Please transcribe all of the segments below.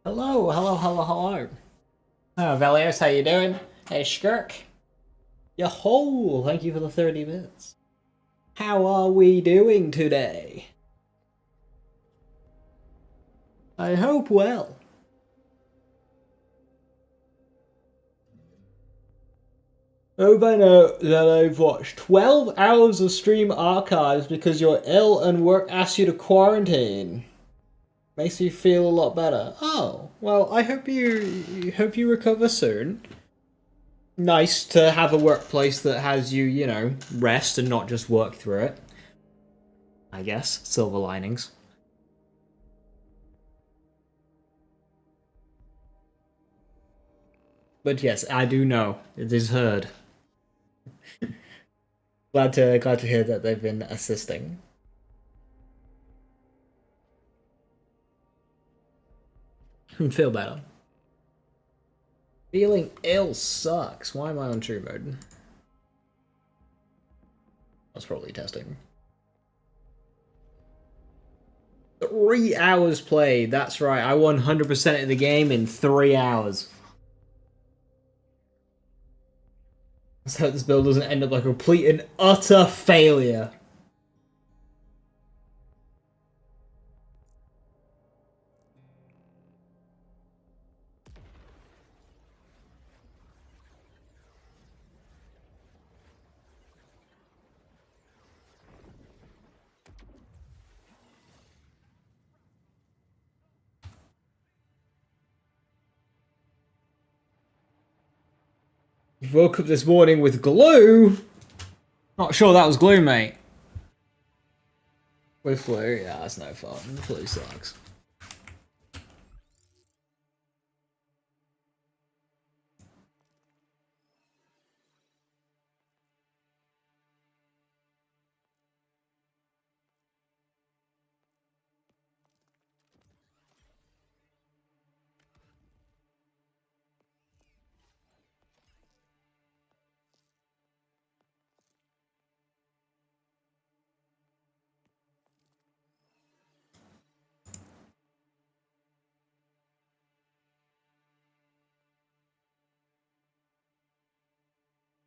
Hello, hello, hello, hello. Oh, Velios, how you doing? Hey, Skirk. Yo-ho, thank you for the 30 bits. How are we doing today? I hope well. Hope I know that I've watched 12 hours of stream archives because you're ill and work asked you to quarantine. Makes you feel a lot better. Oh, well, I hope you recover soon. Nice to have a workplace that has you, rest and not just work through it. I guess. Silver linings. But yes, I do know. It is heard. Glad to hear that they've been assisting. Feel better. Feeling ill sucks. Why am I on true mode? That's probably testing. 3 hours played. That's right. I 100% of the game in 3 hours. So this build doesn't end up like a complete and utter failure. You woke up this morning with glue? Not sure that was glue, mate. With flu? Yeah, that's no fun. Flu sucks.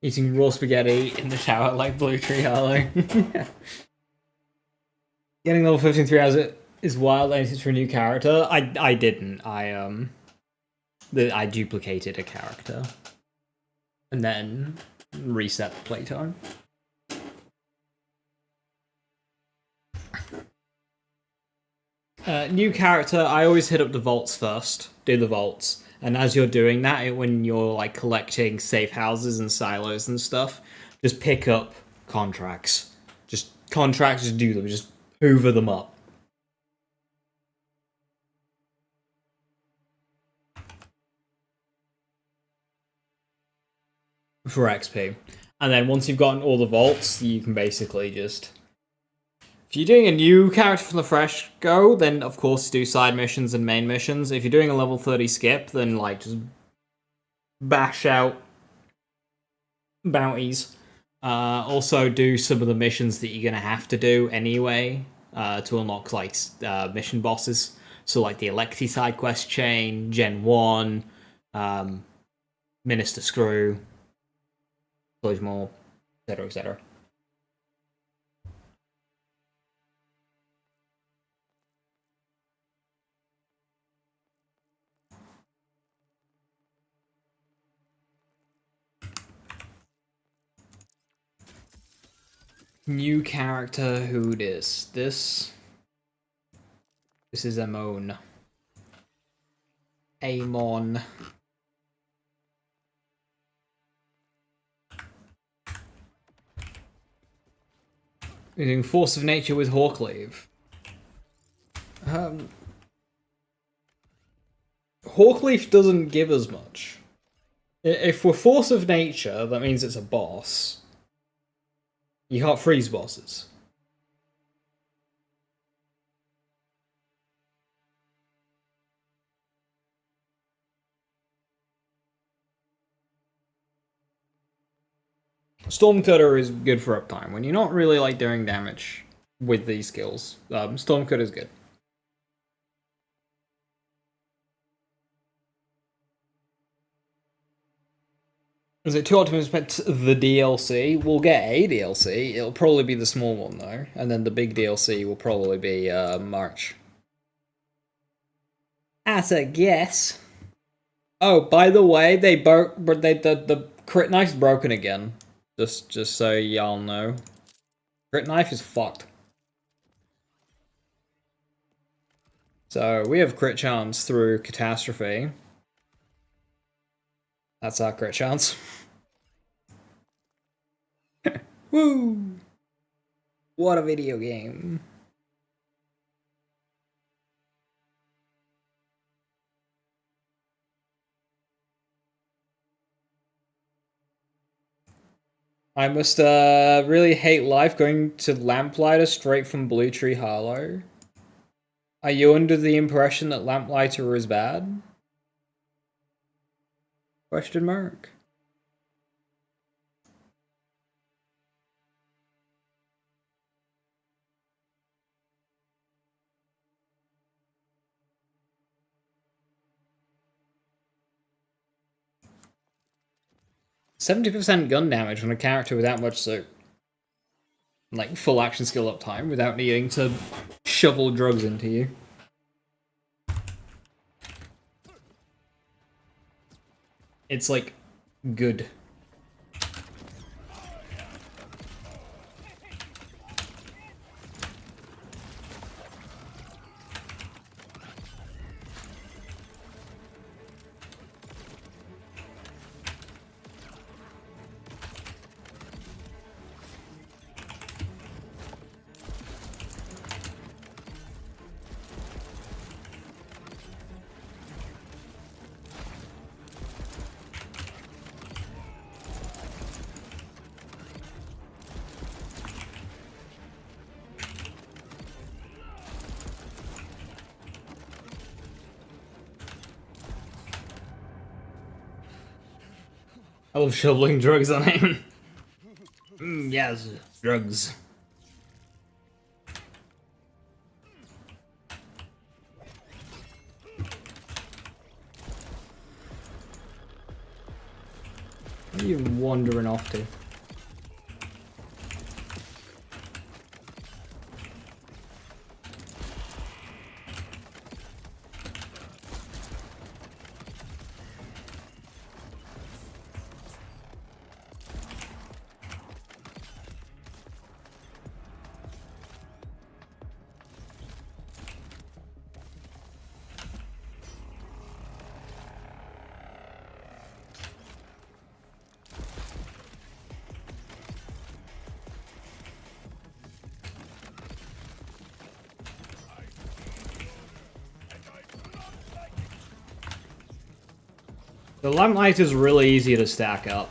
Eating raw spaghetti in the shower like Blue Tree Hollow. Getting level 15 3 hours is wild, and it's for a new character. I didn't. I duplicated a character and then reset the playtime. New character, I always hit up the vaults first. Do the vaults. And as you're doing that, when you're like collecting safe houses and silos and stuff, just pick up contracts. Just do them. Just hoover them up. For XP. And then once you've gotten all the vaults, you can basically just... If you're doing a new character from the fresh go, then of course do side missions and main missions. If you're doing a level 30 skip, then like just bash out bounties. Also do some of the missions that you're gonna have to do anyway to unlock like mission bosses. So like the Electi side quest chain, Gen 1, Minister Screw, Village Mall, etc. etc. New character, who this? This is Amon. Amon. We're doing Force of Nature with Hawkleave. Hawkleaf doesn't give us much. If we're Force of Nature, that means it's a boss. You can't freeze bosses. Stormcutter is good for uptime. When you're not really like doing damage with these skills, Stormcutter is good. Is it too optimistic to expect the DLC? We'll get a DLC. It'll probably be the small one though, and then the big DLC will probably be March. As a guess. Oh, by the way, the crit knife's broken again. Just so y'all know, crit knife is fucked. So we have crit chance through catastrophe. That's our crit chance. Woo! What a video game. I must really hate life going to Lamplighter straight from Blue Tree Hollow. Are you under the impression that Lamplighter is bad? Question mark. 70% gun damage on a character without much like full action skill uptime without needing to shovel drugs into you. It's like good. I love shoveling drugs on him. Yes, drugs. Where are you wandering off to? The Lamplighter is really easy to stack up.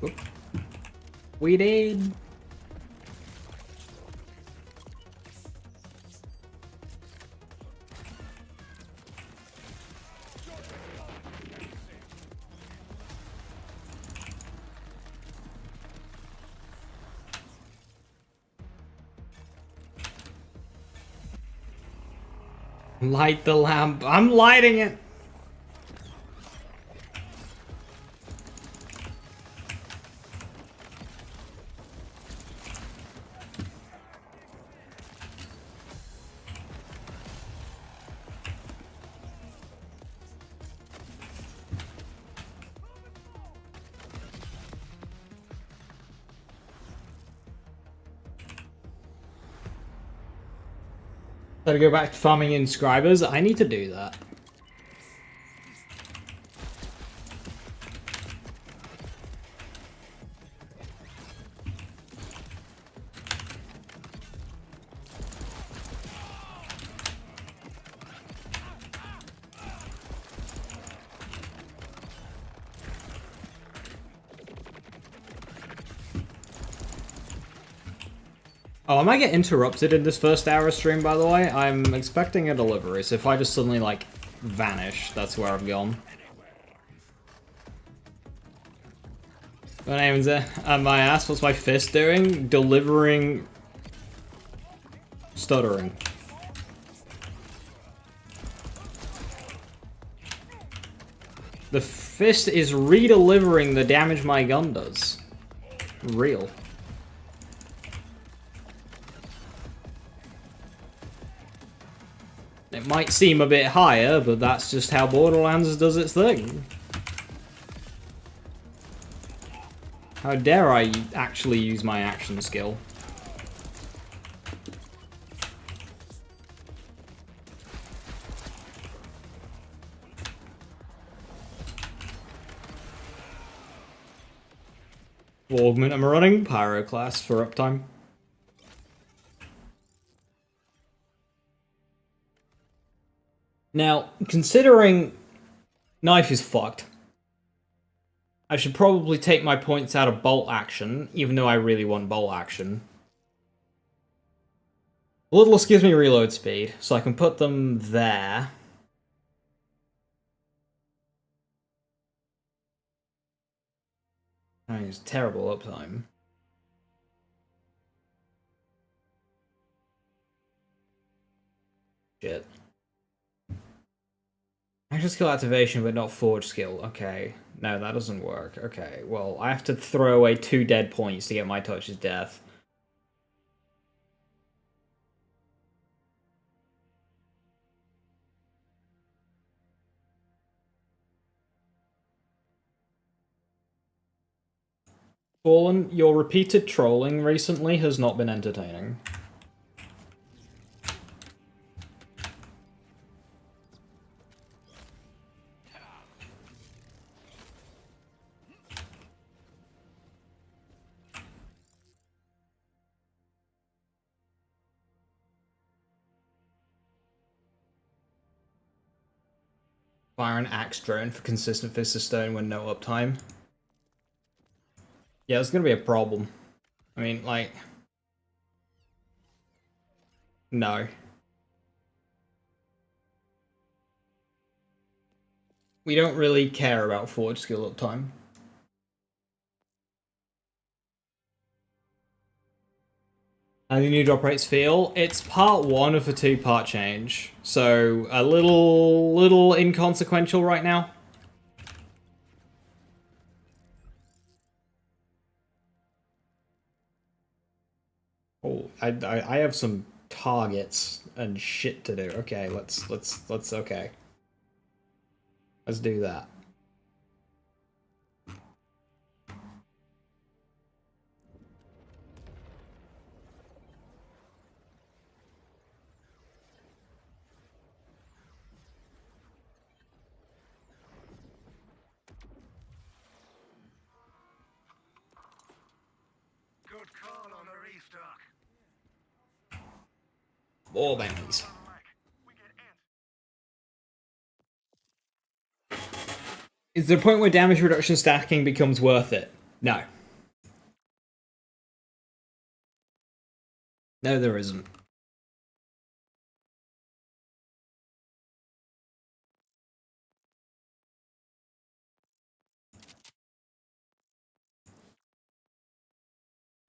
Oop. We did. Light the lamp. I'm lighting it. Gotta go back to farming inscribers. I need to do that. Oh, I might get interrupted in this first hour of stream, by the way. I'm expecting a delivery, so if I just suddenly, like, vanish, that's where I've gone. My name's my ass, what's my fist doing? Delivering... stuttering. The fist is re-delivering the damage my gun does. Real. It might seem a bit higher, but that's just how Borderlands does its thing. How dare I actually use my action skill? What augment am I running? Pyro class for uptime. Now, considering knife is fucked, I should probably take my points out of bolt action, even though I really want bolt action. Bloodlust gives me reload speed, so I can put them there. I mean, it's terrible uptime. Shit. Action skill activation, but not forge skill. Okay. No, that doesn't work. Okay, well, I have to throw away 2 dead points to get my touch's death. Fallen, your repeated trolling recently has not been entertaining. Fire an axe drone for consistent fist of stone when no uptime. Yeah, it's gonna be a problem. I mean, like... No. We don't really care about forge skill uptime. How the new drop rates feel? It's part 1 of a 2-part change, so a little inconsequential right now. Oh, I have some targets and shit to do. Okay, let's okay. Let's do that. Good call on the restock. More bounties. Is there a point where damage reduction stacking becomes worth it? No. No, there isn't.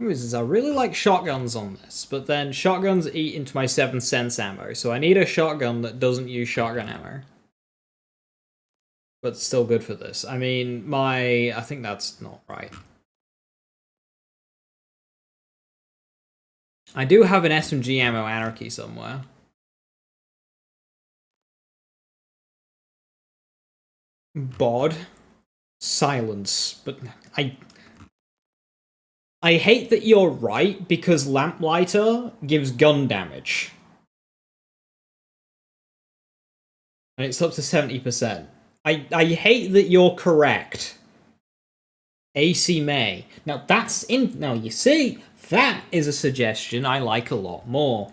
I really like shotguns on this, but then shotguns eat into my 7 cents ammo, so I need a shotgun that doesn't use shotgun ammo. But still good for this. I mean, I think that's not right. I do have an SMG ammo anarchy somewhere. Bod. Silence. But I hate that you're right, because Lamplighter gives gun damage. And it's up to 70%. I hate that you're correct. AC May. Now that's in... Now you see, that is a suggestion I like a lot more.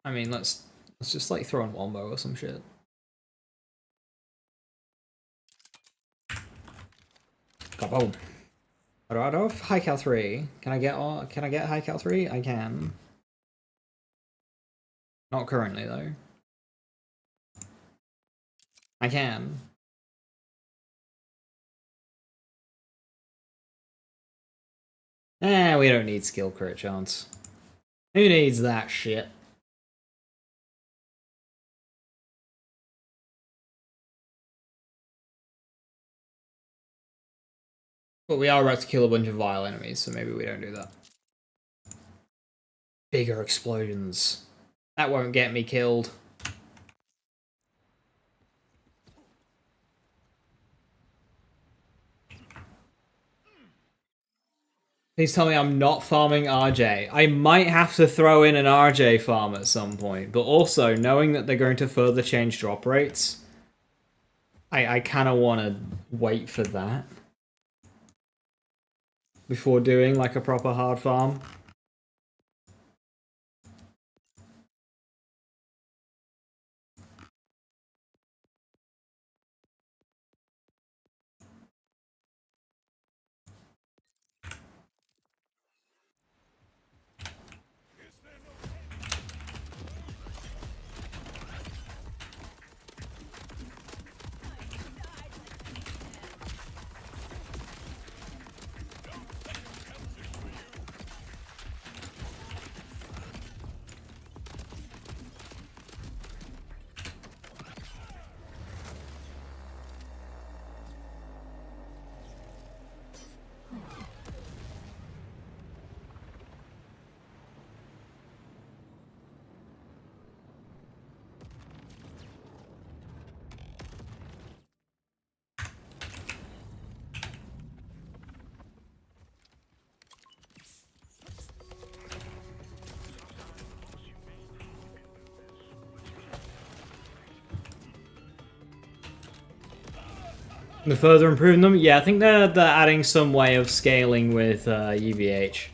I mean, let's just like throw in Wombo or some shit. Kaboom. I don't have high cal 3. Can I get high cal 3? I can. Not currently though. I can. We don't need skill crit chance. Who needs that shit? But we are about to kill a bunch of vile enemies, so maybe we don't do that. Bigger explosions. That won't get me killed. Please tell me I'm not farming RJ. I might have to throw in an RJ farm at some point, but also knowing that they're going to further change drop rates, I kind of want to wait for that before doing like a proper hard farm. The further improving them? Yeah, I think they're adding some way of scaling with UVH.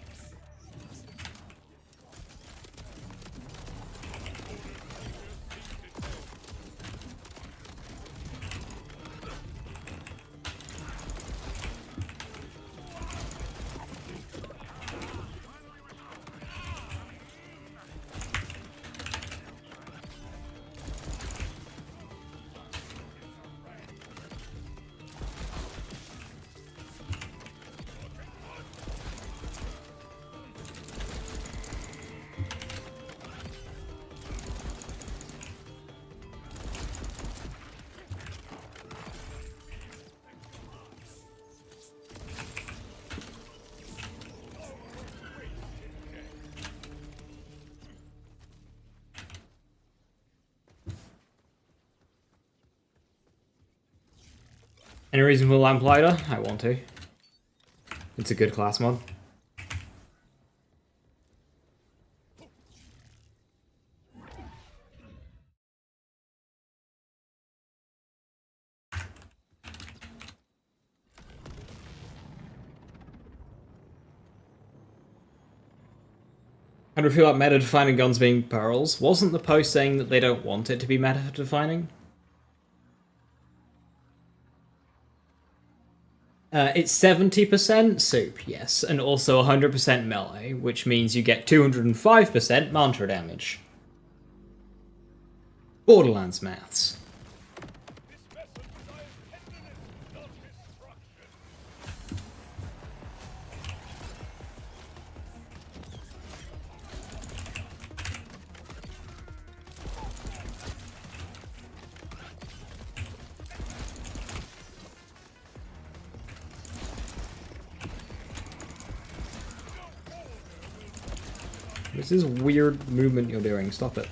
Any reason for Lamplighter? I want to. It's a good class mod. How do you feel about meta-defining guns being pearls? Wasn't the post saying that they don't want it to be meta-defining? It's 70% soup, yes, and also 100% melee, which means you get 205% mantra damage. Borderlands maths. This is weird movement you're doing. Stop it.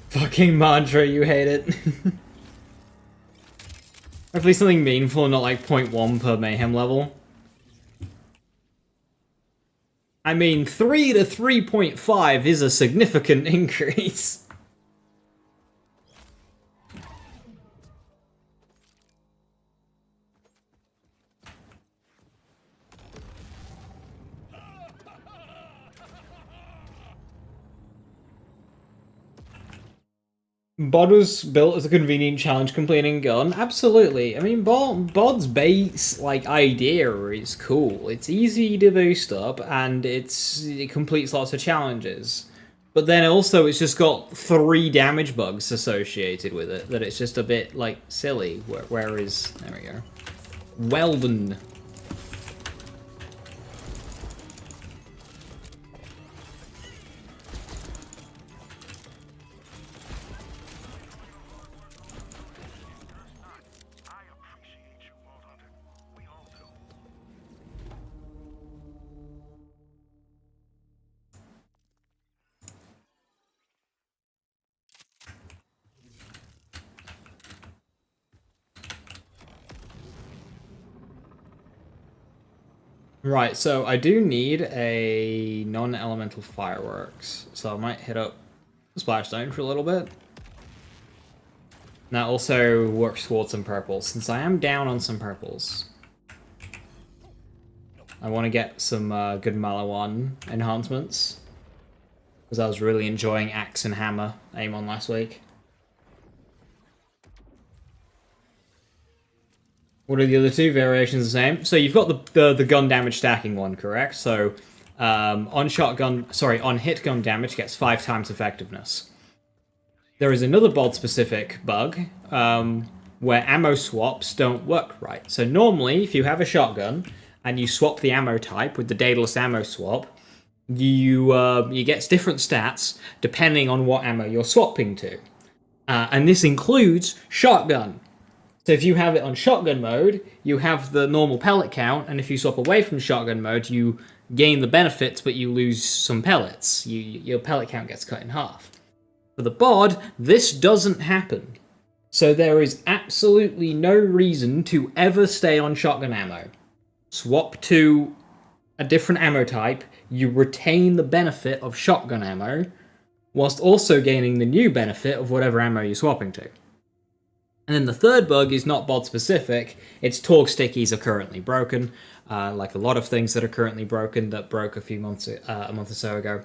Fucking mantra, you hate it. Hopefully something meaningful, not like 0.1 per mayhem level. I mean, 3 to 3.5 is a significant increase. Bod was built as a convenient challenge completing gun. Absolutely. I mean, Bod's base like idea is cool. It's easy to boost up, and it completes lots of challenges. But then also, it's just got 3 damage bugs associated with it that it's just a bit like silly. Where is there we go. Weldon. I appreciate you, Vault Hunter. We all do. Right, so I do need a non-elemental fireworks, so I might hit up Splashstone for a little bit. That also works towards some purples, since I am down on some purples. I want to get some good Malawan enhancements, because I was really enjoying Axe and Hammer Amon last week. What are the other 2 variations the same? So you've got the gun damage stacking one, correct? So on hit gun damage gets 5 times effectiveness. There is another bod specific bug where ammo swaps don't work right. So normally, if you have a shotgun and you swap the ammo type with the Daedalus ammo swap, you get different stats depending on what ammo you're swapping to, and this includes shotgun. So if you have it on shotgun mode, you have the normal pellet count, and if you swap away from shotgun mode, you gain the benefits, but you lose some pellets. Your pellet count gets cut in half. For the bod, this doesn't happen. So there is absolutely no reason to ever stay on shotgun ammo. Swap to a different ammo type, you retain the benefit of shotgun ammo, whilst also gaining the new benefit of whatever ammo you're swapping to. And then the third bug is not bod specific, its torque stickies are currently broken, like a lot of things that are currently broken that broke a month or so ago.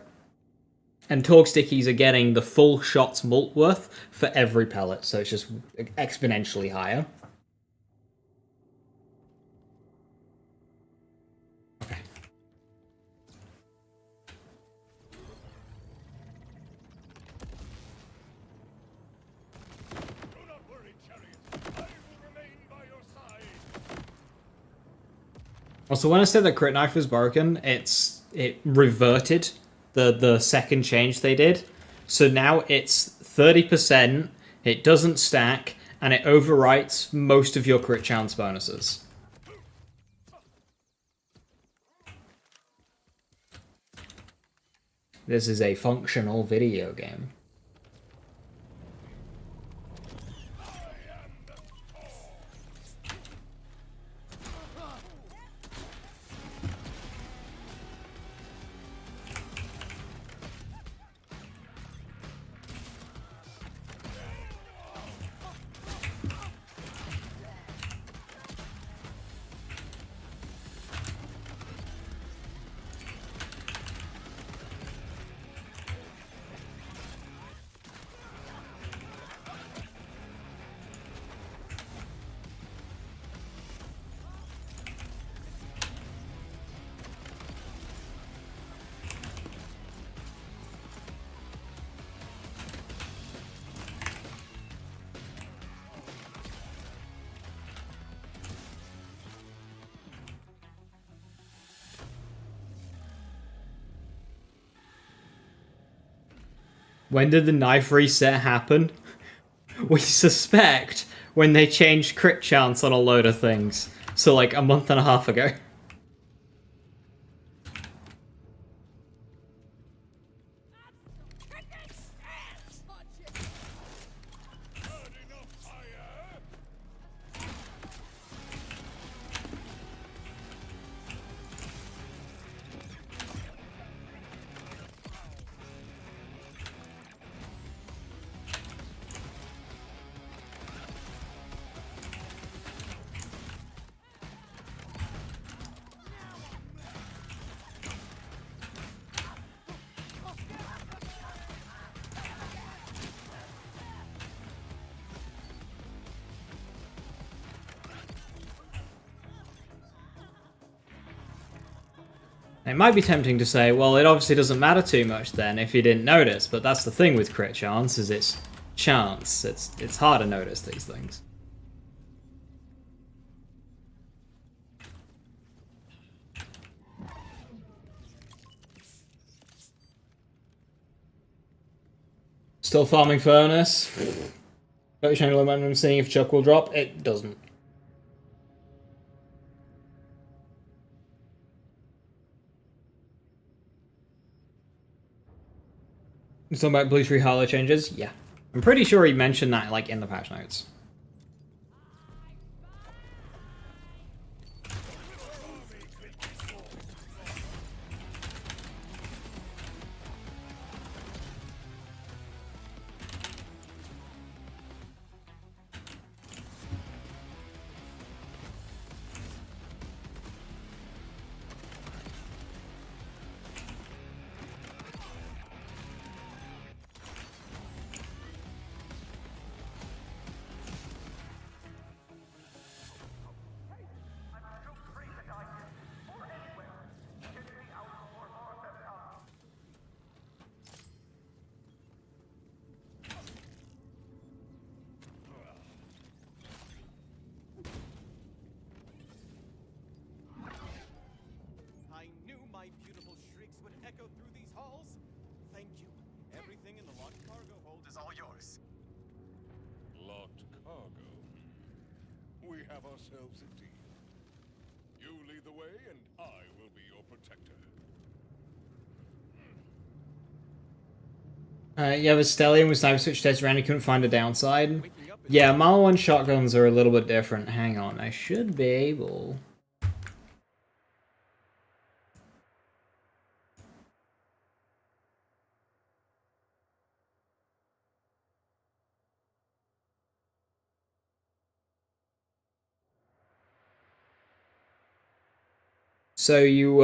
And torque stickies are getting the full shot's mult worth for every pellet, so it's just exponentially higher. Okay. Do not worry, Chariot. I will remain by your side. Also, when I said that crit knife was broken, it reverted the second change they did. So now it's 30%, it doesn't stack, and it overwrites most of your crit chance bonuses. This is a functional video game. When did the knife reset happen? We suspect when they changed crit chance on a load of things. So like a month and a half ago. It might be tempting to say, well, it obviously doesn't matter too much then if you didn't notice, but that's the thing with crit chance, is it's chance. It's hard to notice these things. Still farming Furnace. I'm seeing if Chuck will drop. It doesn't. Something about Blue Tree Hollow changes? Yeah. I'm pretty sure he mentioned that like in the patch notes. Have ourselves a deal. You lead the way, and I will be your protector. Yeah, with Stellium with Sniper Switch test around, you couldn't find a downside. Yeah, Mile 1 shotguns are a little bit different. Hang on, I should be able... So you,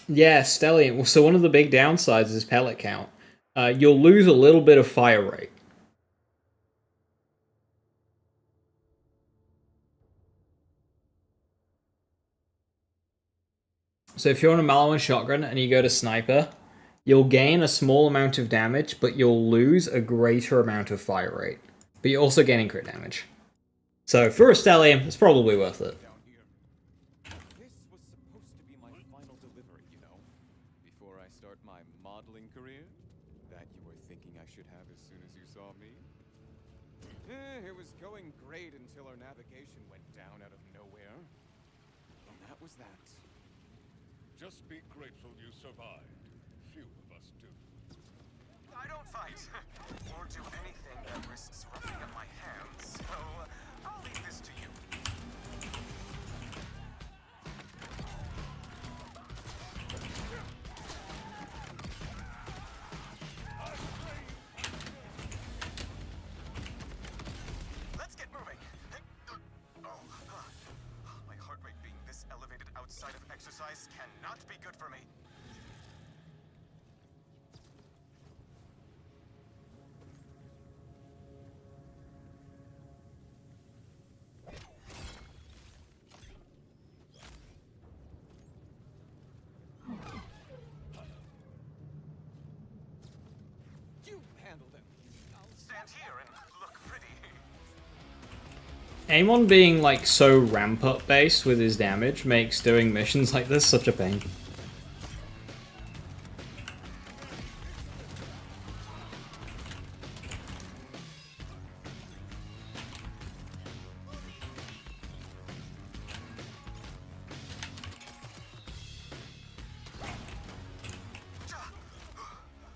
yeah, Stellium. So one of the big downsides is pellet count. You'll lose a little bit of fire rate. So if you're on a Malawan shotgun and you go to Sniper, you'll gain a small amount of damage, but you'll lose a greater amount of fire rate. But you're also gaining crit damage. So for a Stellium, it's probably worth it. This was supposed to be my final delivery, you know, before I start my modeling career. That you were thinking I should have as soon as you saw me. It was going great until our navigation went down out of nowhere. And that was that. Just be grateful you survived. Few of us do. I don't fight, or do anything that risks roughing up my hands, so I'll leave this to you. Let's get moving. My heart rate being this elevated outside of exercise cannot be good for me. You handled him. I'll Stand here and look pretty. Amon being like so ramp up based with his damage makes doing missions like this such a pain.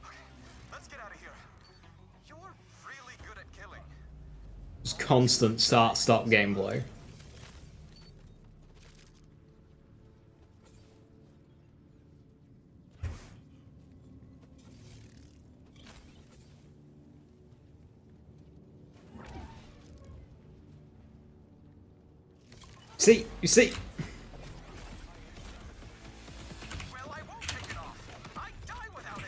Okay, let's get out of here. You're really good at killing. Just constant start-stop gameplay. See? You see? Well, I won't take it off. I die without it.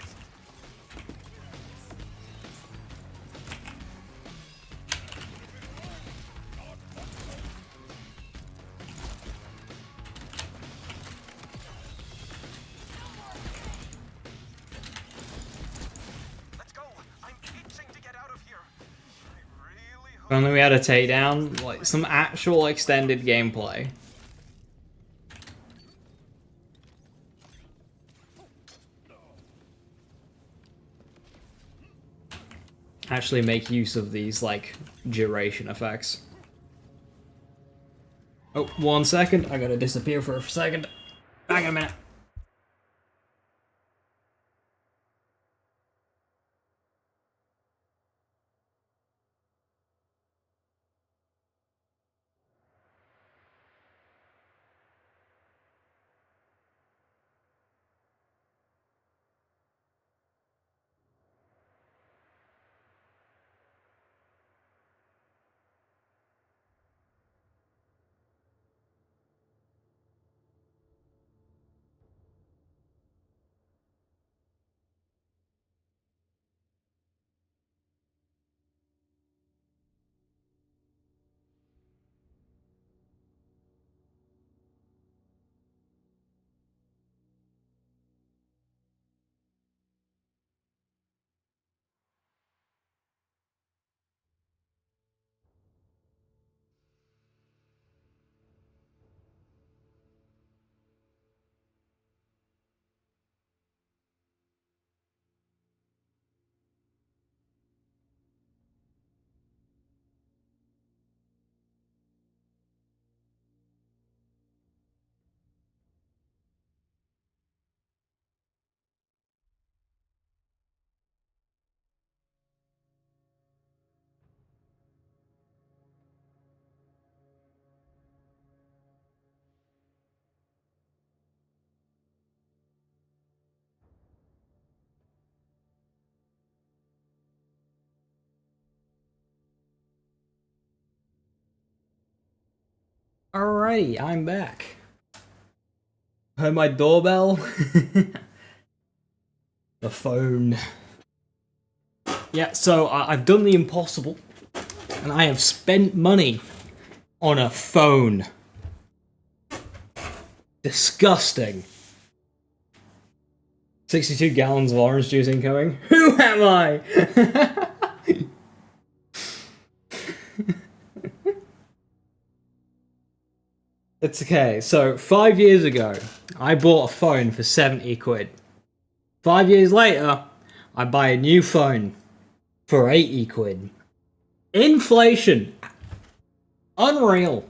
If only we had a takedown, like some actual extended gameplay. Actually make use of these, like, duration effects. Oh, 1 second. I gotta disappear for a second. Back in a minute. Alrighty, I'm back. Heard my doorbell? The phone. Yeah, so I've done the impossible, and I have spent money on a phone. Disgusting. 62 gallons of orange juice incoming. Who am I? It's okay. So, 5 years ago, I bought a phone for 70 quid. 5 years later, I buy a new phone for 80 quid. Inflation. Unreal.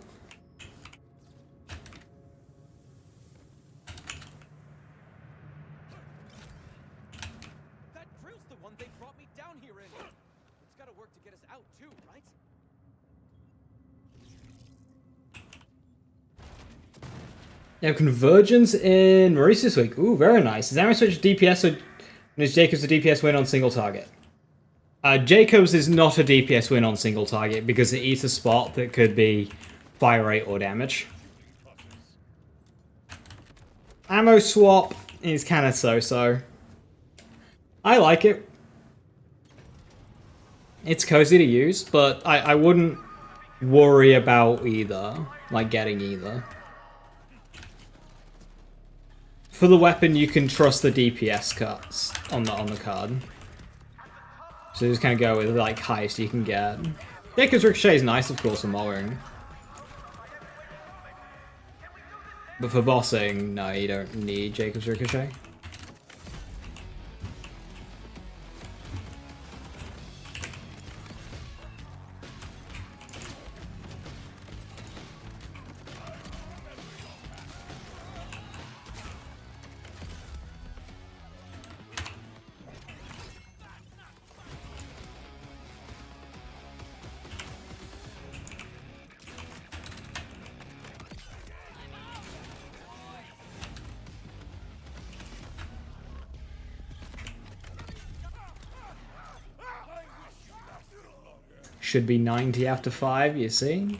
That drill's the one they brought me down here in. It's gotta work to get us out too, right? You have convergence in Maurice this week. Ooh, very nice. Does Amon switch DPS or is Jacobs a DPS win on single target? Jacobs is not a DPS win on single target because it eats a spot that could be fire rate or damage. Ammo swap is kind of so-so. I like it. It's cozy to use, but I wouldn't worry about either, like getting either. For the weapon, you can trust the DPS cuts on the card. So just kind of go with like highest you can get. Jacob's Ricochet is nice, of course, for mowing. But for bossing, no, you don't need Jacob's Ricochet. Should be 90 after 5, you see?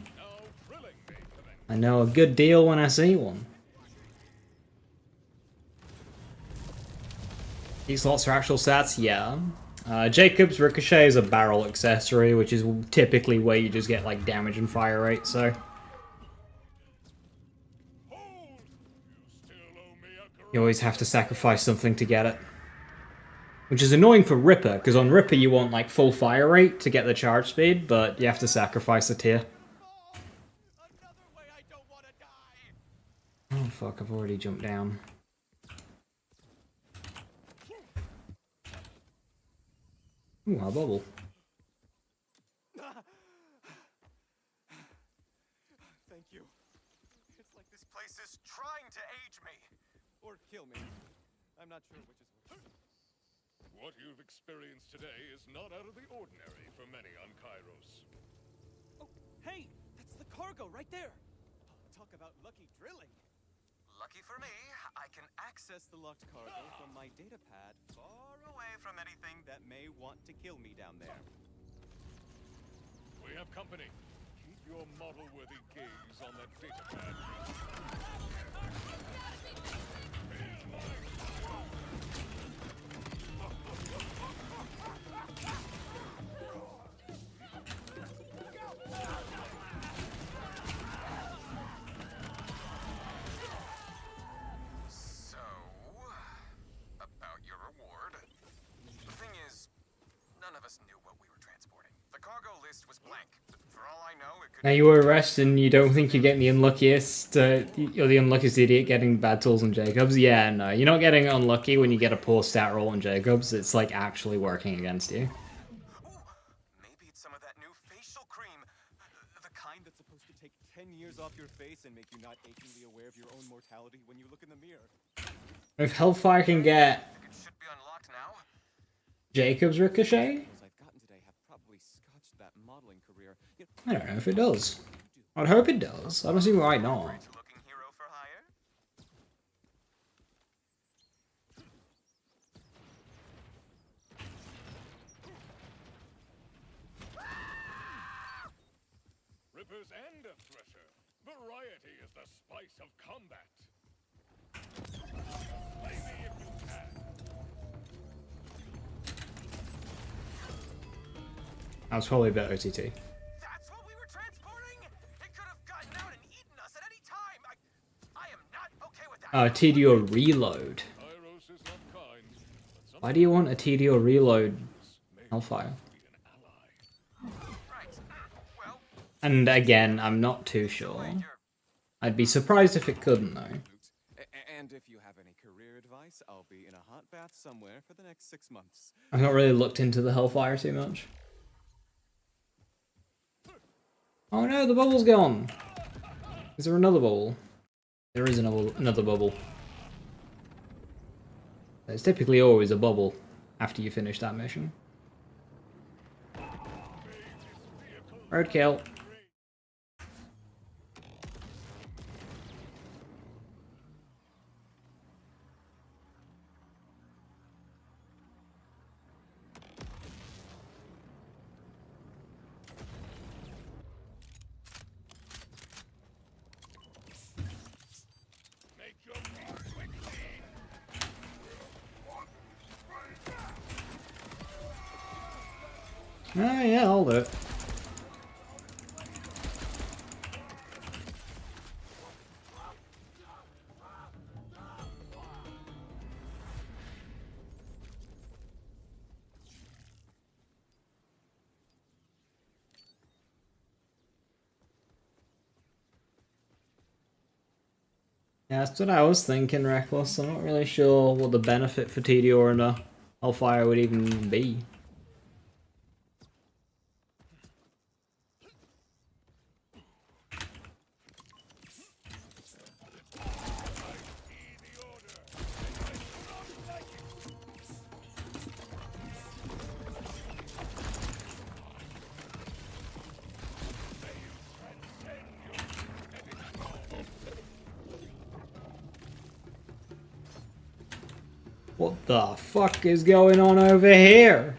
I know a good deal when I see one. These slots are actual stats? Yeah. Jacob's Ricochet is a barrel accessory, which is typically where you just get like damage and fire rate, so... You always have to sacrifice something to get it. Which is annoying for Ripper, because on Ripper you want like full fire rate to get the charge speed, but you have to sacrifice a tier. Another way I don't want to die. Oh fuck, I've already jumped down. Ooh, a bubble. Thank you. It's like this place is trying to age me. Or kill me. I'm not sure which is worse. What you've experienced today is not out of the ordinary for many on Kairos. Oh, hey! That's the cargo right there! Talk about lucky drilling. Lucky for me, I can Access the locked cargo from my data pad far away from anything that may want to kill me down there. We have company. Keep your model-worthy gaze on that data pad. So, about your reward. The thing is, none of us knew what we were transporting. The cargo list was blank. For all I know, it could Now you were arrested and you don't think you're getting the unluckiest, you're the unluckiest idiot getting bad tools on Jacobs? Yeah, no, you're not getting unlucky when you get a poor stat roll on Jacobs, it's like actually working against you. Ooh, maybe it's some of that new facial cream. The Kind that's supposed to take 10 years off your face and make you not achingly aware of your own mortality when you look in the mirror. If Hellfire can get it should be unlocked now. Jacobs Ricochet, Those I've gotten today have probably scotched that modeling career. I don't know if it does. I'd hope it does. I don't see why not. Looking hero for hire. Rippers and a thresher. Variety is the spice of combat. Slay me if you can. That was probably a bit OTT. That's what we were transporting? It could have gotten out and eaten us at any time. I am not okay with that. TDO reload. Kairos is not kind, but Why do you want a TDO reload, Hellfire? be an ally. Right. Well, And again, I'm not too sure. you're I'd be surprised if it couldn't though. And if you have any career advice, I'll be in a hot bath somewhere for the next 6 months. I've not really looked into the Hellfire too much. Oh no, the bubble's gone! Is there another bubble? There is another bubble. There's typically always a bubble after you finish that mission. Roadkill. Make your mark quickly. Oh yeah, I'll do it. Yeah, that's what I was thinking, Reckless. I'm not really sure what the benefit for TDO and a Hellfire would even be. What the fuck is going on over here?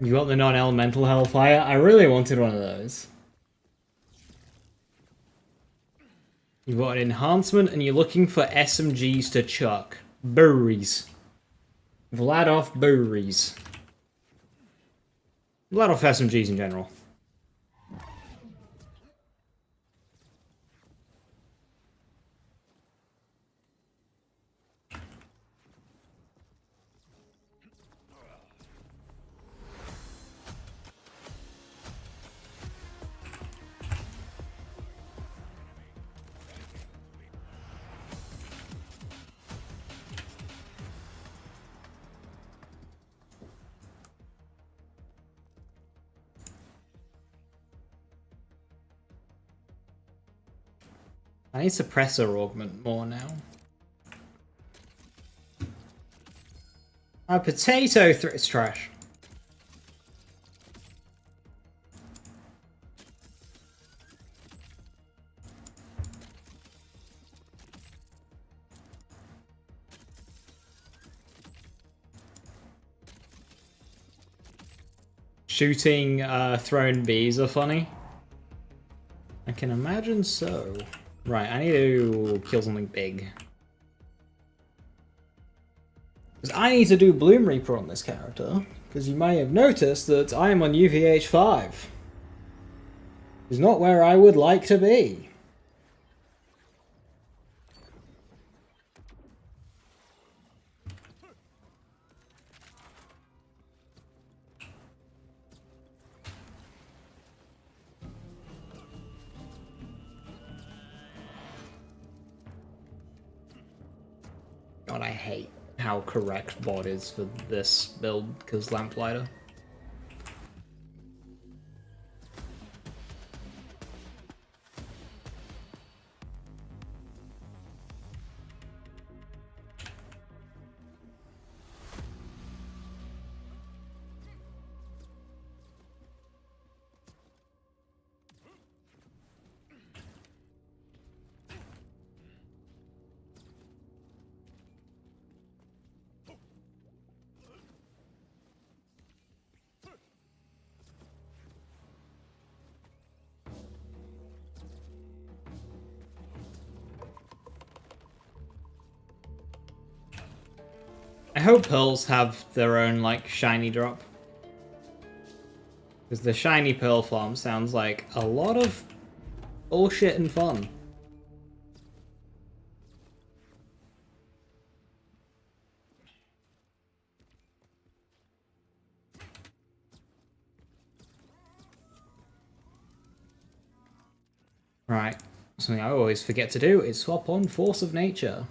You got the non-elemental Hellfire? I really wanted one of those. You've got an enhancement and you're looking for SMGs to chuck. Breweries. Vladoff breweries. Vladoff SMGs in general. I need suppressor augment more now. A potato it's trash. Shooting thrown bees are funny. I can imagine so. Right, I need to kill something big. Because I need to do Bloom Reaper on this character. Because you may have noticed that I am on UVH 5. It's not where I would like to be. God, I hate how correct bot is for this build, because Lamplighter. I hope pearls have their own, like, shiny drop. Because the shiny pearl farm sounds like a lot of bullshit and fun. Right, something I always forget to do is swap on Force of Nature.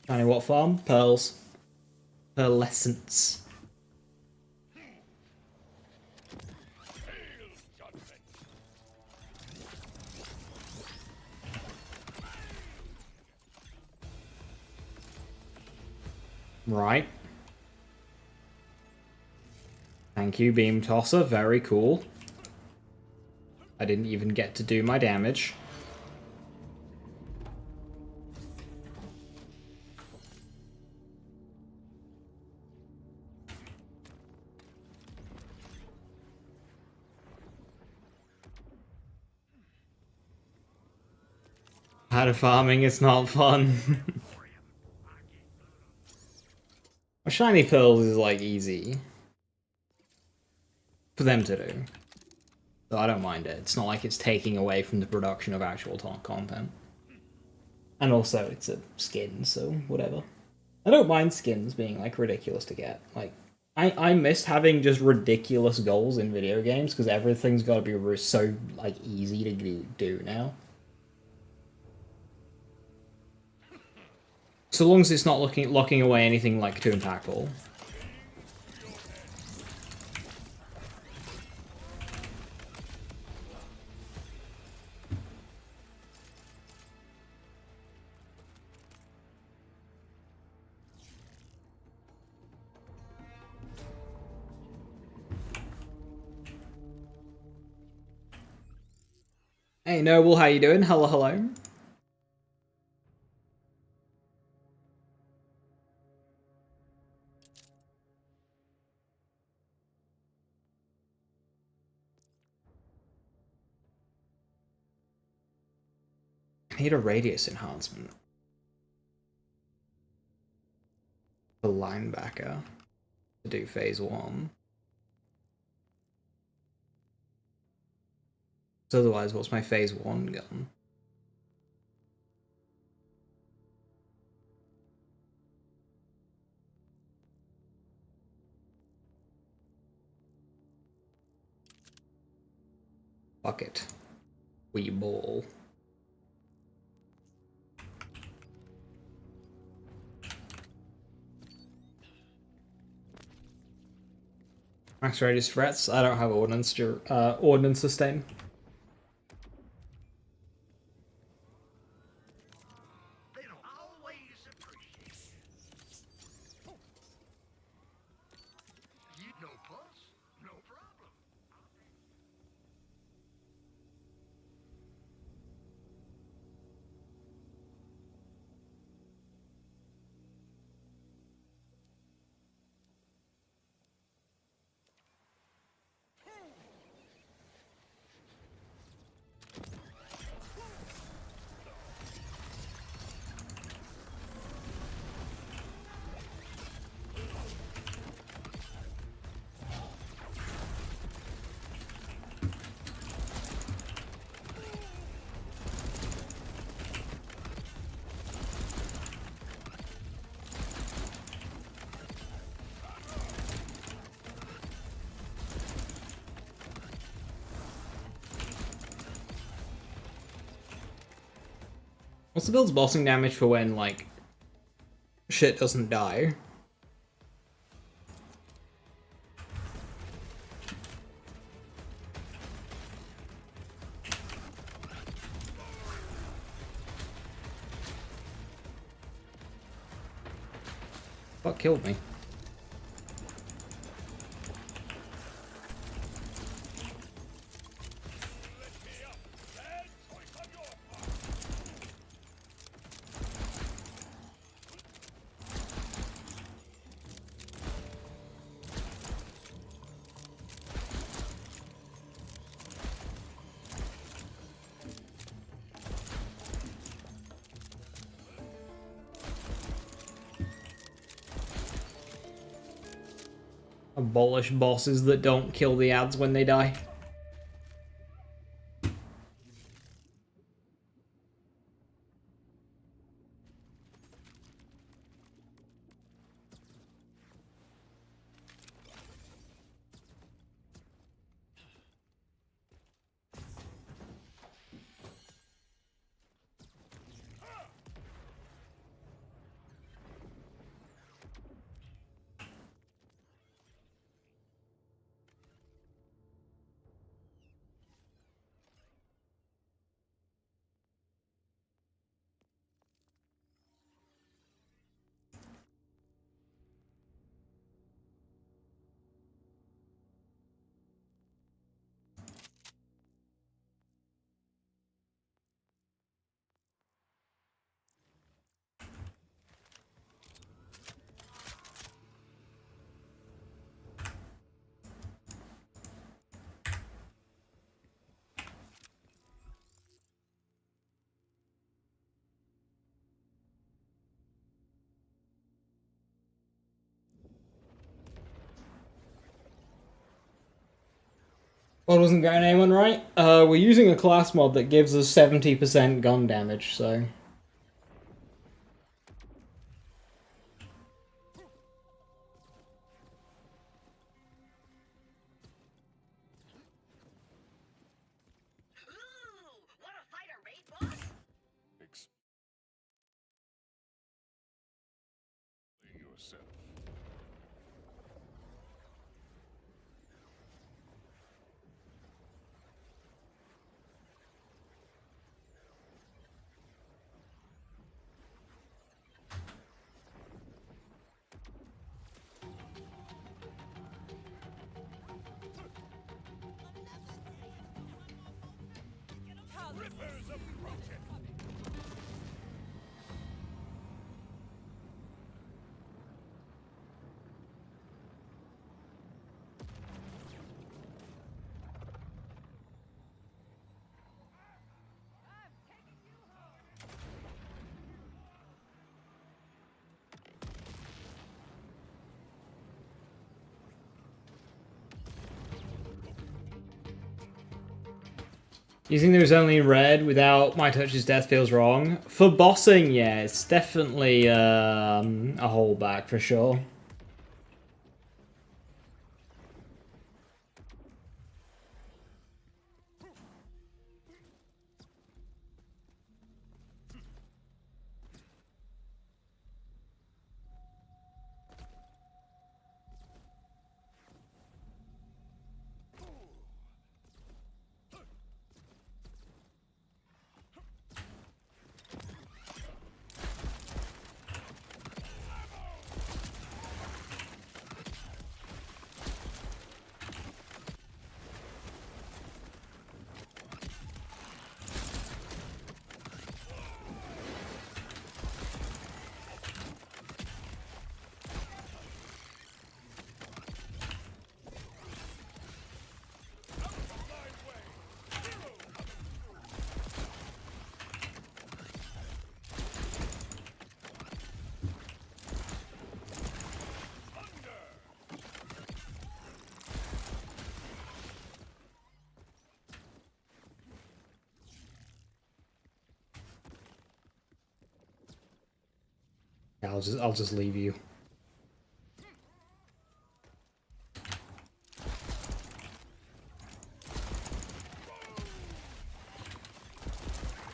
Shiny what farm? Pearls. Pearlescence. Right. Thank you, Beam Tosser. Very cool. I didn't even get to do my damage. Out of farming, it's not fun. Shiny Pearls is, like, easy for them to do. So I don't mind it. It's not like it's taking away from the production of actual content. And also, it's a skin, so whatever. I don't mind skins being, like, ridiculous to get. Like, I miss having just ridiculous goals in video games, because everything's got to be so, like, easy to do now. So long as it's not locking away anything, like, too impactful. Hey Noble, how you doing? Hello, hello. I need a radius enhancement. The linebacker to do phase 1. So otherwise, what's my phase 1 gun? Fuck it. We ball. Max radius threats. I don't have ordnance sustain. What's the build's bossing damage for when, like, shit doesn't die? Fuck killed me. Abolish bosses that don't kill the ads when they die. What wasn't going Amon right? We're using a class mod that gives us 70% gun damage, so... Explain yourself. Rippers approaching! Using those only in red without My Touch's death feels wrong. For bossing, yeah, it's definitely a holdback for sure. Yeah, I'll just leave you.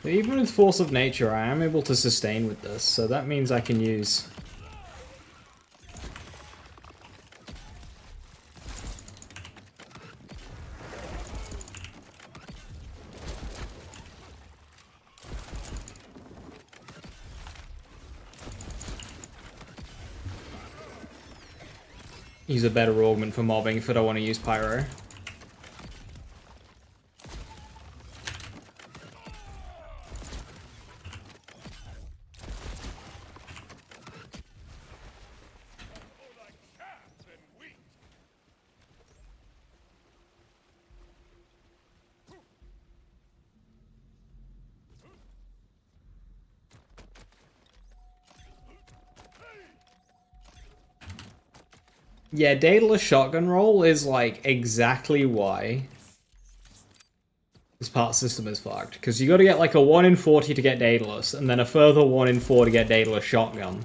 But even with Force of Nature, I am able to sustain with this, so that means I can use... use a better augment for mobbing if I don't want to use Pyro. Yeah, Daedalus shotgun roll is like exactly why this part system is fucked. Because you got to get like a 1 in 40 to get Daedalus, and then a further 1 in 4 to get Daedalus shotgun.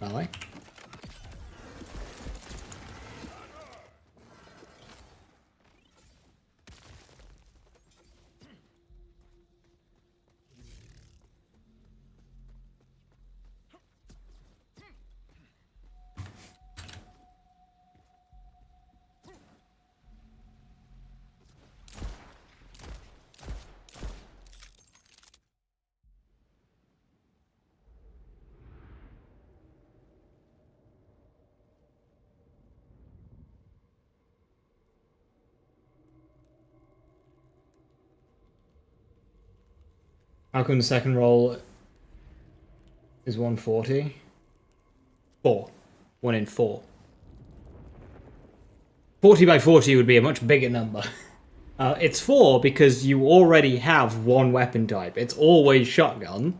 Ally? How come the second roll is 140? 4. 1 in 4. 40 by 40 would be a much bigger number. It's 4 because you already have one weapon type. It's always shotgun,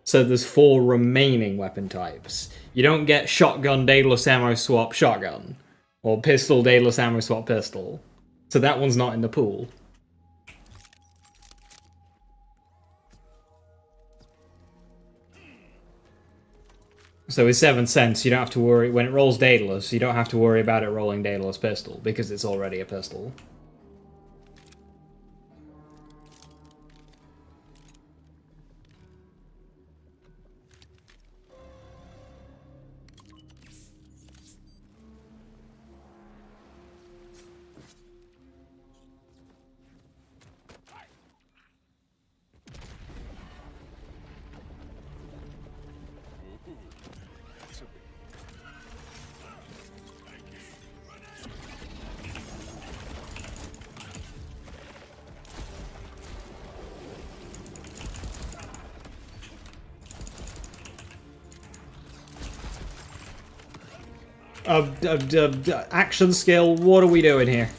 so there's 4 remaining weapon types. You don't get shotgun, daedalus ammo swap, shotgun. Or pistol, daedalus ammo swap, pistol. So that one's not in the pool. So with 7 cents, you don't have to worry, when it rolls daedalus, you don't have to worry about it rolling daedalus pistol, because it's already a pistol. Action skill, what are we doing here?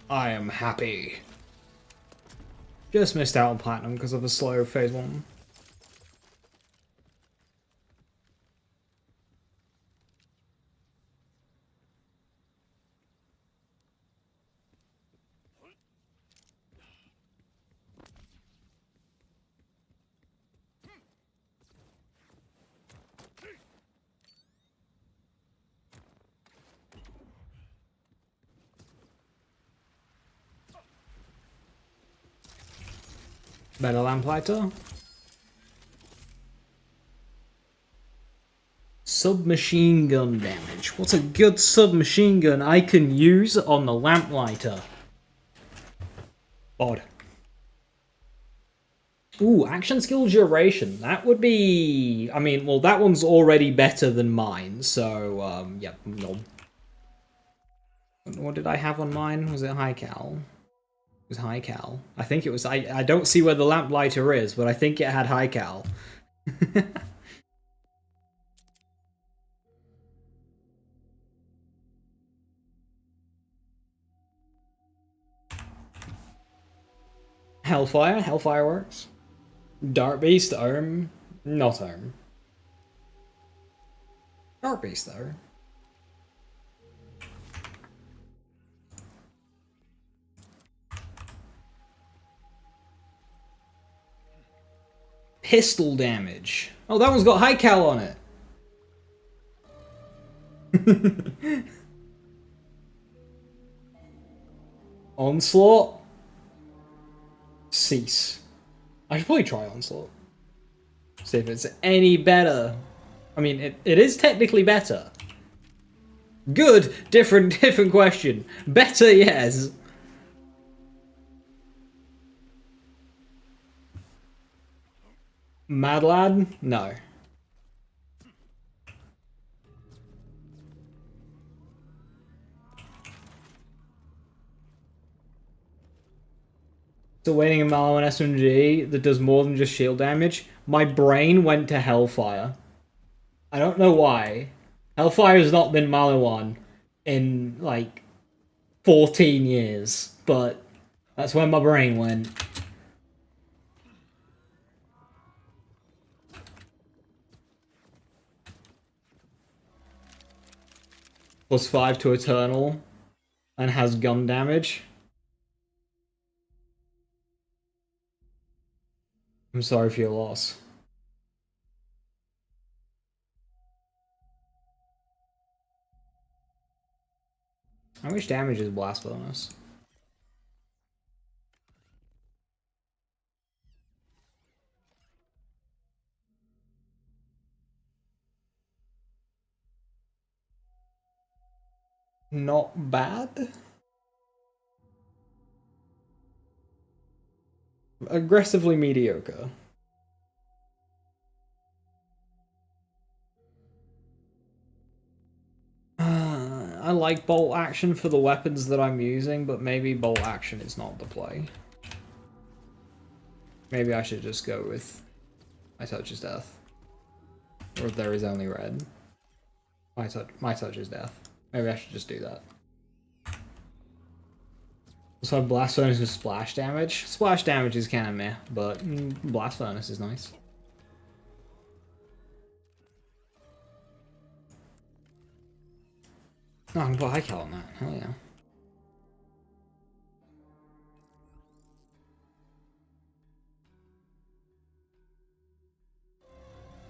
I am happy. Just missed out on platinum because of a slow phase 1. Better Lamplighter. Submachine gun damage. What's a good submachine gun I can use on the Lamplighter? Odd. Ooh, action skill duration. That would be... I mean, well, that one's already better than mine, so, yeah, no. What did I have on mine? Was it high cal? It was high cal. I think it was... I don't see where the Lamplighter is, but I think it had high cal. Hellfire. Hellfire works. Dart Beast, arm. Not arm. Dart Beast, though. Pistol damage. Oh, that one's got high cal on it. Onslaught. Cease. I should probably try Onslaught. See if it's any better. I mean, it is technically better. Good, different question. Better, yes. Mad Lad? No. Still waiting a Mallow and SMG that does more than just shield damage. My brain went to Hellfire. I don't know why. Hellfire has not been Maliwan in, like, 14 years, but that's where my brain went. +5 to Eternal, and has gun damage. I'm sorry for your loss. How much damage is Blast Bonus? Not bad. Aggressively mediocre. I like bolt action for the weapons that I'm using, but maybe bolt action is not the play. Maybe I should just go with My Touch is Death. Or if there is only red. My touch is death. Maybe I should just do that. So Blast Furnace with splash damage. Splash damage is kind of meh, but Blast Furnace is nice. No, I can put high cal on that. Hell yeah.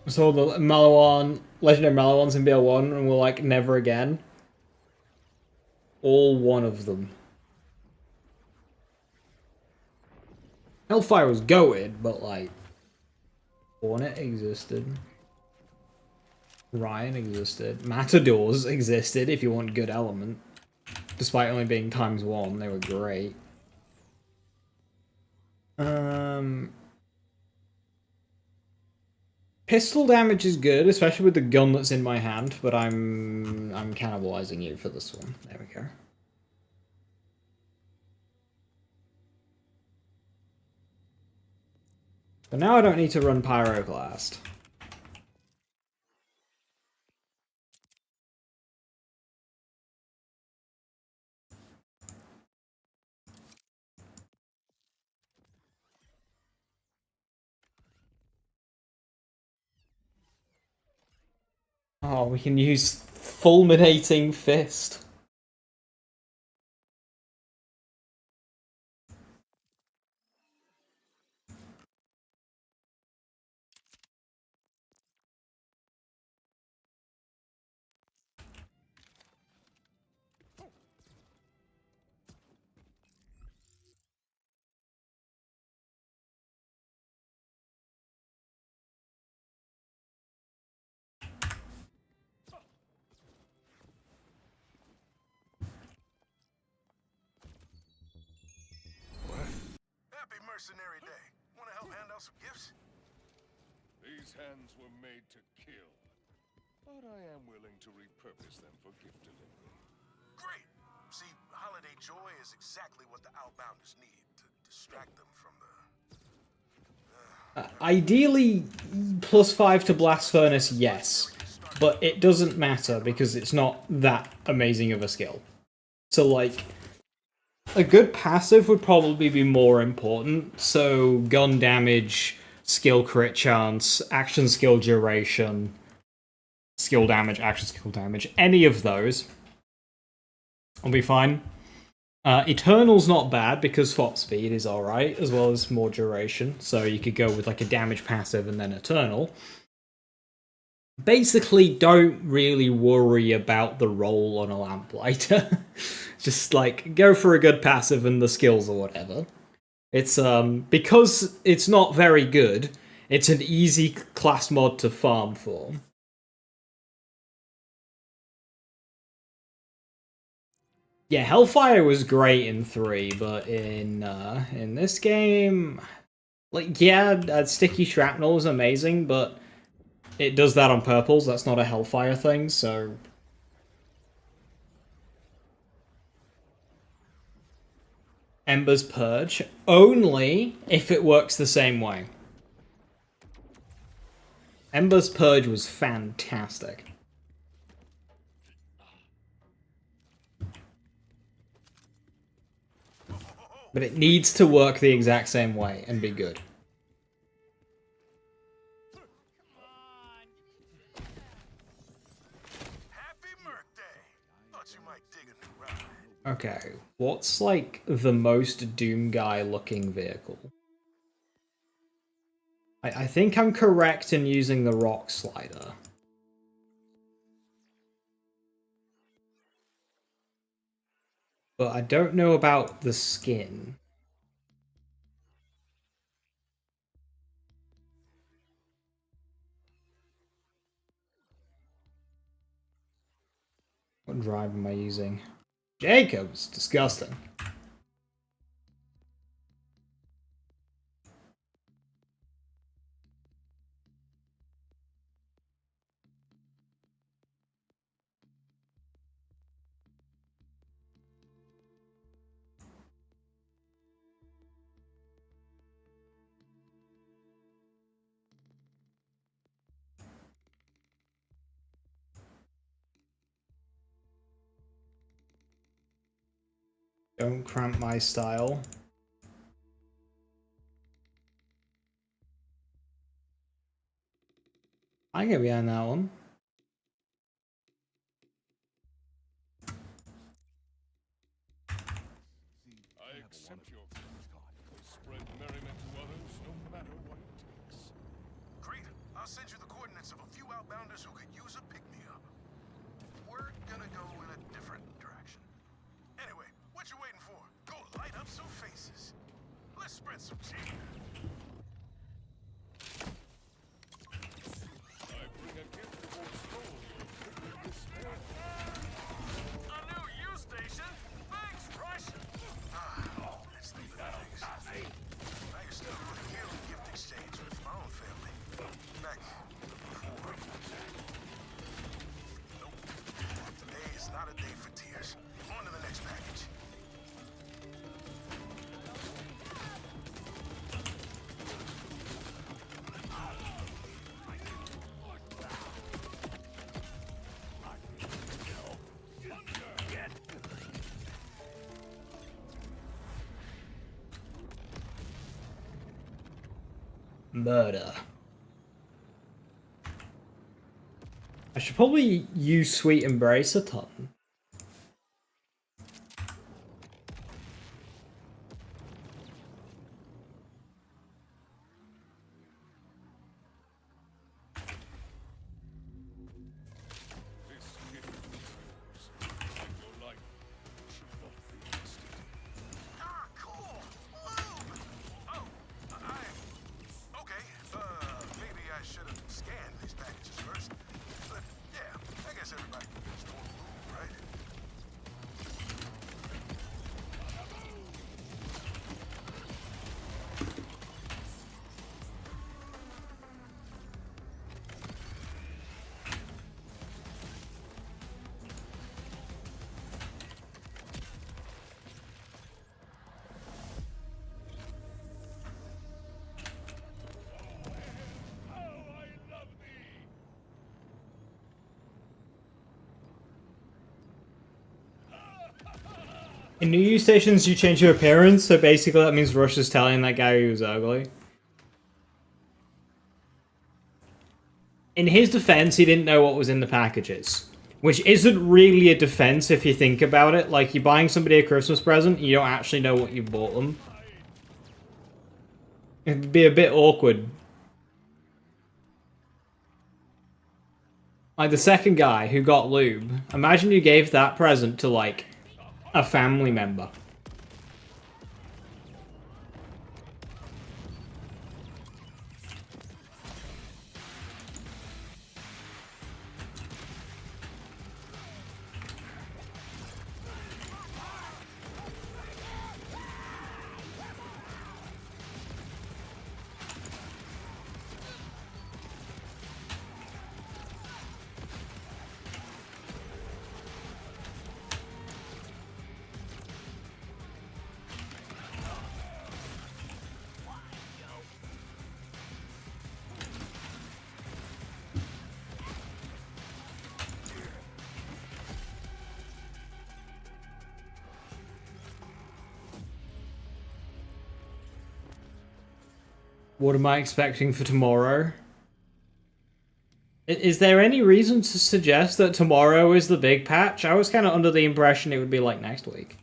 So the Maliwan, Legendary Malawans in BL1, and we're like, never again. All one of them. Hellfire was goated, but like, Hornet existed. Ryan existed. Matadors existed if you want good element. Despite only being ×1, they were great. Pistol damage is good, especially with the gun that's in my hand, but I'm cannibalizing you for this one. There we go. But now I don't need to run Pyroclast. Oh, we can use Fulminating Fist. Happy Mercenary Day. Want to help hand out some gifts? These hands were made to kill, but I am willing to repurpose them for gift delivery. Great. See, holiday joy is exactly what the Outbounders need to distract them from the... Ideally, +5 to Blast Furnace, yes. But it doesn't matter because it's not that amazing of a skill. So, like, a good passive would probably be more important. So, gun damage, skill crit chance, action skill duration, skill damage, action skill damage, any of those will be fine. Eternal's not bad because swap speed is alright, as well as more duration. So you could go with like a damage passive and then Eternal. Basically, don't really worry about the roll on a Lamplighter. Just like go for a good passive and the skills or whatever. It's because it's not very good, it's an easy class mod to farm for. Yeah, Hellfire was great in 3, but in this game, like, yeah, Sticky Shrapnel is amazing, but it does that on purples. That's not a Hellfire thing, so Ember's Purge only if it works the same way. Ember's Purge was fantastic. But it needs to work the exact same way and be good. Happy Merc Day. Thought you might dig a new ride. Okay, what's like the most Doom Guy looking vehicle? I think I'm correct in using the rock slider. But I don't know about the skin. What drive am I using? Jacobs! Disgusting. Don't cramp my style. I can get behind that one. I accept your spread merriment to others, no matter what it takes. Great. I'll send you the coordinates of a few outbounders who could use a pick-me-up. We're gonna go in a different direction. Anyway, what you waiting for? Go light up some faces. Let's spread some cheer. I bring a gift that will stone your despair. A new U-station? Thanks, Russian! That's the things. I used to do a yearly gift exchange with my own family. Back before. Nope. Today is not a day for tears. On to the next package. Murder. I should probably use Sweet Embrace a ton. This gift is yours. And your life should not be wasted. Ah, cool! Lube! Oh, okay, maybe I should have scanned these packages first. But, yeah, I guess everybody can use more lube, right? In New Year stations, you change your appearance, so basically that means Rush is telling that guy he was ugly. In his defense, he didn't know what was in the packages. Which isn't really a defense if you think about it. Like, you're buying somebody a Christmas present, and you don't actually know what you bought them. It'd be a bit awkward. Like, the second guy who got lube, imagine you gave that present to, like, a family member. What am I expecting for tomorrow? Is there any reason to suggest that tomorrow is the big patch? I was kind of under the impression it would be like next week.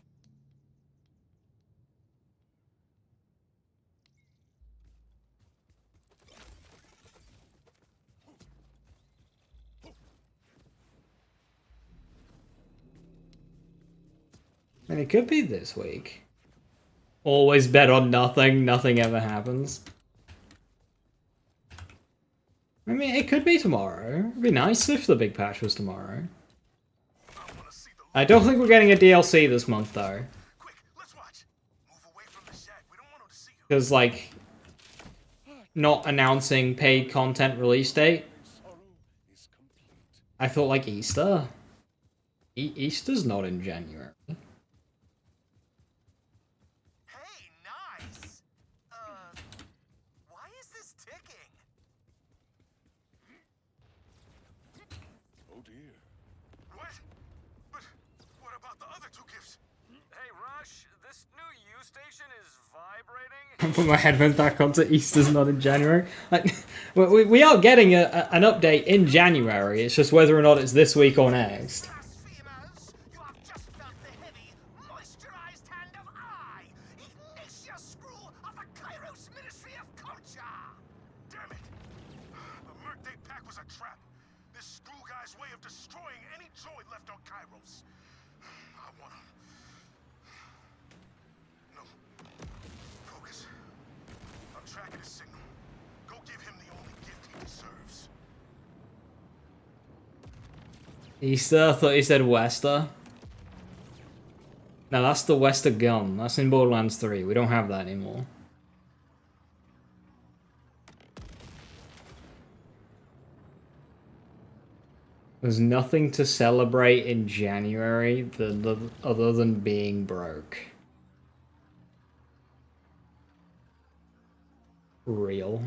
And it could be this week. Always bet on nothing, nothing ever happens. I mean, it could be tomorrow. It'd be nice if the big patch was tomorrow. I don't think we're getting a DLC this month, though. Because, like, not announcing paid content release date. I thought, like, Easter. Easter's not in January. Hey, nice! Why is this ticking? Oh dear. What? But what about the other two gifts? Hey, Rush, this new U-station is vibrating. I put my headphones back on to Easter's not in January. Like, we are getting an update in January. It's just whether or not it's this week or next. Blasphemers, you have just felt the heavy, moisturized hand of I, Ignatia Screw of the Kairos Ministry of Culture. Damn it! The Merc Day pack was a trap. This screw guy's way of destroying any droid left on Kairos. I wanna... No. Focus. I'm tracking his signal. Go give him the only gift he deserves. Easter? I thought he said Wester. No, that's the Wester gun. That's in Borderlands 3. We don't have that anymore. There's nothing to celebrate in January other than being broke. Real.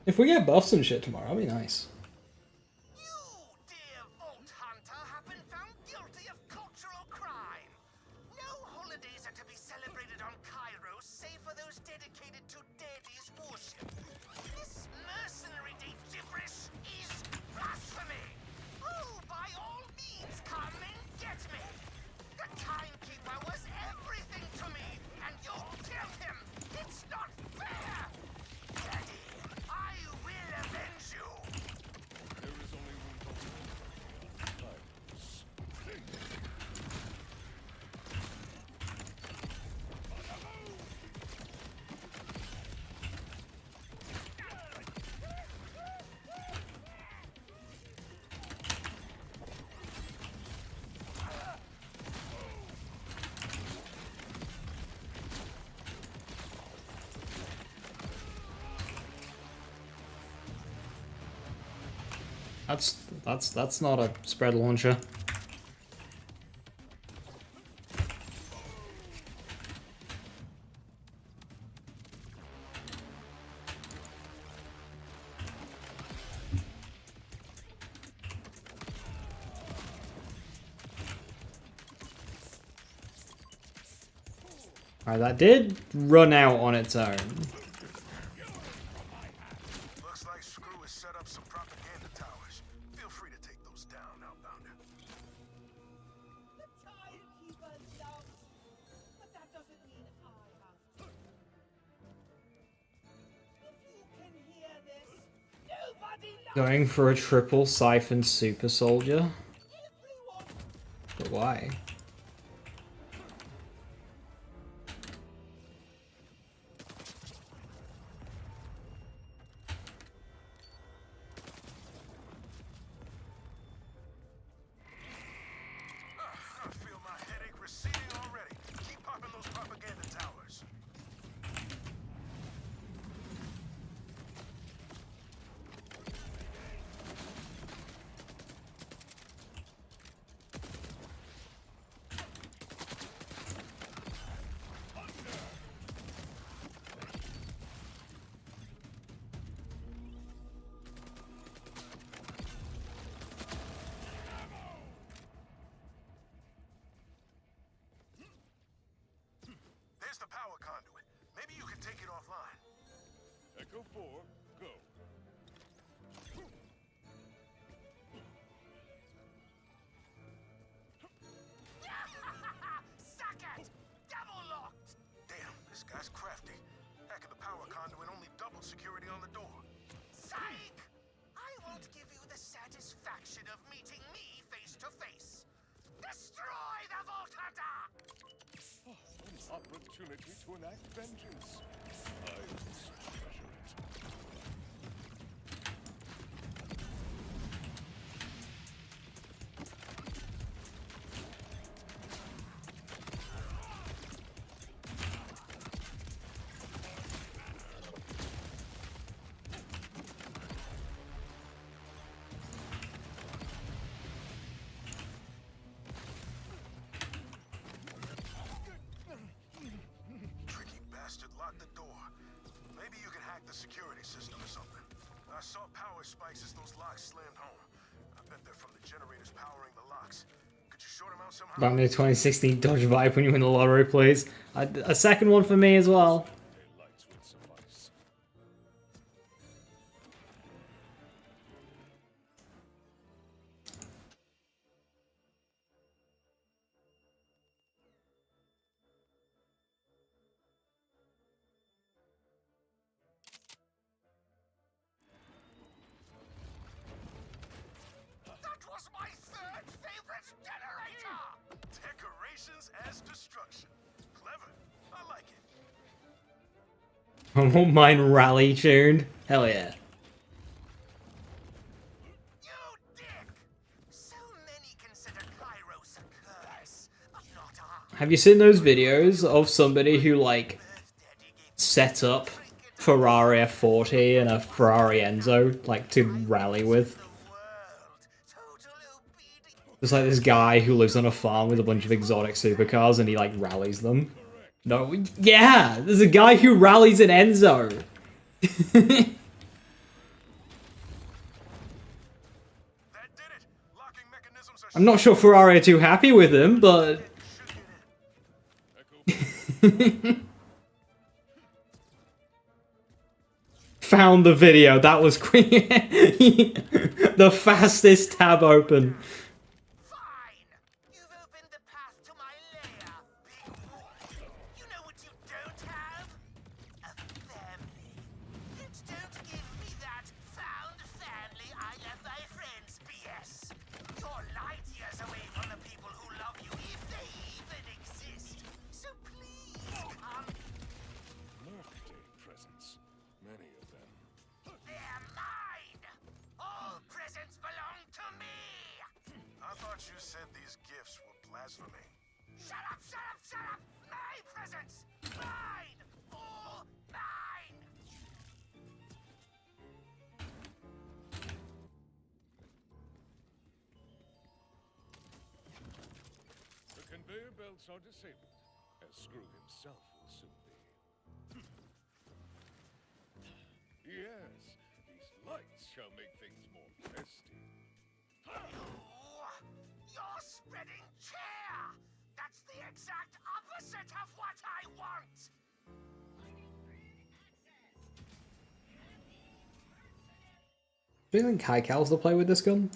If we get buffs and shit tomorrow, that'll be nice. You, dear Vault Hunter, have been found guilty of cultural crime. No holidays are to be celebrated on Kairos, save for those dedicated to deities' worship. This Mercenary Day gibberish is blasphemy. Oh, by all means, come and get me. The Timekeeper was everything to me, and you'll kill him. It's not fair. Daddy, I will avenge you. There is only room for one. That's not a spread launcher. Alright, that did run out on its own. Looks like Screw has set up some propaganda towers. Feel free to take those down, Outbounder. The Timekeeper loves you, but that doesn't mean I have to. If you can hear this, nobody loves Going for a triple siphon super soldier? everyone. But why? I feel my headache receding already. Keep popping those propaganda towers. Echo 4, go. Suck it! Double locked! Damn, this guy's crafty. Heck, the power conduit only doubled security on the door. Psych! I won't give you the satisfaction of meeting me face to face. Destroy the Vault Hunter! An opportunity to enact vengeance. I must treasure it. Tricky bastard locked the door. Maybe you can hack the security system or something. I saw power spikes as those locks slammed home. I bet they're from the generators powering the locks. Could you short them out somehow? About me 2016 Dodge vibe when you win the lottery, please. A second one for me as well. Their lights would suffice. That was my third favorite generator! Decorations as destruction. Clever. I like it. I won't mind rally tuned. Hell yeah. You dick! So many consider Kairos a curse, but not I. Have you seen those videos of somebody who like set up Ferrari F40 and a Ferrari Enzo like to rally with? The world, total obedience. There's like this guy who lives on a farm with a bunch of exotic supercars and he like rallies them. No, yeah, there's a guy who rallies an Enzo. That did it. Locking mechanisms are I'm not sure Ferrari are too happy with him, but found the video. That was quick. The fastest tab open. Fine! You've opened the path to my lair, big wolf. You know what you don't have? A family. And don't give me that found family I left my friends BS. You're light years away from the people who love you if they even exist. So please come. birthday presents. Many of them. They're mine! All presents belong to me! I thought you said these gifts were blasphemy. Shut up, shut up, shut up! My presents! Mine! All mine! The conveyor belts are disabled, as Screw himself will soon be. Yes, these lights shall make things more festive. You're spreading cheer! That's the exact opposite of what I want! Do you think high cals will play with this gun?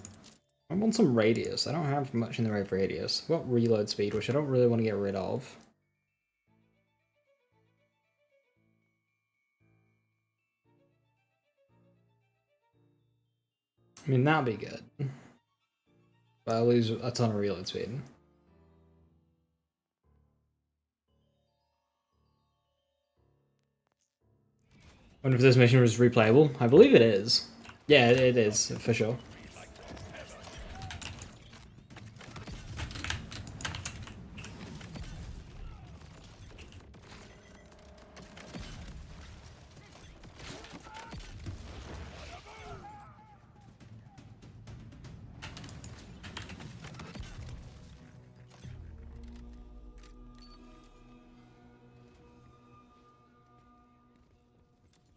I want some radius. I don't have much in the way of radius. I've got reload speed, which I don't really want to get rid of. I mean, that'd be good. But I lose a ton of reload speed. Wonder if this mission was replayable. I believe it is. Yeah, it is, for sure.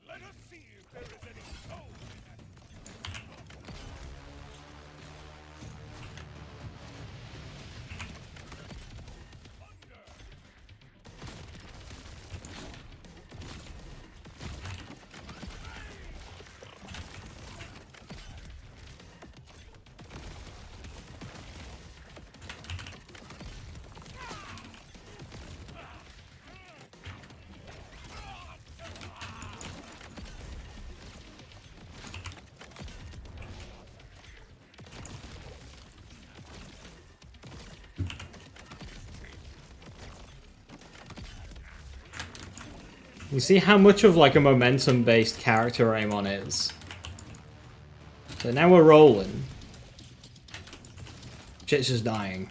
Let us see if there is any soul in that. You see how much of like a momentum-based character Amon is. So now we're rolling. Shit's just dying.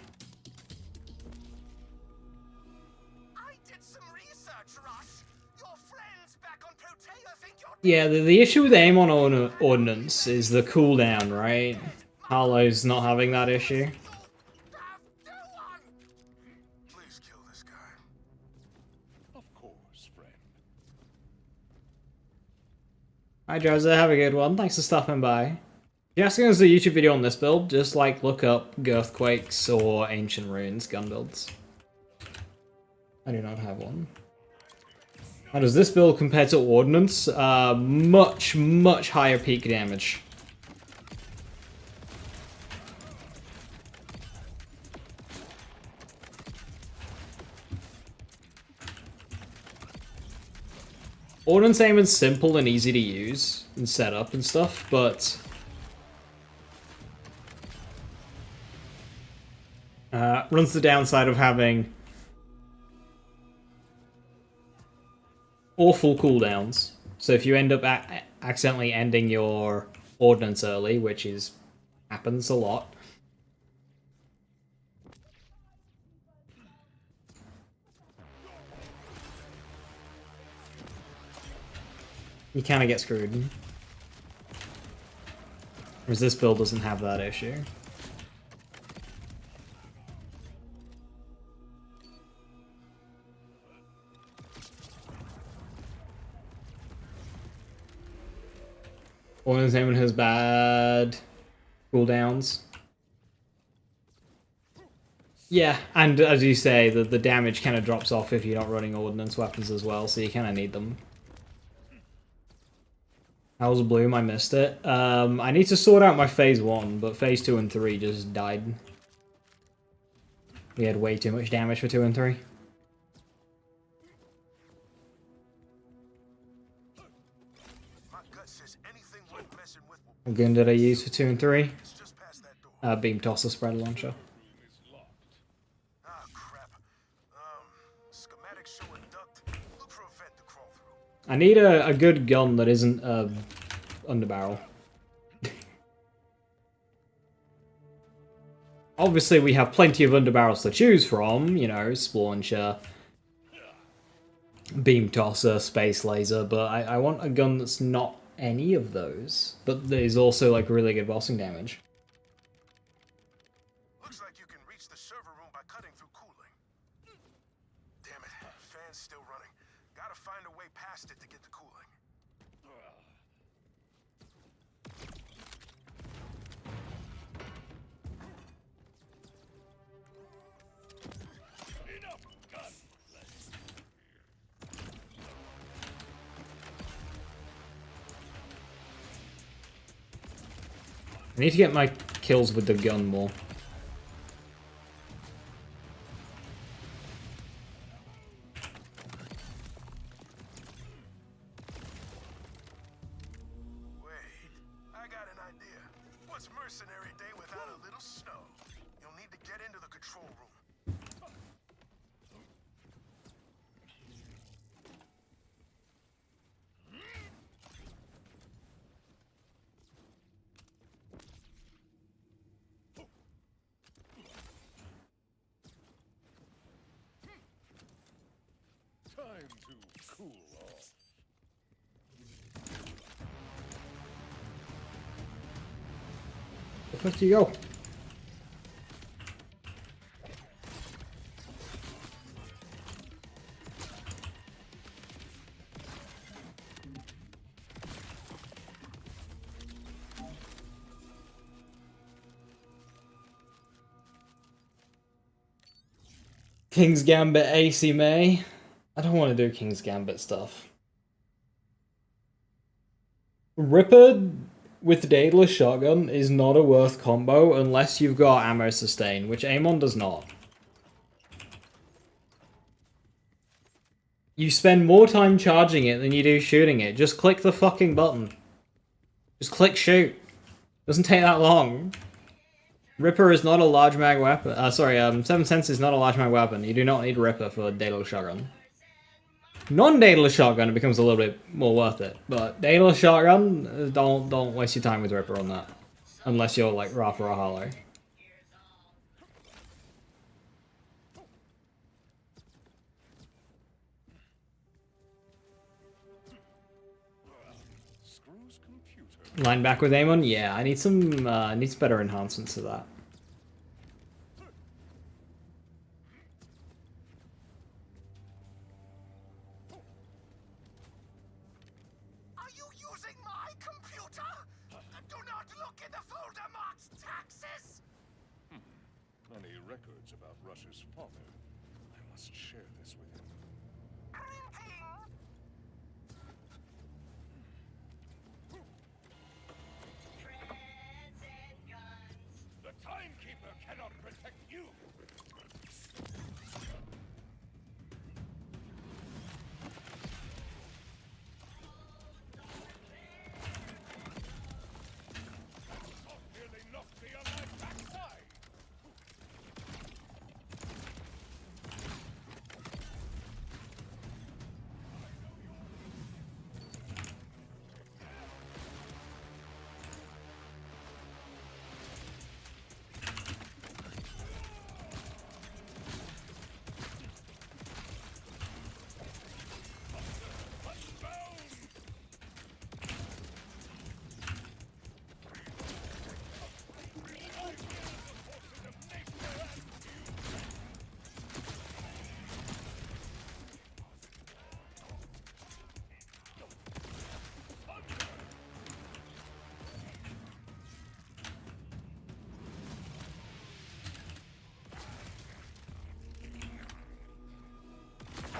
I did some research, Rush. Your friends back on Protea think you're Yeah, the issue with Amon Ordnance is the cooldown, right? Harlow's not having that issue. have no one. Please kill this guy. Of course, friend. Hi Jose, have a good one. Thanks for stopping by. If you're asking us a YouTube video on this build, just like look up Girthquakes or Ancient Runes gun builds. I do not have one. How does this build compare to Ordnance? Much higher peak damage. Ordnance aim is simple and easy to use and set up and stuff, but runs the downside of having awful cooldowns. So if you end up accidentally ending your ordnance early, which happens a lot, you kind of get screwed. Whereas this build doesn't have that issue. Ordnance aiming has bad cooldowns. Yeah, and as you say, the damage kind of drops off if you're not running ordnance weapons as well, so you kind of need them. How's Bloom? I missed it. I need to sort out my phase 1, but phase 2 and 3 just died. We had way too much damage for 2 and 3. My gut says anything worth messing with will What gun did I use for 2 and 3? just past that door. Beam Tosser Spread Launcher. Ah, crap. Schematics show a duct. Look for a vent to crawl through. I need a good gun that isn't underbarrel. Obviously, we have plenty of underbarrels to choose from, you know, Splauncher, Beam Tosser, Space Laser, but I want a gun that's not any of those, but that is also, like, really good bossing damage. Looks like you can reach the server room by cutting through cooling. Damn it, fan's still running. Gotta find a way past it to get the cooling. I need to get my kills with the gun more. Wait, I got an idea. What's Mercenary Day without a little snow? You'll need to get into the control room. Time to cool off. Where the fuck do you go? King's Gambit AC May. I don't want to do King's Gambit stuff. Ripper with Daedalus Shotgun is not a worth combo unless you've got ammo sustain, which Amon does not. You spend more time charging it than you do shooting it. Just click the fucking button. Just click shoot. Doesn't take that long. Ripper is not a large mag weapon. Seven Sense is not a large mag weapon. You do not need Ripper for Daedalus Shotgun. Non-daedalus shotgun, it becomes a little bit more worth it. But daedalus shotgun, don't waste your time with Ripper on that. Unless you're like Rafa or Hollow. Screws computer. Line back with Amon? Yeah, I need some needs better enhancements to that. Are you using my computer? Do not look in the folder marked taxes. Many records about Rush's father. I must share this with him. Printing. The Timekeeper cannot protect you! Nearly knocked me on my backside!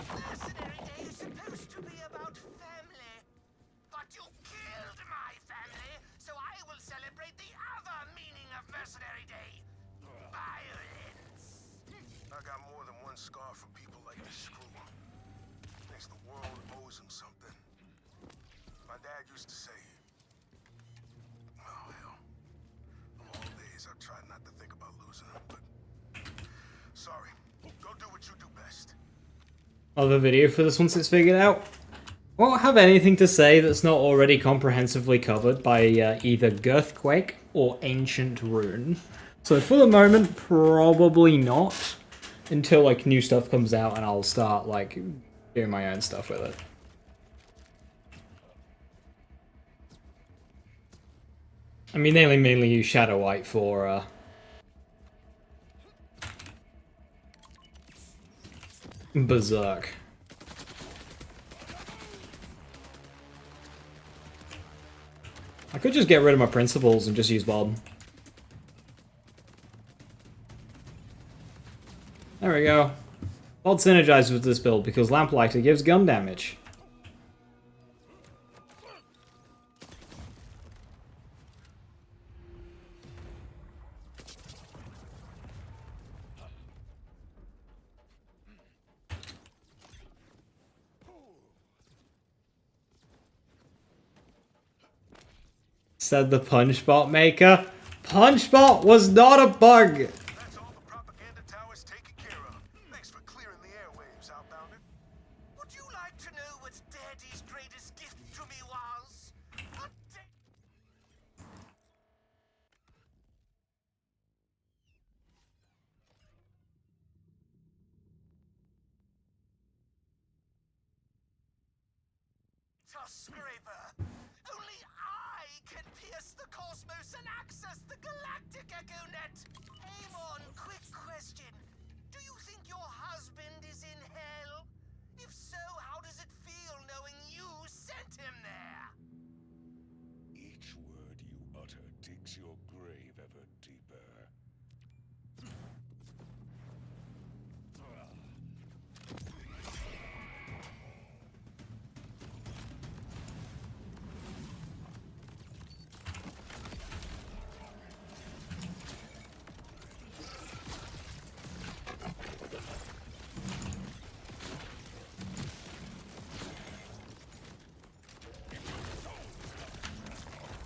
Mercenary Day is supposed to be about family. But you killed my family, so I will celebrate the other meaning of Mercenary Day. Violence. I got more than one scar from people like this screw. Thinks the world owes him something. My dad used to say, oh hell, of all days I tried not to think about losing him, but sorry. Go do what you do best. Other video for this once it's figured out. Won't have anything to say that's not already comprehensively covered by either Girthquake or Ancient Rune. So for the moment, probably not. Until like new stuff comes out and I'll start like doing my own stuff with it. I mean, they mainly use Shadow White for Berserk. I could just get rid of my principles and just use Bob. There we go. Bob synergizes with this build because Lamplighter gives gun damage. Said the Punchbot maker. Punchbot was not a bug! That's all the propaganda tower's taken care of. Thanks for clearing the airwaves, Outbounder. Would you like to know what Daddy's greatest gift to me was? A da- Scraper. Only I can pierce the cosmos and access the galactic echo net. Amon, quick question. Do you think your husband is in hell? If so, how does it feel knowing you sent him there? Each word you utter digs your grave ever deeper.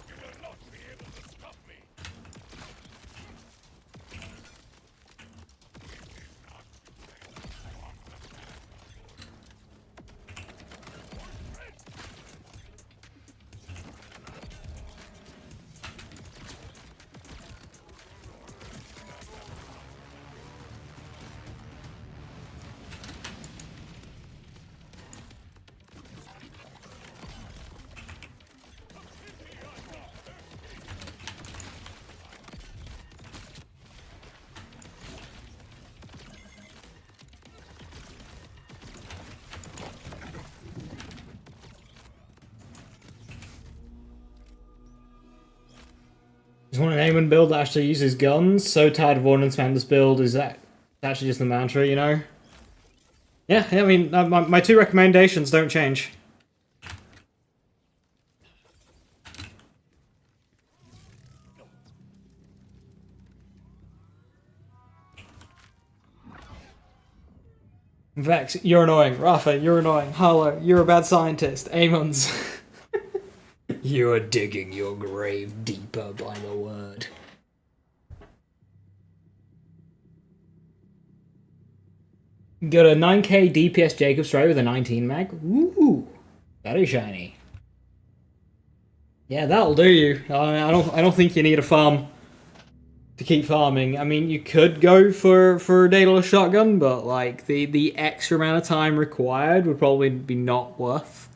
You will not be able to stop me. Just want an Amon build that actually uses guns. So tired of Ordnance Man. This build is that actually just the mantra, you know? Yeah, I mean, my two recommendations don't change. Vex, you're annoying. Rafa, you're annoying. Harlow, you're a bad scientist. Amon's. You are digging your grave deeper by the word. Got a 9k DPS Jacob Stray with a 19 mag. Ooh, that is shiny. Yeah, that'll do you. I don't think you need a farm to keep farming. I mean, you could go for a Daedalus shotgun, but like the extra amount of time required would probably be not worth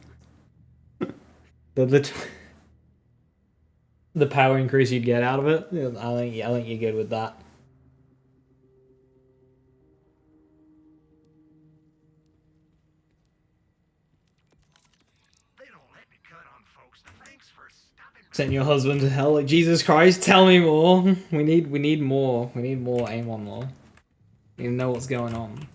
the the power increase you'd get out of it. I think you're good with that. They don't let me cut on folks. Thanks for stopping. Send your husband to hell. Like, Jesus Christ, tell me more. We need more. We need more Amon lore. We need to know what's going on.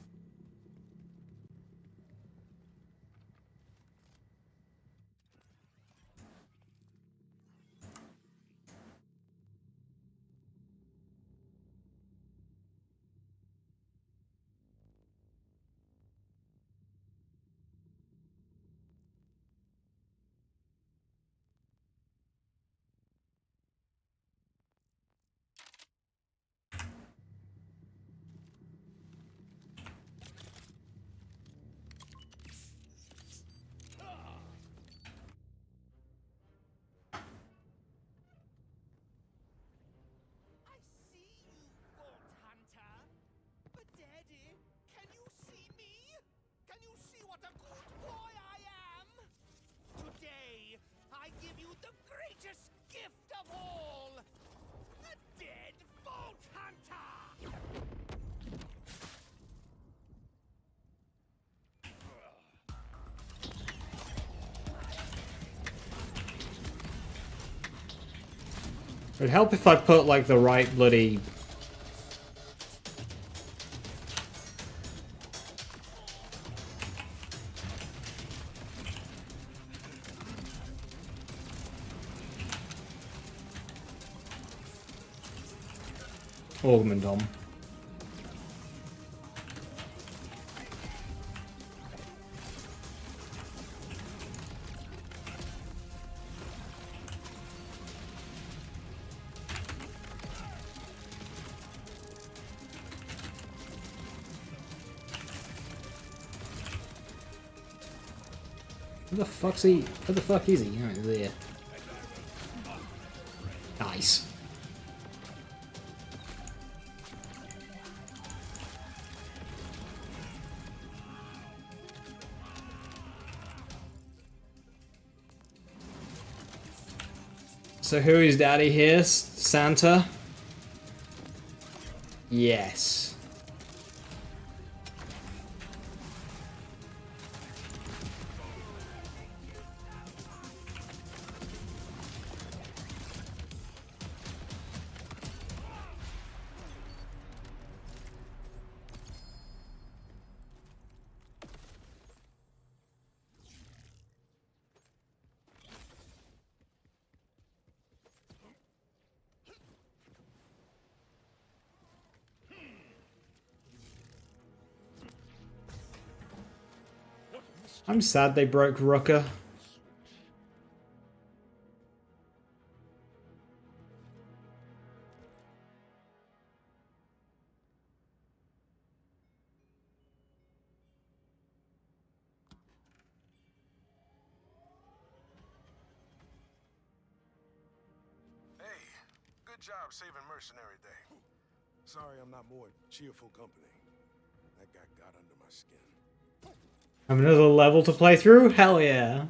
I see you, Vault Hunter. But Daddy, can you see me? Can you see what a good boy I am? Today, I give you the greatest gift of all. A dead Vault Hunter! It'd help if I put like the right bloody augment on. Where the fuck's he? Where the fuck is he? Oh, he's there. Nice. So who is daddy here? Santa? Yes. I'm sad they broke Rucker. Hey, good job saving Mercenary Day. Sorry I'm not more cheerful company. That guy got under my skin. Have another level to play through? Hell yeah.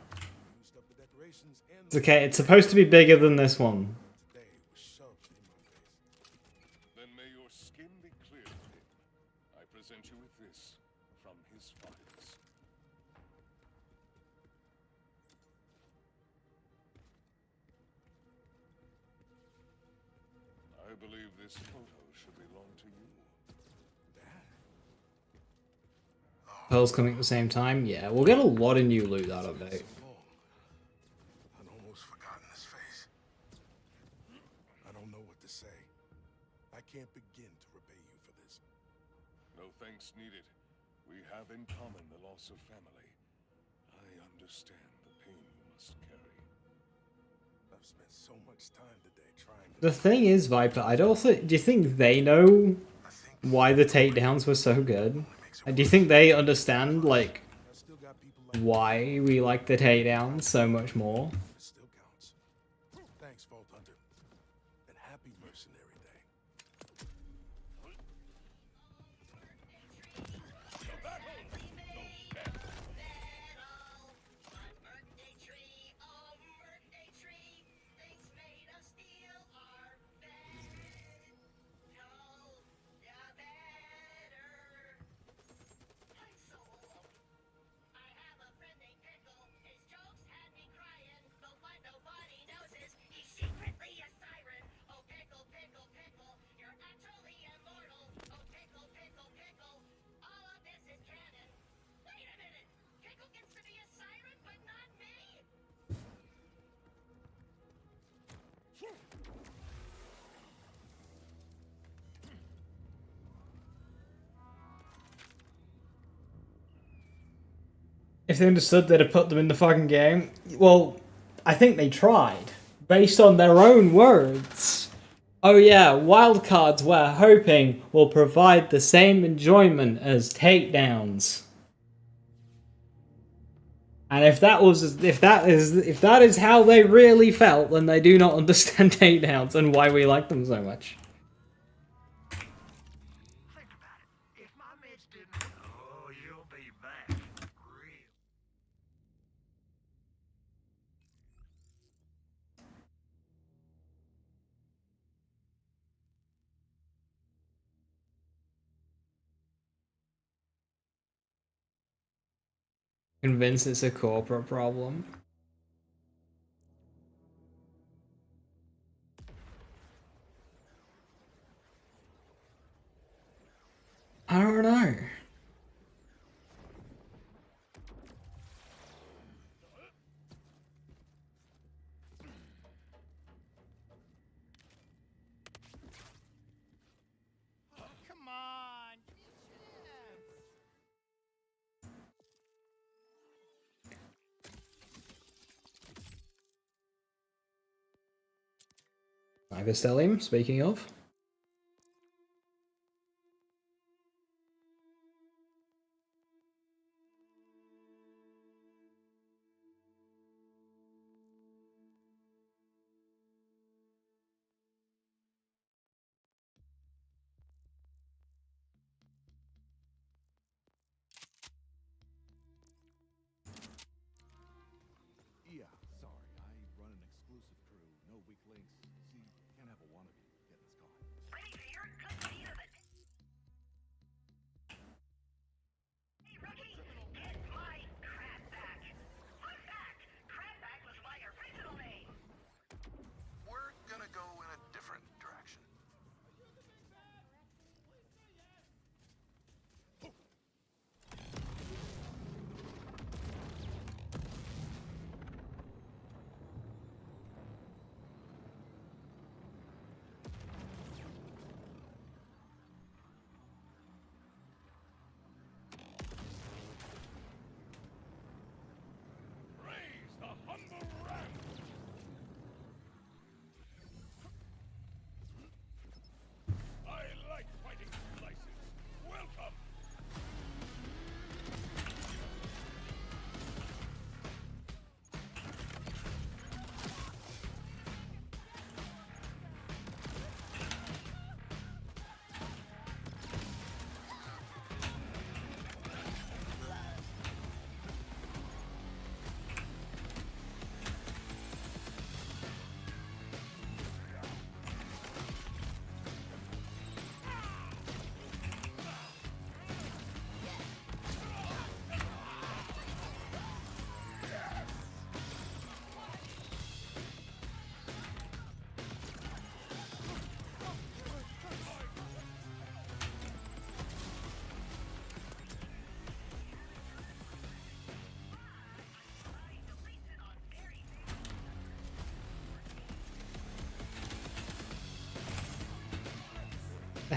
Used up the decorations and It's okay, it's supposed to be bigger than this one. today was shoved in my face. Then may your skin be clear of him. I present you with this from his files. believe this photo should belong to you. Pearls coming at the same time? Yeah, we'll get a lot of new loot that update. I'd almost forgotten his face. I don't know what to say. I can't begin to repay you for this. No thanks needed. We have in common the loss of family. I understand the pain you must carry. I've spent so much time today trying to... The thing is, Viper, I don't think... Do you think they know why the takedowns were so good? And do you think they understand, like, I still got people like why we like the takedowns so much more? it still counts. Thanks, Vault Hunter. And happy Mercenary Day. If they understood, they'd have put them in the fucking game. Well, I think they tried. Based on their own words. Oh yeah, wildcards we're hoping will provide the same enjoyment as takedowns. And if that is how they really felt, then they do not understand takedowns and why we like them so much. Think about it. If my mates didn't... Oh, you'll be back. Real. Convinced it's a corporate problem. I don't know. Oh, come on! Give me a chance! I could sell him, speaking of. Yeah, sorry. I run an exclusive crew. No weak links. See, can't have a wannabe getting us caught. Ready for your cookie of it. Hey, rookie, get my crab back. Fun fact, crab back was my original name. We're gonna go in a different direction.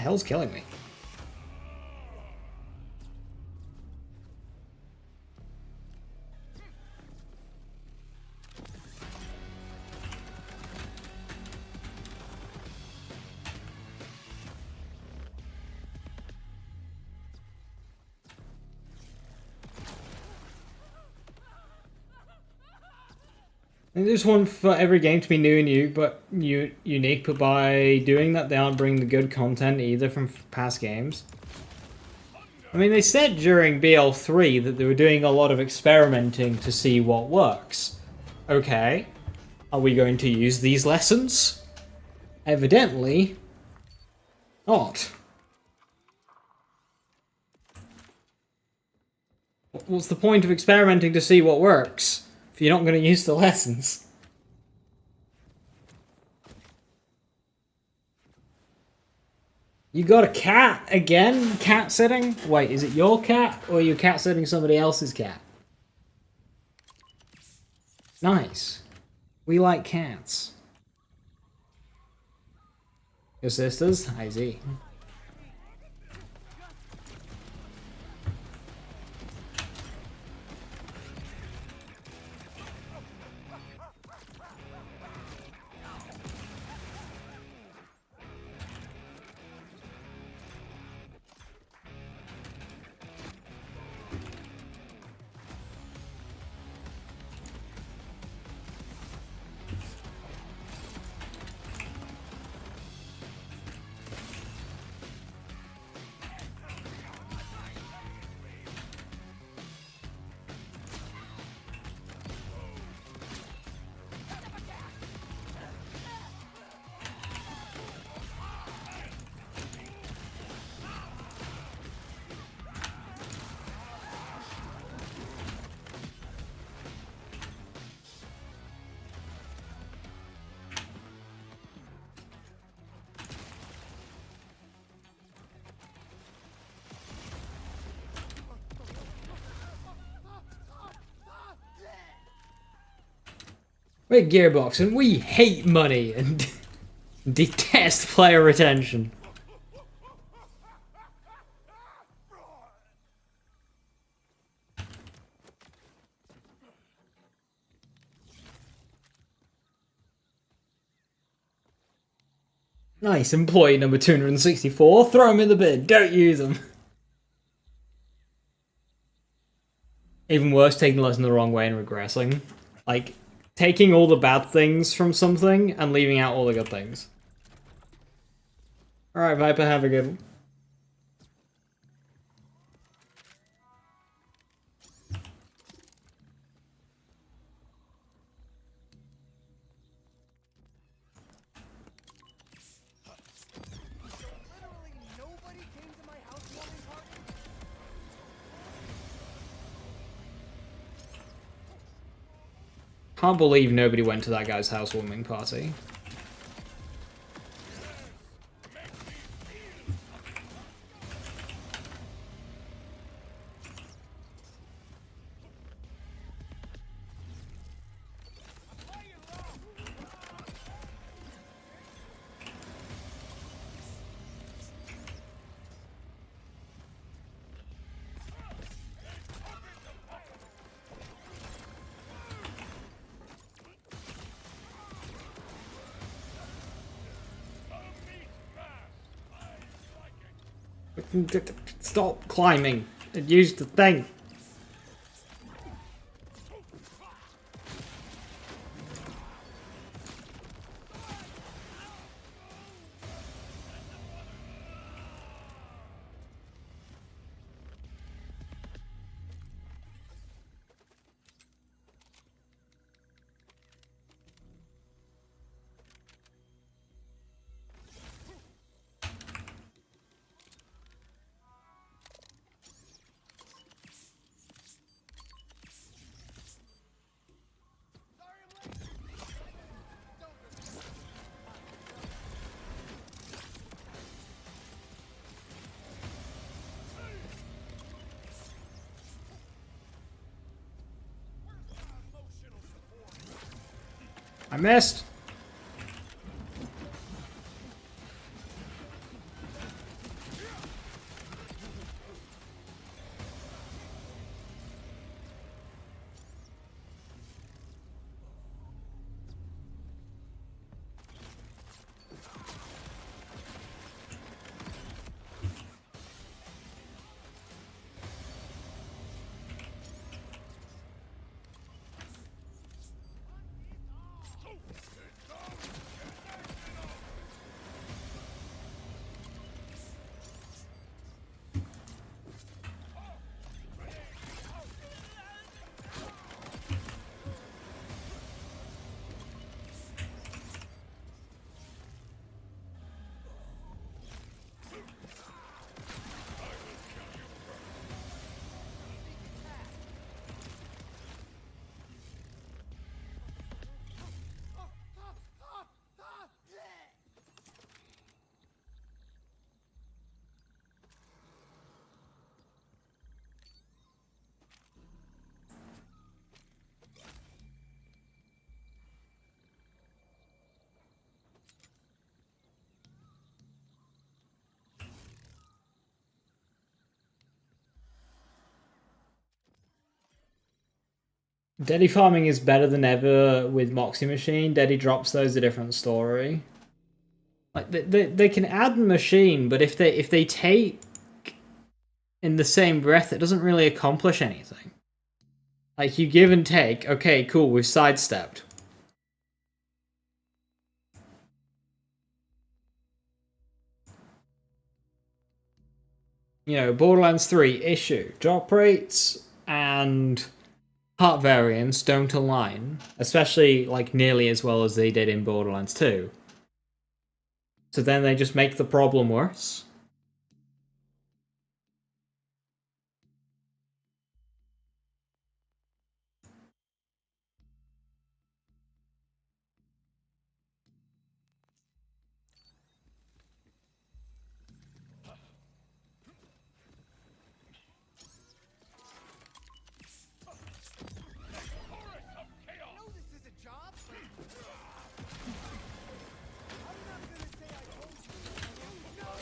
hell's killing me? I just want for every game to be new and unique, but by doing that, they aren't bringing the good content either from past games. I mean, they said during BL3 that they were doing a lot of experimenting to see what works. Okay. Are we going to use these lessons? Evidently not. What's the point of experimenting to see what works if you're not going to use the lessons? You got a cat again? Cat sitting? Wait, is it your cat or are you cat sitting somebody else's cat? Nice. We like cats. Your sisters? I see. We're Gearbox and we hate money and detest player retention. Nice, employee number 264. Throw him in the bin, don't use him. Even worse, taking the lesson the wrong way and regressing. Like, taking all the bad things from something and leaving out all the good things. Alright, Viper, have a good one. Can't believe nobody went to that guy's housewarming party. Stop climbing and use the thing. I missed. Daddy farming is better than ever with Moxie Machine. Daddy drops those a different story. Like they can add machine, but if they take in the same breath, it doesn't really accomplish anything. Like you give and take, okay, cool, we've sidestepped. You know, Borderlands 3 issue. Drop rates and part variance don't align, especially like nearly as well as they did in Borderlands 2. So then they just make the problem worse. I know this is a job, but I'm not gonna say I told you. You know.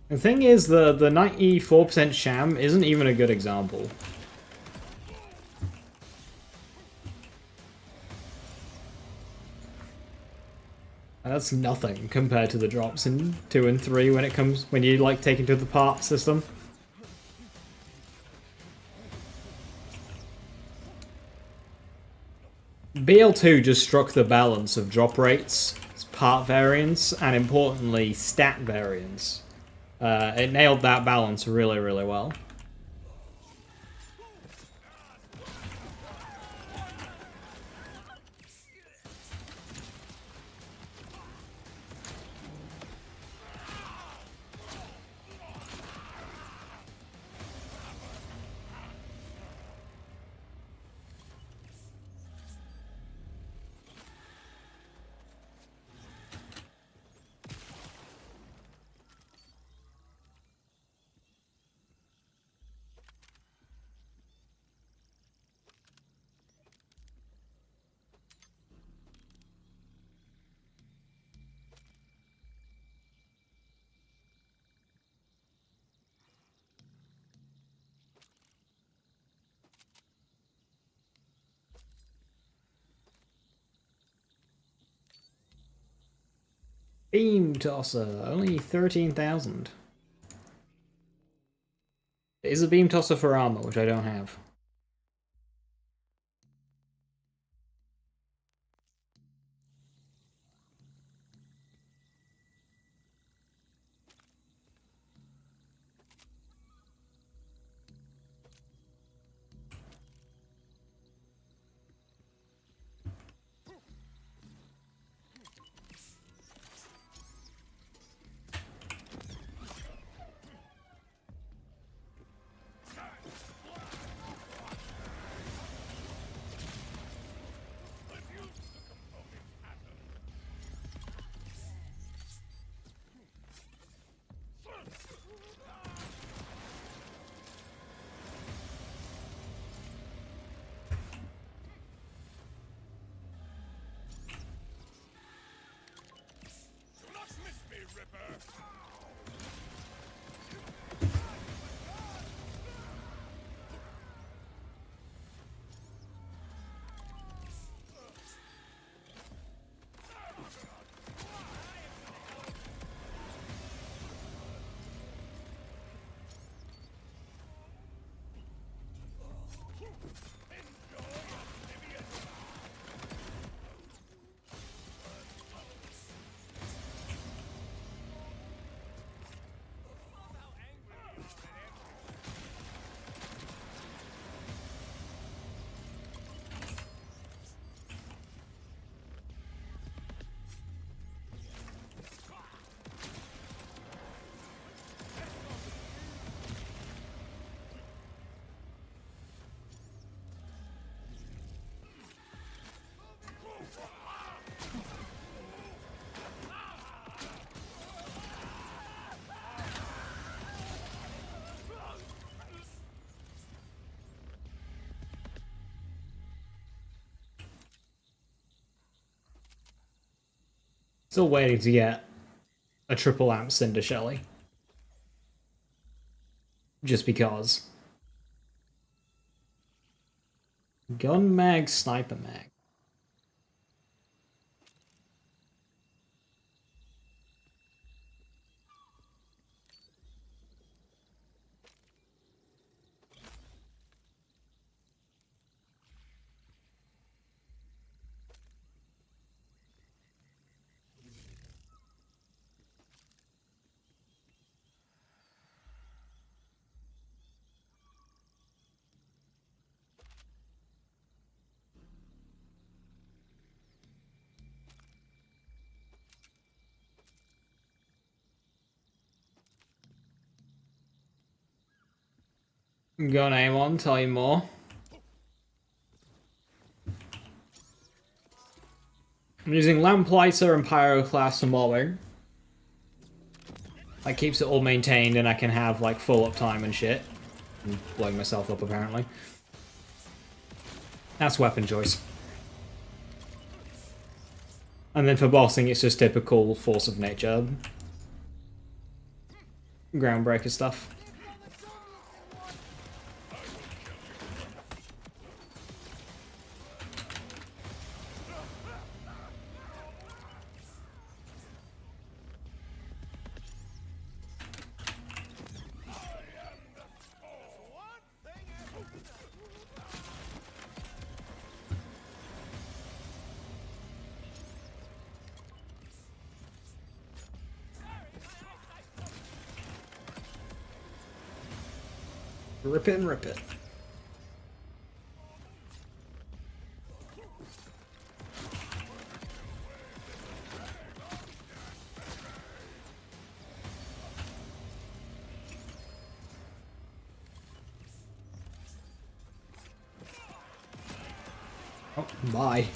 The thing is, the 94% sham isn't even a good example. And that's nothing compared to the drops in 2 and 3 when you like take into the part system. BL2 just struck the balance of drop rates, part variance, and importantly, stat variance. It nailed that balance really, really well. Beam Tosser, only 13,000. It is a Beam Tosser for armor, which I don't have. Still waiting to get a triple amp Cinder Shelly. Just because. Gun mag, sniper mag. Go on, Amon, tell you more. I'm using Lamplighter and Pyroclast for mobbing. That keeps it all maintained and I can have like full uptime and shit. I'm blowing myself up apparently. That's weapon choice. And then for bossing it's just typical force of nature. Groundbreaker stuff. Rip it and rip it. Oh, bye.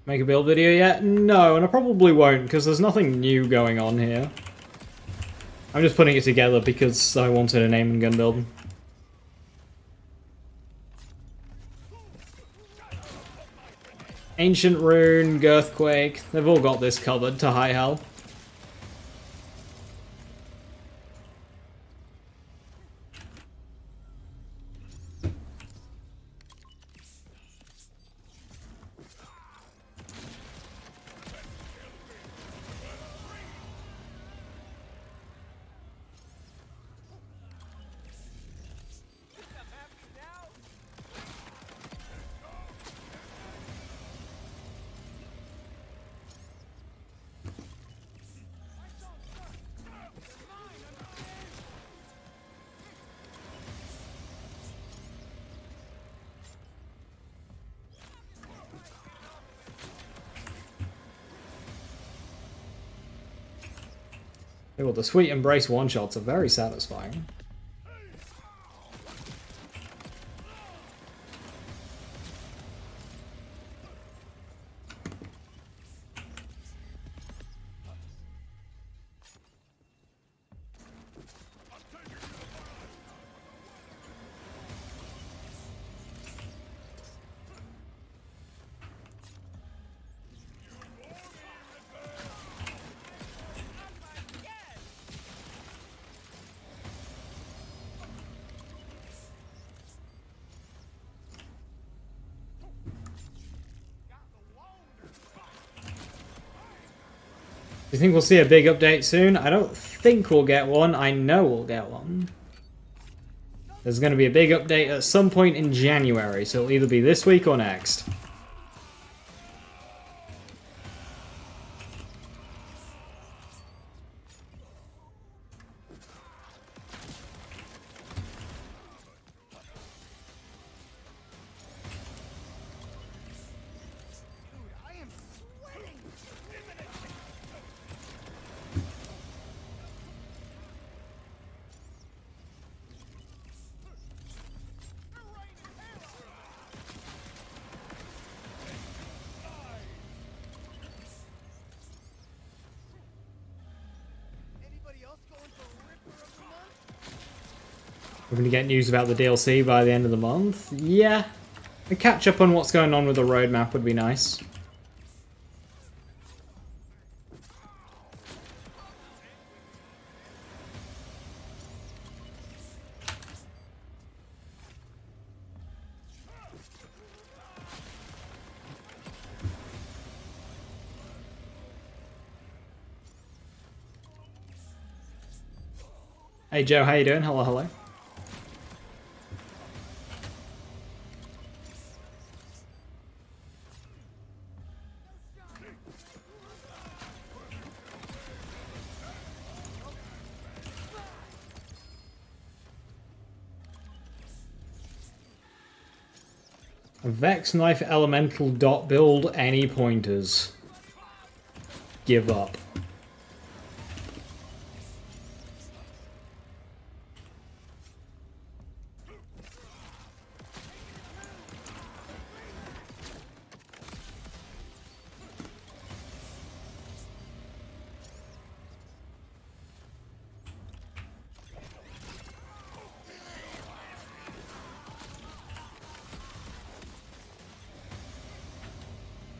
Make a build video yet? No, and I probably won't, because there's nothing new going on here. I'm just putting it together because I wanted an Amon Gun build. Ancient Rune, Girthquake, they've all got this covered to high hell. Well, the Sweet Embrace one-shots are very satisfying. Do you think we'll see a big update soon? I don't think we'll get one. I know we'll get one. There's going to be a big update at some point in January, so it'll either be this week or next. We're going to get news about the DLC by the end of the month. Yeah. A catch up on what's going on with the roadmap would be nice. Hey Joe, how you doing? Hello, hello. Vex Knife Elemental dot build any pointers. Give up.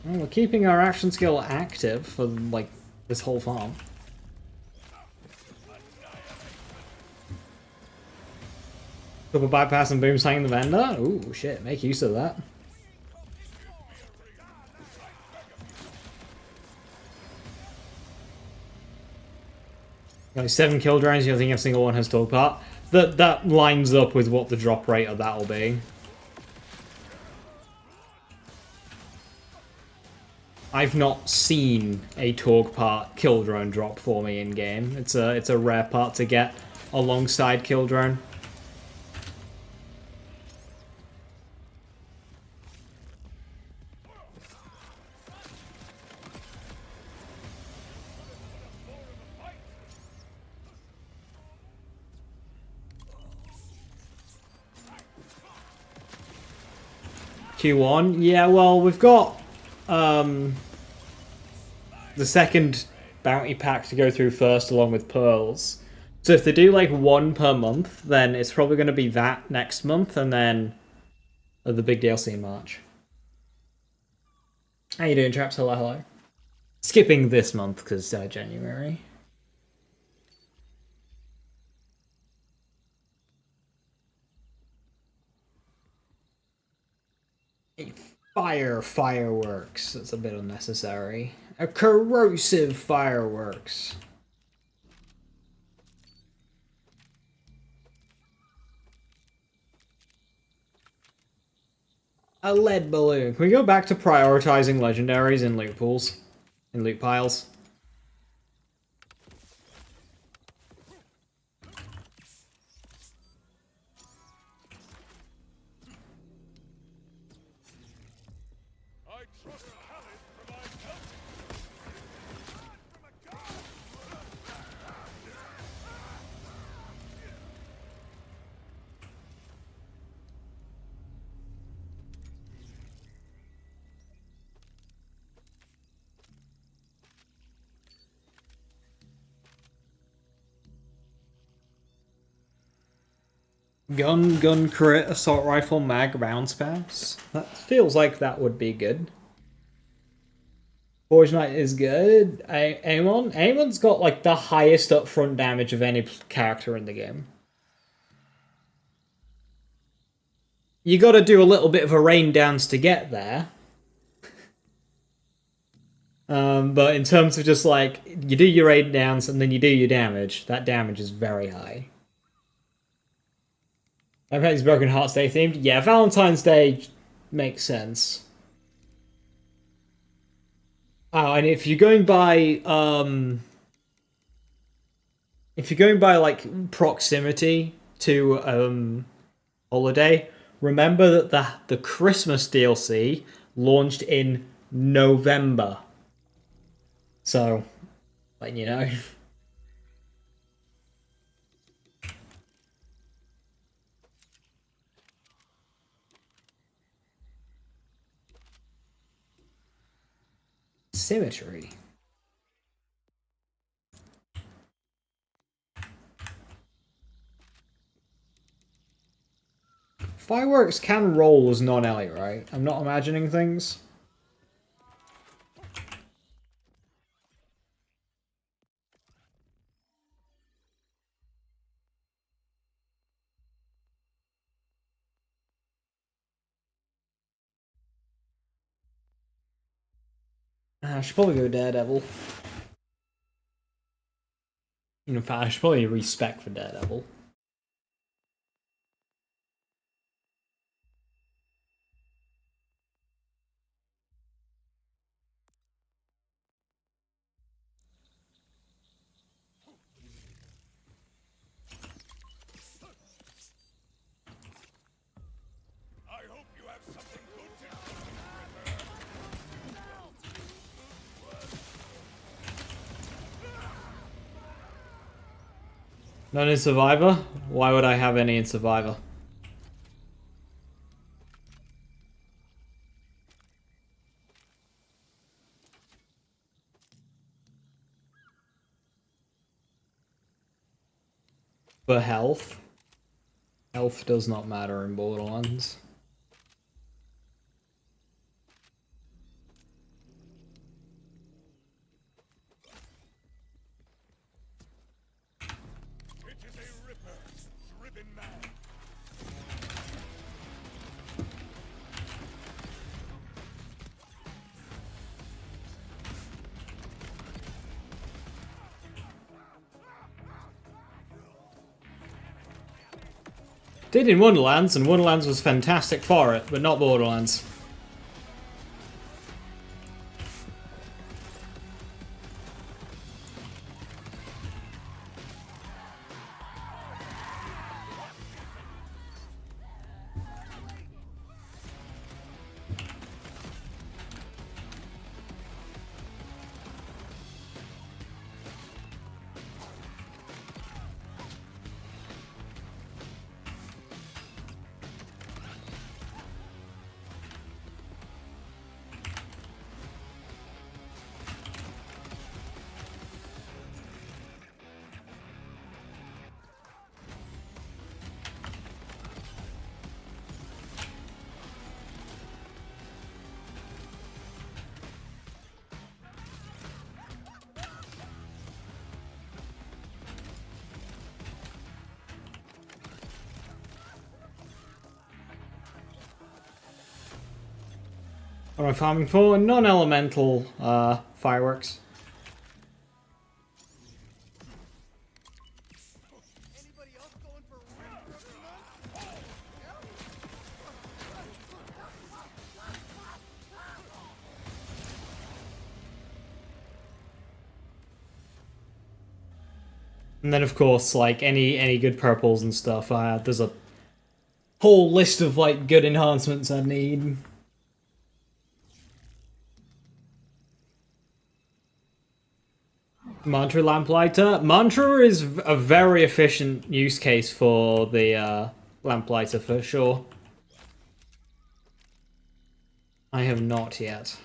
Well, we're keeping our action skill active for, like, this whole farm. Double bypass and boom slaying the vendor? Ooh, shit, make use of that. Like 7 kill drones, you think a single one has talk part. That lines up with what the drop rate of that will be. I've not seen a Torg part kill drone drop for me in game. It's a rare part to get alongside kill drone. Q1, yeah. Well, we've got the second bounty pack to go through first along with pearls. So if they do like 1 per month, then it's probably going to be that next month and then the big DLC in March. How you doing, chaps? Hello, hello. Skipping this month because January. Fireworks. That's a bit unnecessary. A corrosive fireworks. A lead balloon. Can we go back to prioritizing legendaries in loot pools? In loot piles? Gun crit, assault rifle, mag, bounce pass. That feels like that would be good. Forge Knight is good. Amon's got like the highest upfront damage of any character in the game. You gotta do a little bit of a rain dance to get there. But in terms of just like, you do your rain dance and then you do your damage, that damage is very high. I bet it's Broken Hearts Day themed. Yeah, Valentine's Day makes sense. Oh, and if you're going by like proximity to holiday, remember that the Christmas DLC launched in November. So, letting you know. Symmetry. Fireworks can roll as non-Ellie, right? I'm not imagining things. I should probably go Daredevil. In fact, I should probably respec for Daredevil. I hope you have something good to None in Survivor? Why would I have any in Survivor? For health? Health does not matter in Borderlands. It is a ripper, driven mad. Did in Wonderlands, and Wonderlands was fantastic for it, but not Borderlands. What am I farming for? Non-elemental fireworks. Anybody else going for And then of course, like any good purples and stuff, there's a whole list of like good enhancements I need. Mantra Lamplighter. Mantra is a very efficient use case for the Lamplighter for sure. I have not yet.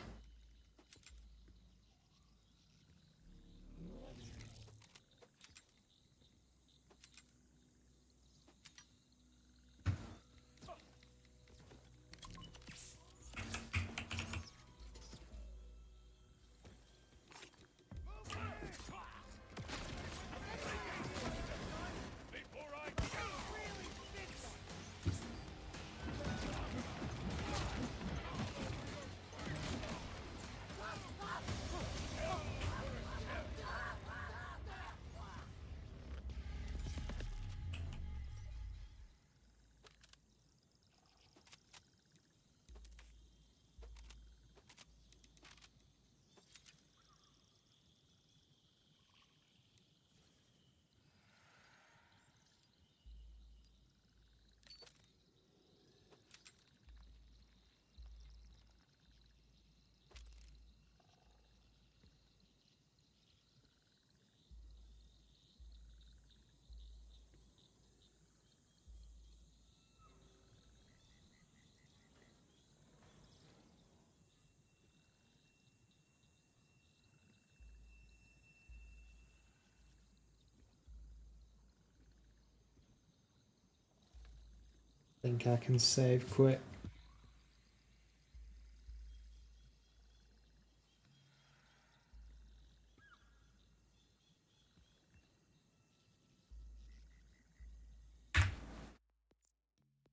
think I can save quick.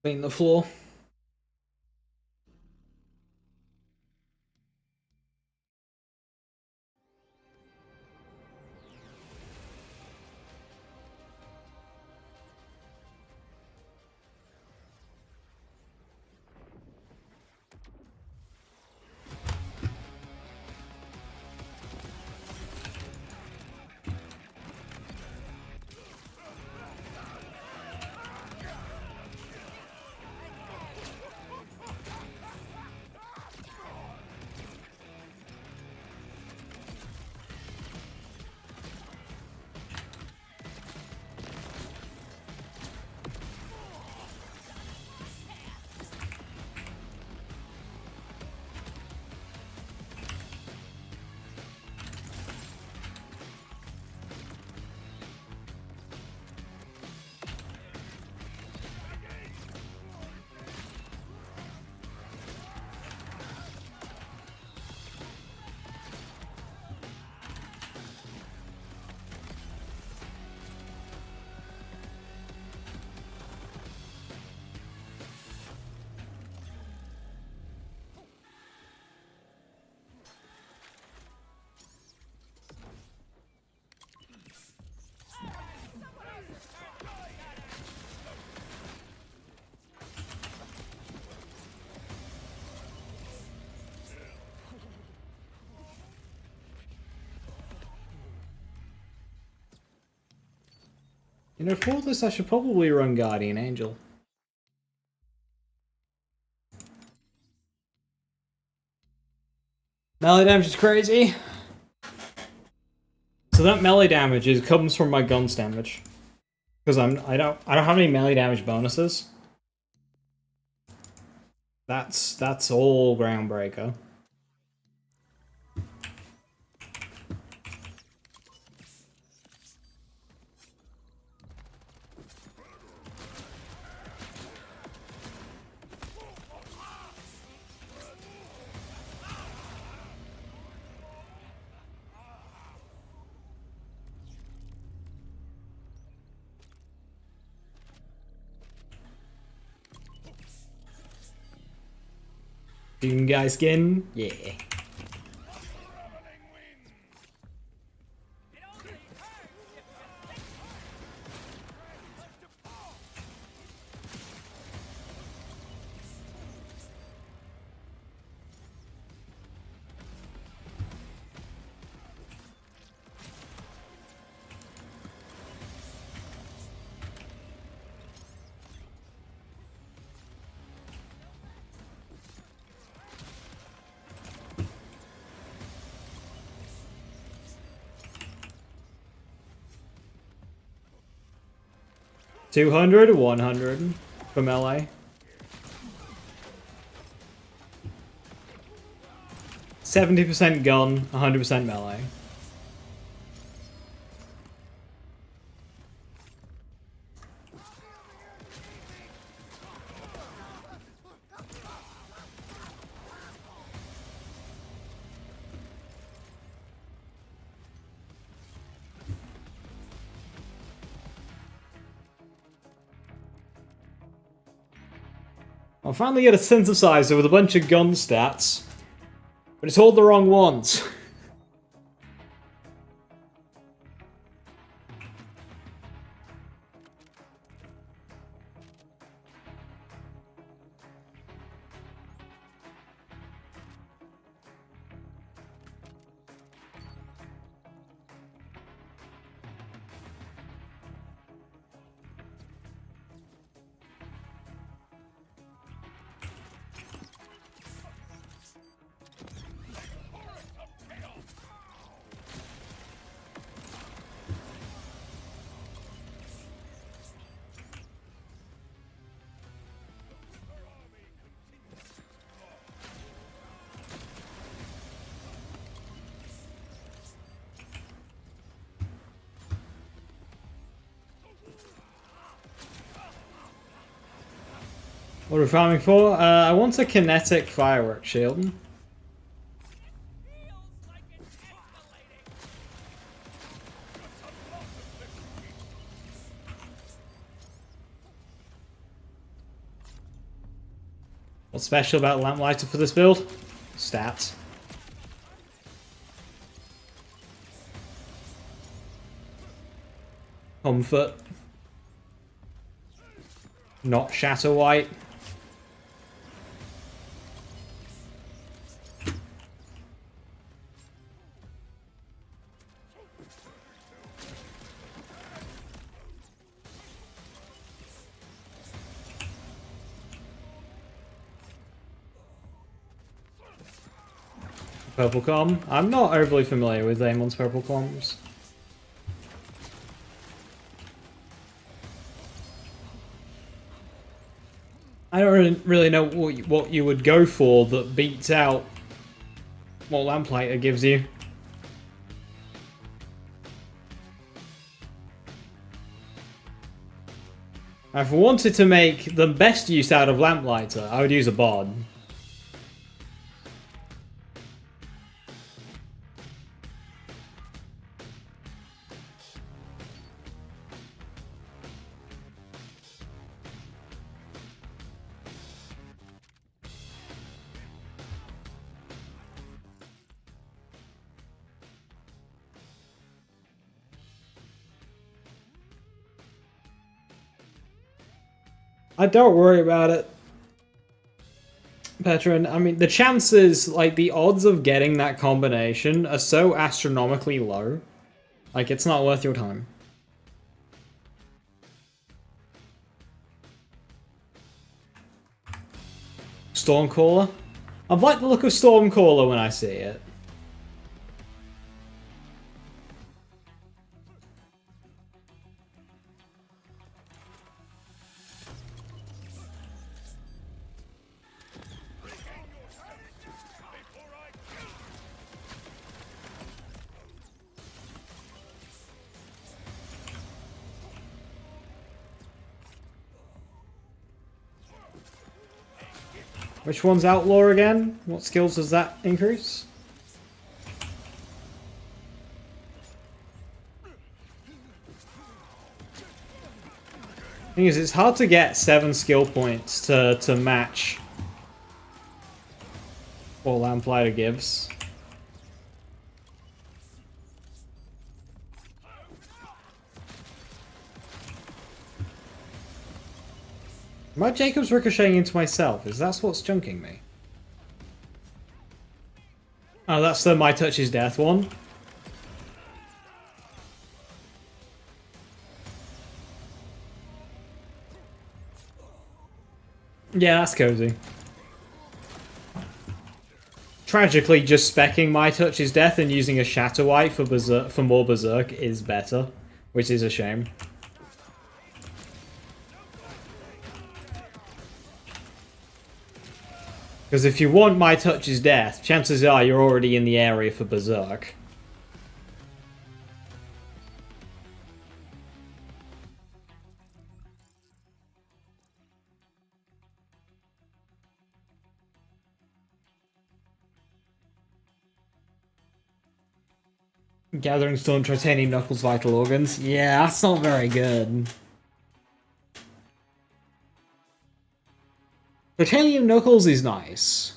Clean the floor. You know, for this I should probably run Guardian Angel. Melee damage is crazy. So that melee damage comes from my guns damage. Because I don't have any melee damage bonuses. That's all Groundbreaker. Doom guy skin? Yeah. 200, 100 for melee. 70% gun, 100% melee. I'll finally get a synthesizer with a bunch of gun stats, but it's all the wrong ones. What are we farming for? I want a kinetic firework shield. Feels like it's escalating. What's special about Lamplighter for this build? Stats. Comfort. Not shatter white. Purple com. I'm not overly familiar with Amon's purple comms. I don't really know what you would go for that beats out what Lamplighter gives you. If I wanted to make the best use out of Lamplighter, I would use a bod. Don't worry about it, Petron. I mean, the chances, like, the odds of getting that combination are so astronomically low. Like, it's not worth your time. Stormcaller? I've liked the look of Stormcaller when I see it. Which one's Outlaw again? What skills does that increase? Thing is, it's hard to get 7 skill points to match what Lamplighter gives. My Jacob's ricocheting into myself. Is that what's junking me? Oh, that's the My Touch is Death one. Yeah, that's cozy. Tragically, just specking My Touch is Death and using a Shatter White for more Berserk is better, which is a shame. Because if you want My Touch is Death, chances are you're already in the area for Berserk. Gathering Storm, Titanium Knuckles, Vital Organs. Yeah, that's not very good. Titanium Knuckles is nice.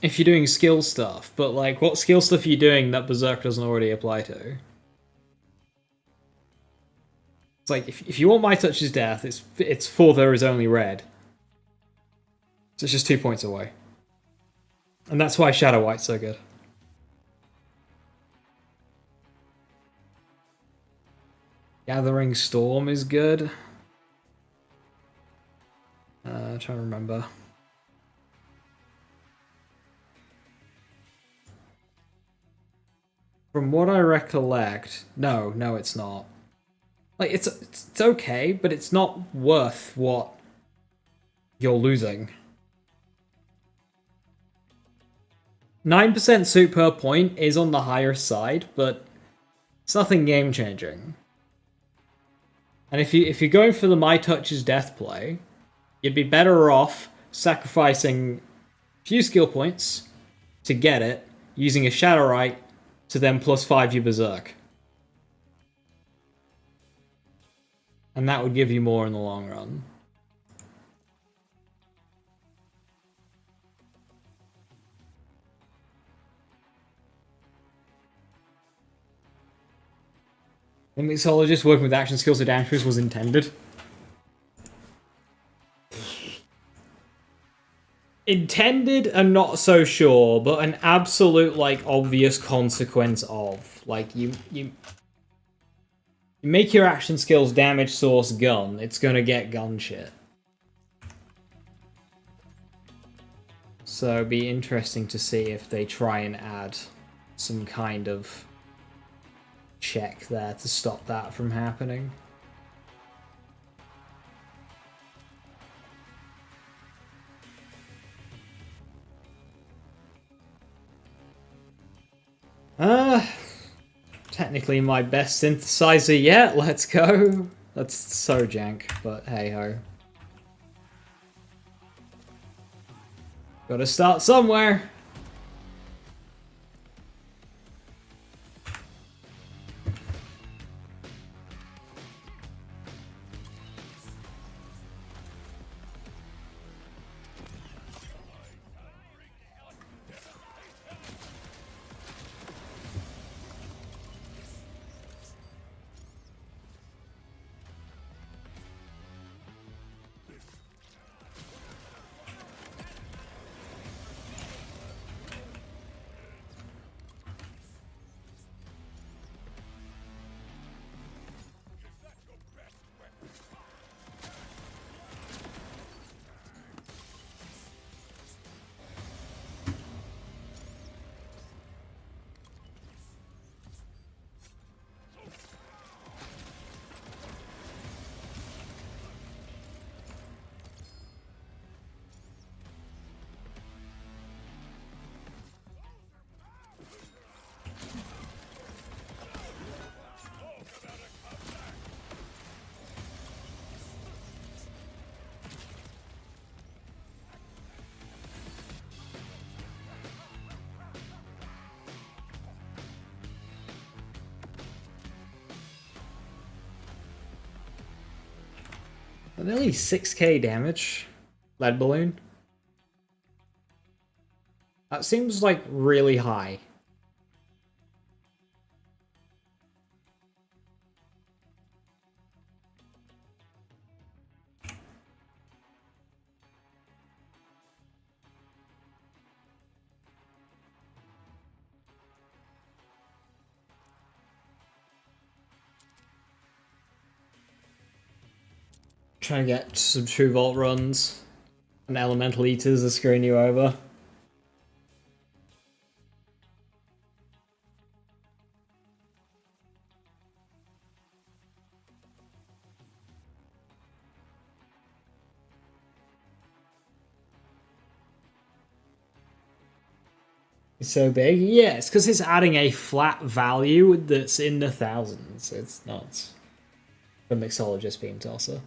If you're doing skill stuff, but like, what skill stuff are you doing that Berserk doesn't already apply to? It's like, if you want My Touch is Death, it's for There Is Only Red. So it's just 2 points away. And that's why Shadow White's so good. Gathering Storm is good. Trying to remember. From what I recollect, no, it's not. Like, it's okay, but it's not worth what you're losing. 9% suit per point is on the higher side, but it's nothing game-changing. And if you're going for the My Touch's death play, you'd be better off sacrificing a few skill points to get it, using a Shadowrite to then +5 your Berserk. And that would give you more in the long run. The mixologist working with action skills to damage boost was intended. Intended and not so sure, but an absolute, like, obvious consequence of. Like, you make your action skills damage source gun, it's gonna get gun shit. So it'd be interesting to see if they try and add some kind of check there to stop that from happening. Technically my best synthesizer yet, let's go. That's so jank, but hey ho. Gotta start somewhere. Nearly 6k damage. Lead balloon. That seems like really high. Trying to get some True Vault runs, and Elemental Eaters are screwing you over. It's so big? Yeah, it's because it's adding a flat value that's in the thousands. It's not a mixologist beam tosser.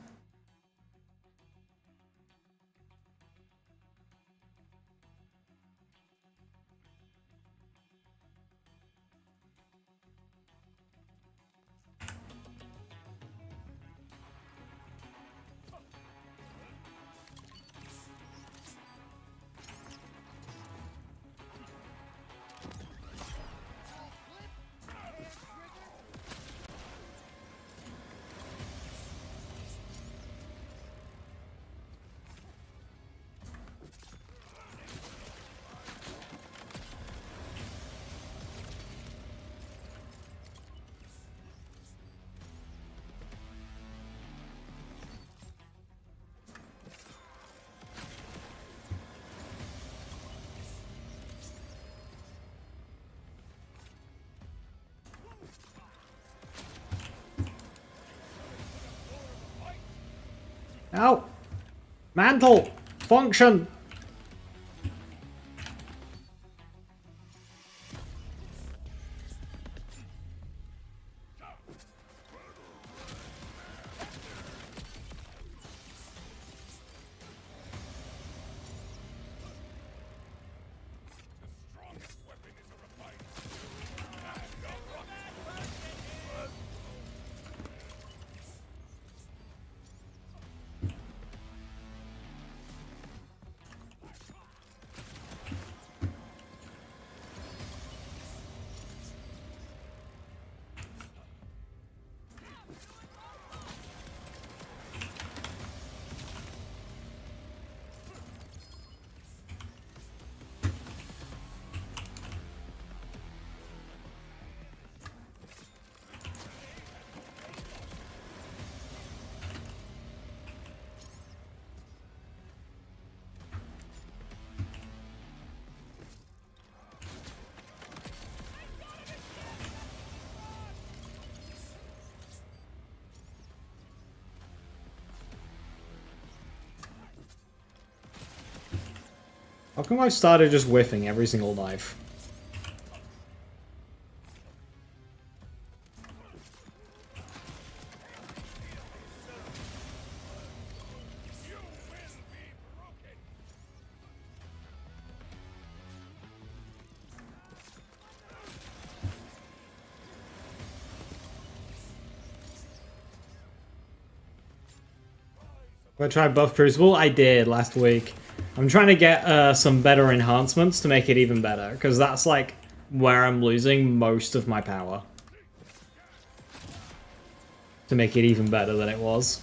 Ow! Mantle! Function! How come I've started just whiffing every single knife? I tried buff Crucible? I did last week. I'm trying to get some better enhancements to make it even better, because that's like where I'm losing most of my power. To make it even better than it was.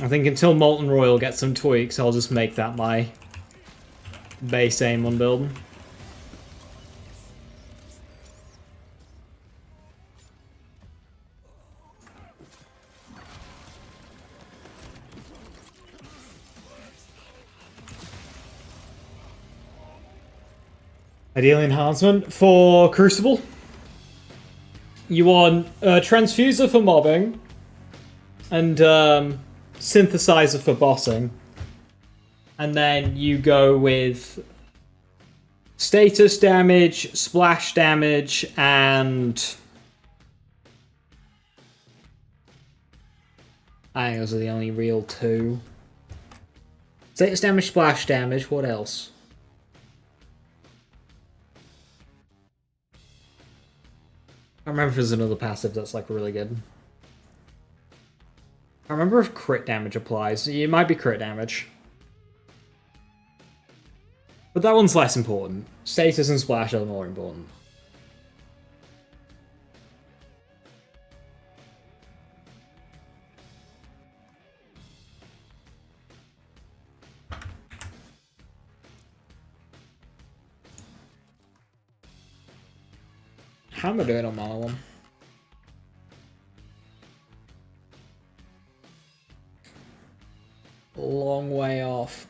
I think until Molten Royal gets some tweaks, I'll just make that my base Amon build. Ideal enhancement for Crucible. You want Transfuser for mobbing, and Synthesizer for bossing. And then you go with status damage, splash damage, and I think those are the only real two. Status damage, splash damage, what else? I don't remember if there's another passive that's like really good. I remember if crit damage applies. It might be crit damage. But that one's less important. Status and splash are more important. How am I doing on Mana 1? Long way off.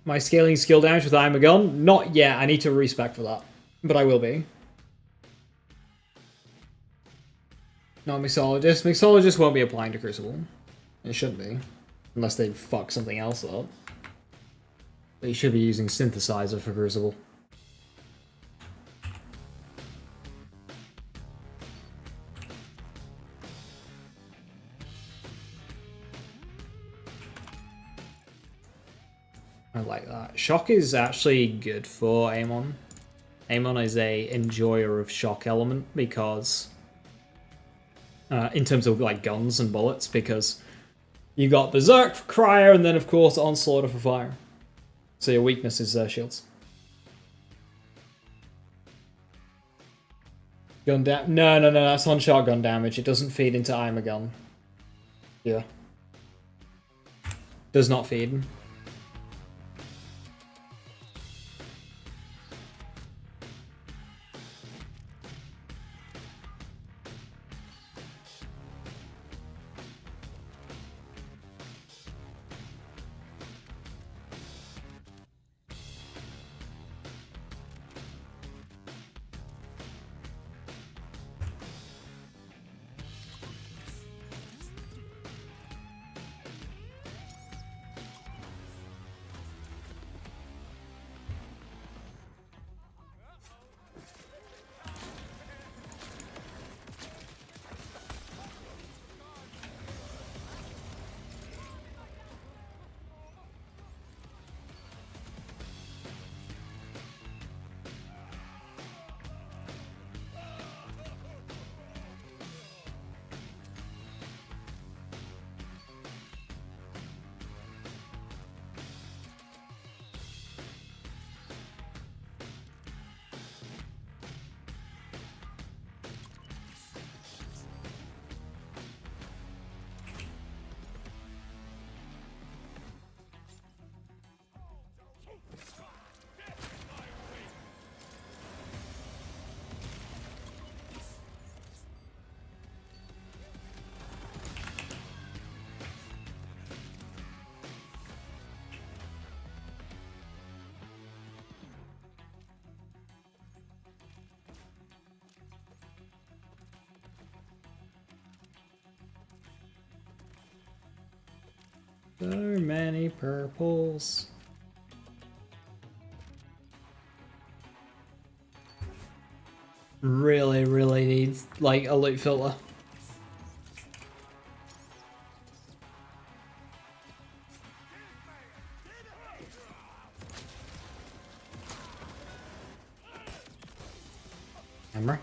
Am I scaling skill damage with Amon Gun? Not yet. I need to respec for that. But I will be. Not Mixologist. Mixologist won't be applying to Crucible. It shouldn't be. Unless they fuck something else up. But you should be using Synthesizer for Crucible. I like that. Shock is actually good for Amon. Amon is a enjoyer of shock element because in terms of like guns and bullets, because you got Berserk for Cryo and then of course Onslaughter for fire. So your weakness is shields. Gun damage? No, that's on shotgun damage. It doesn't feed into Amon Gun. Yeah. Does not feed. So many purples. Really needs like a loot filter. Camera.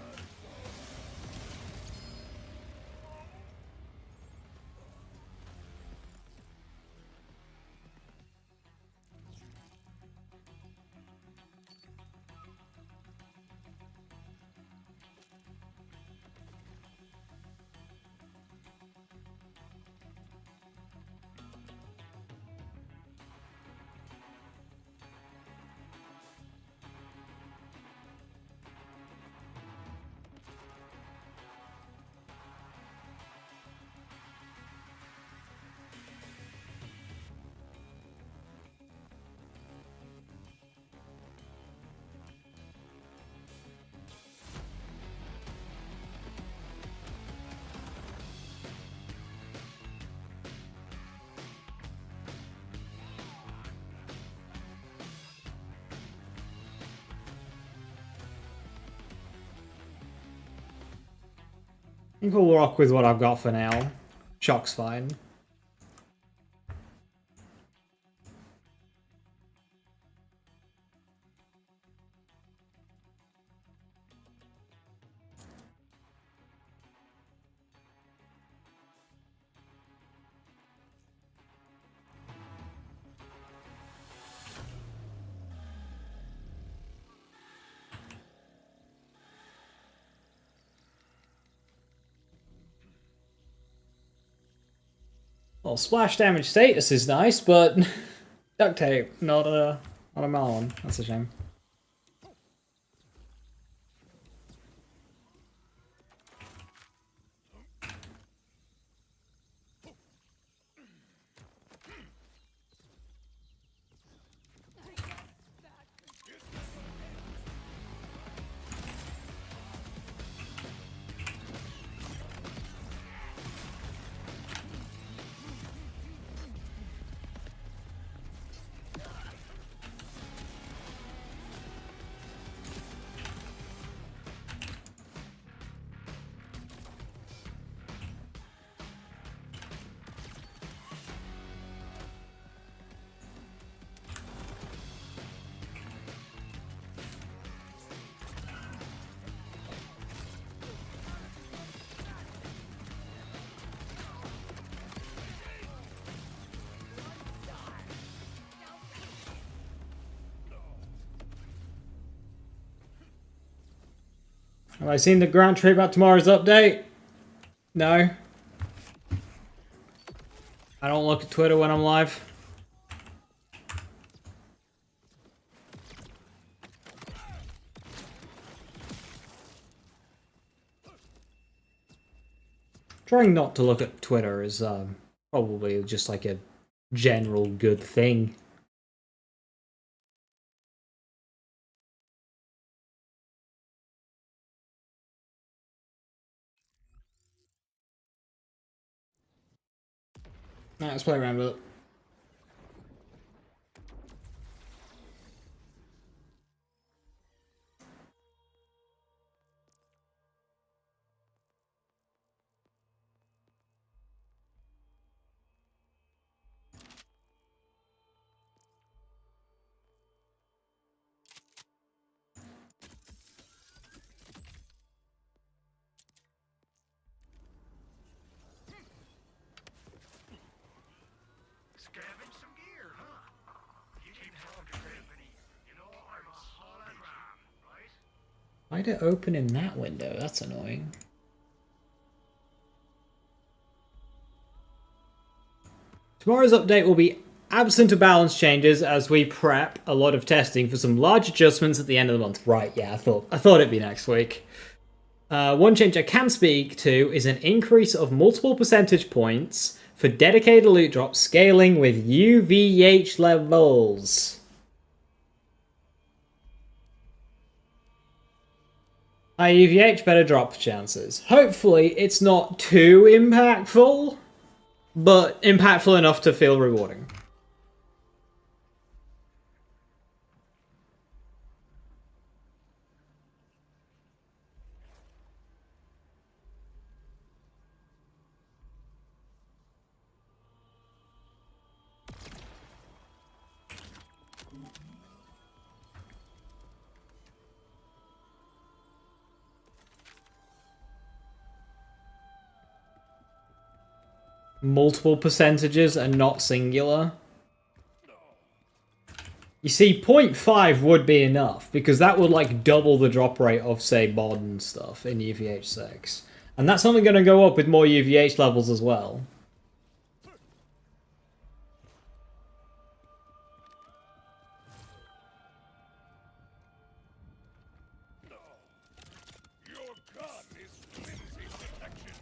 I think we'll rock with what I've got for now. Shock's fine. Well, splash damage status is nice, but duct tape, not a melon. That's a shame. Have I seen the Grant tree about tomorrow's update? No. I don't look at Twitter when I'm live. Trying not to look at Twitter is probably just like a general good thing. Alright, let's play around with it. Scavenge some gear, huh? You keep talking to me. You know I'm a hologram, right? Why'd it open in that window? That's annoying. Tomorrow's update will be absent of balance changes as we prep a lot of testing for some large adjustments at the end of the month. Right, yeah, I thought it'd be next week. One change I can speak to is an increase of multiple percentage points for dedicated loot drops scaling with UVH levels. High UVH, better drop chances. Hopefully it's not too impactful. but impactful enough to feel rewarding. Multiple percentages and not singular. You see, 0.5 would be enough, because that would, like, double the drop rate of, say, mod and stuff in UVH6. And that's only going to go up with more UVH levels as well. Your gun is flimsy protection.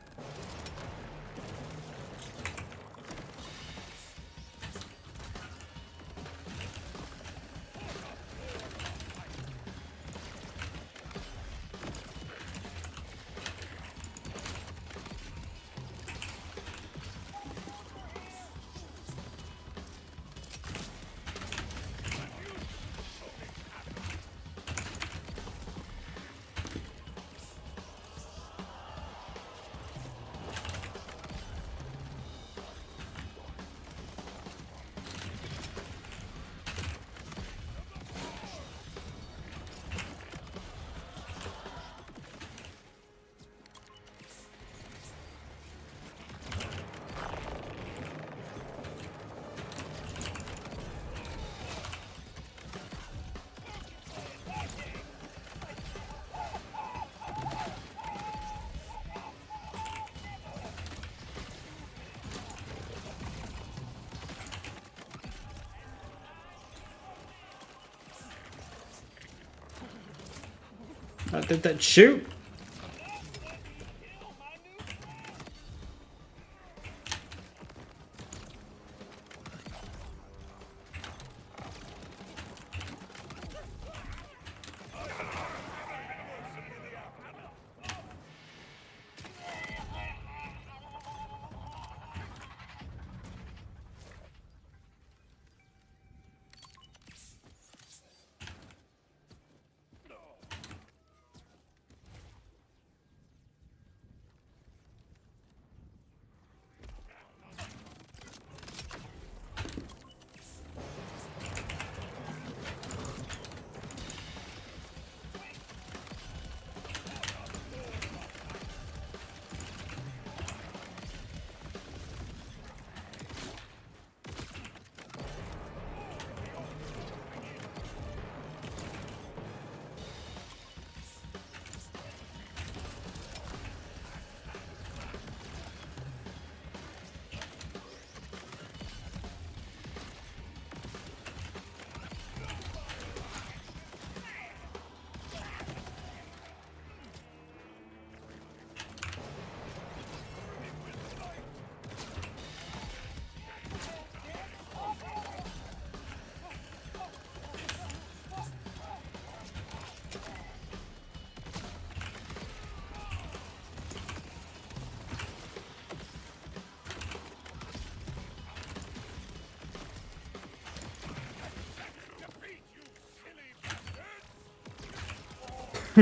That shoot.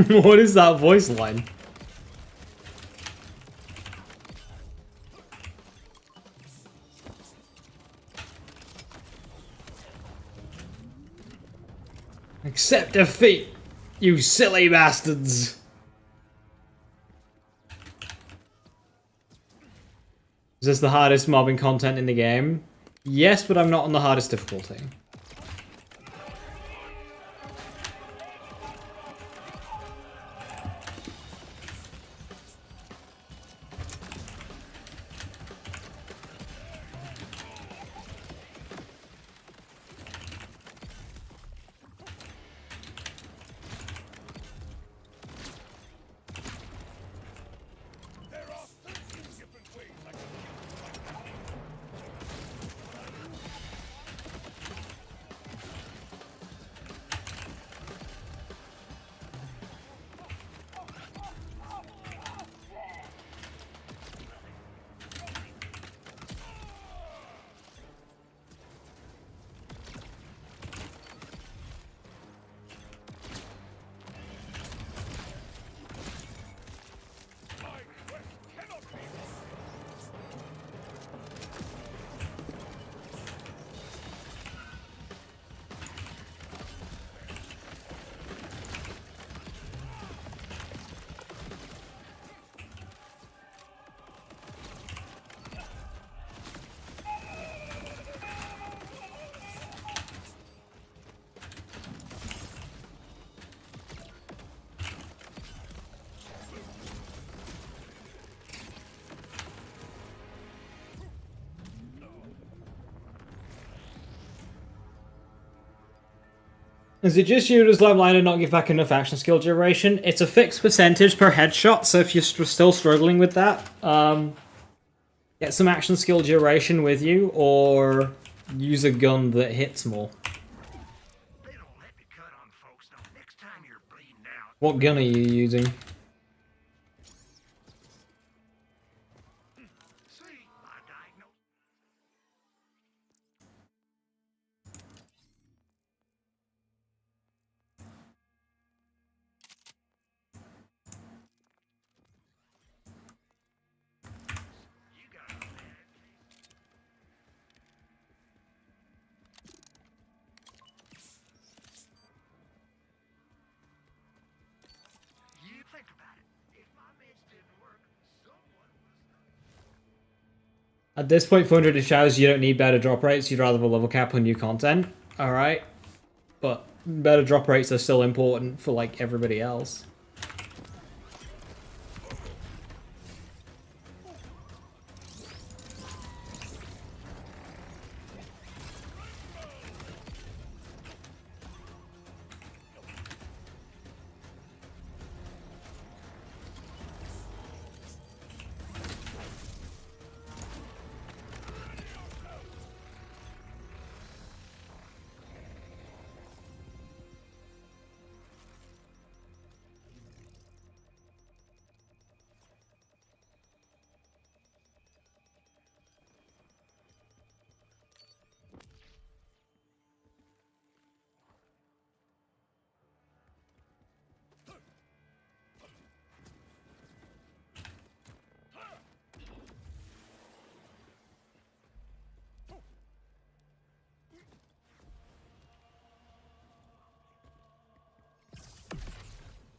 What is that voice line? Accept defeat, you silly bastards! Is this the hardest mobbing content in the game? Yes, but I'm not on the hardest difficulty. Is it just you, does Lamplighter not give back enough action skill duration? It's a fixed percentage per headshot, so if you're still struggling with that, get some action skill duration with you, or use a gun that hits more. They don't let me cut on folks. Now, next time you're bleeding out. What gun are you using? See, I diagnosed. You got a man. You think about it. If my meds didn't work, someone was. At this point, 400 shows you don't need better drop rates, you'd rather have a level cap on new content. Alright. But better drop rates are still important for, like, everybody else.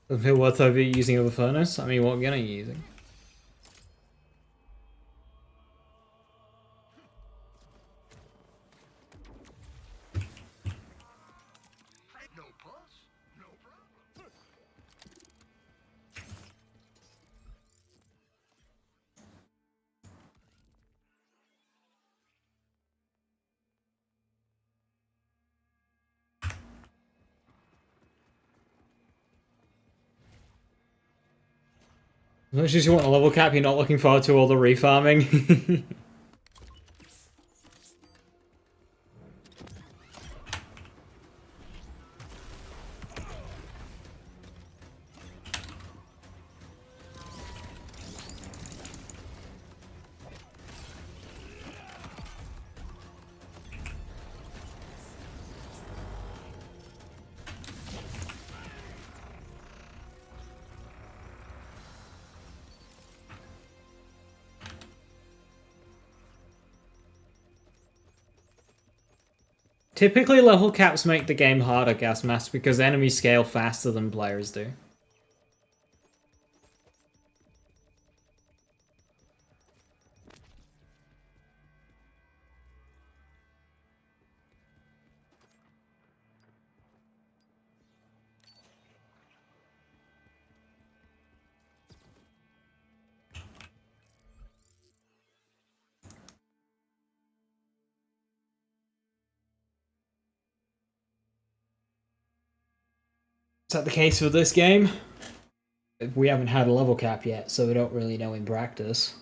Doesn't feel worth over using other furnace? I mean, what gun are you using? No pulse, no problem. As much as you want a level cap, you're not looking forward to all the refarming. Typically, level caps make the game harder, Gasmask, because enemies scale faster than players do. Is that the case for this game? We haven't had a level cap yet, so we don't really know in practice.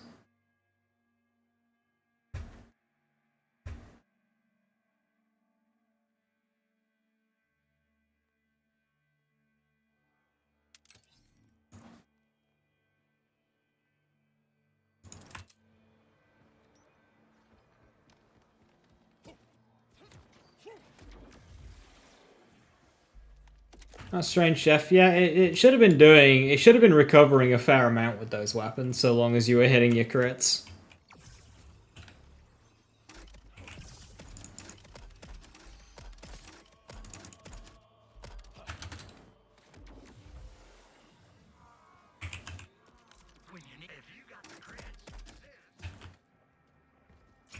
That's strange, Chef. Yeah, it should have been doing... It should have been recovering a fair amount with those weapons, so long as you were hitting your crits.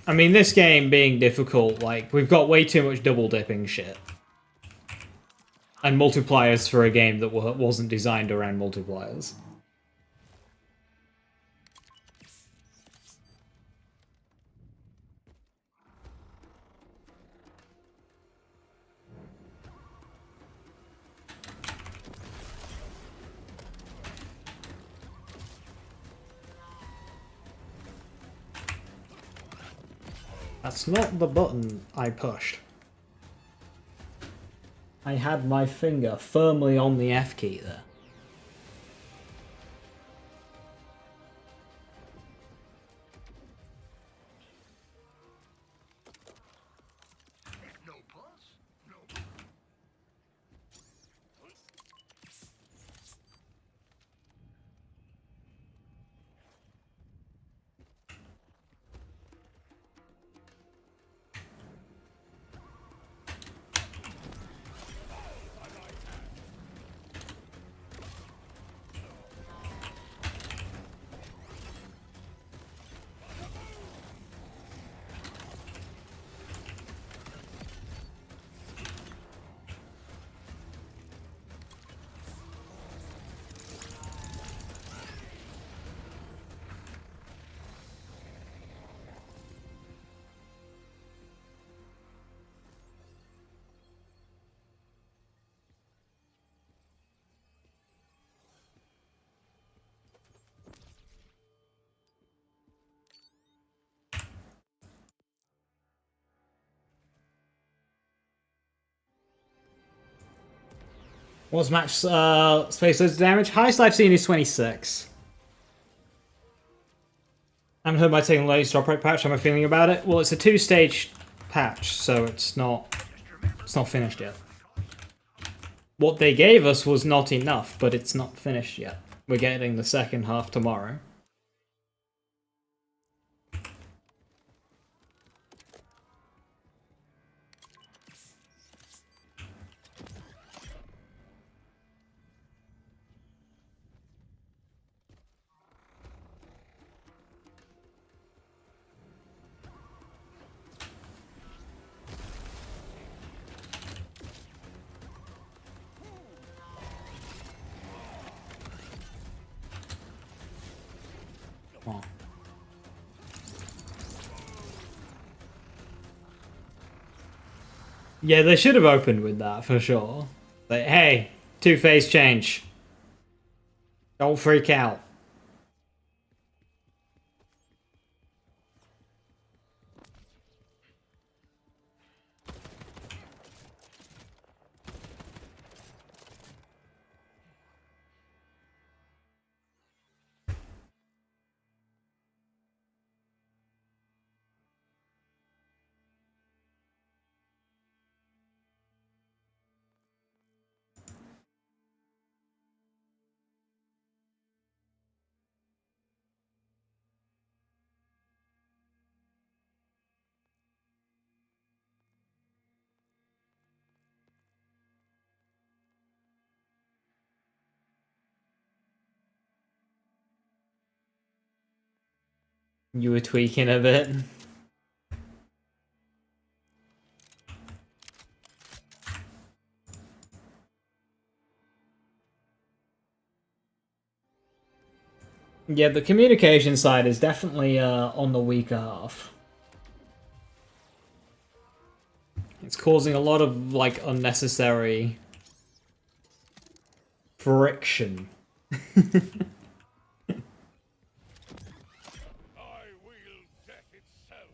I mean, this game being difficult, like, we've got way too much double dipping shit. And multipliers for a game that wasn't designed around multipliers. That's not the button I pushed. I had my finger firmly on the F key there. No pulse? No. What's match space loads of damage? Highest I've seen is 26. I haven't heard my taking the latest drop rate patch. How am I feeling about it? Well, it's a 2-stage patch, so it's not finished yet. What they gave us was not enough, but it's not finished yet. We're getting the second half tomorrow. Oh. Yeah, they should have opened with that for sure. Like, hey, two-phase change. Don't freak out. You were tweaking a bit. Yeah, the communication side is definitely on the weaker half. It's causing a lot of, like, unnecessary friction. I wield death itself.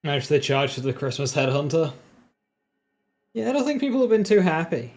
How they charge for the Christmas headhunter? Yeah, I don't think people have been too happy.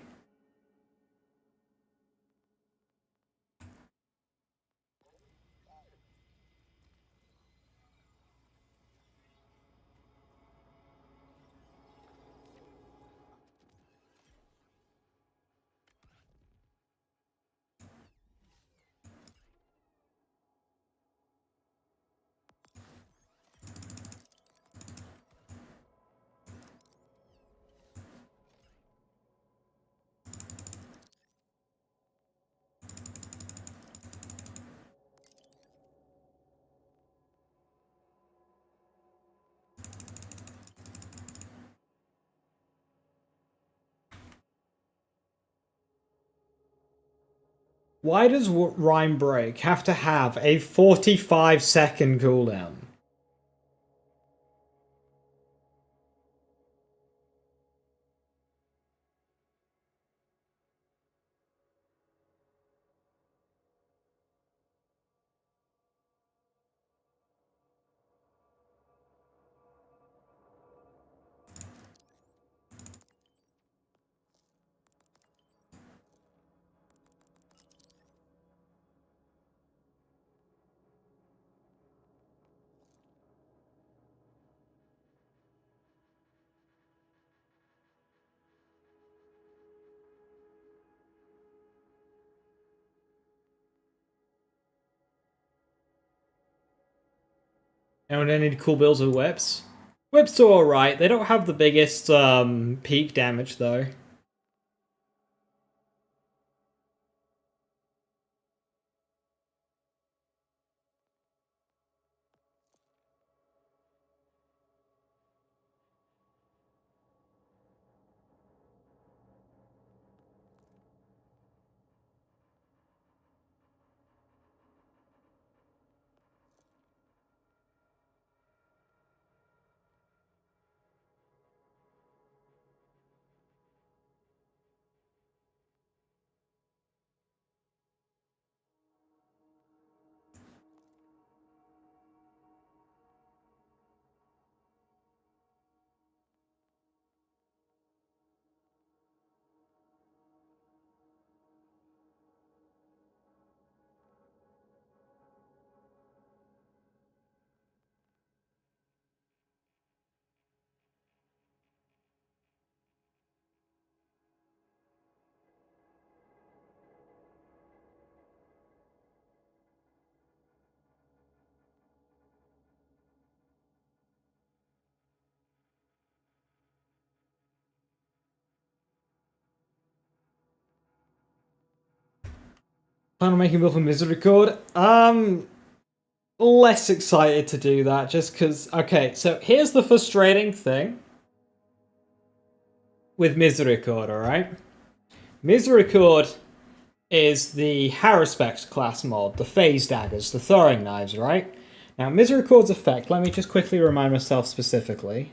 Why does Rhyme Break have to have a 45-second cooldown? And they need cool builds with whips. Whips are alright. They don't have the biggest peak damage though. Plan on making build for Misericord? Less excited to do that just because. Okay, so here's the frustrating thing with Misericord, alright? Misericord is the Harrespect class mod, the Phase Daggers, the Throwing Knives, right? Now, Misericord's effect, let me just quickly remind myself specifically.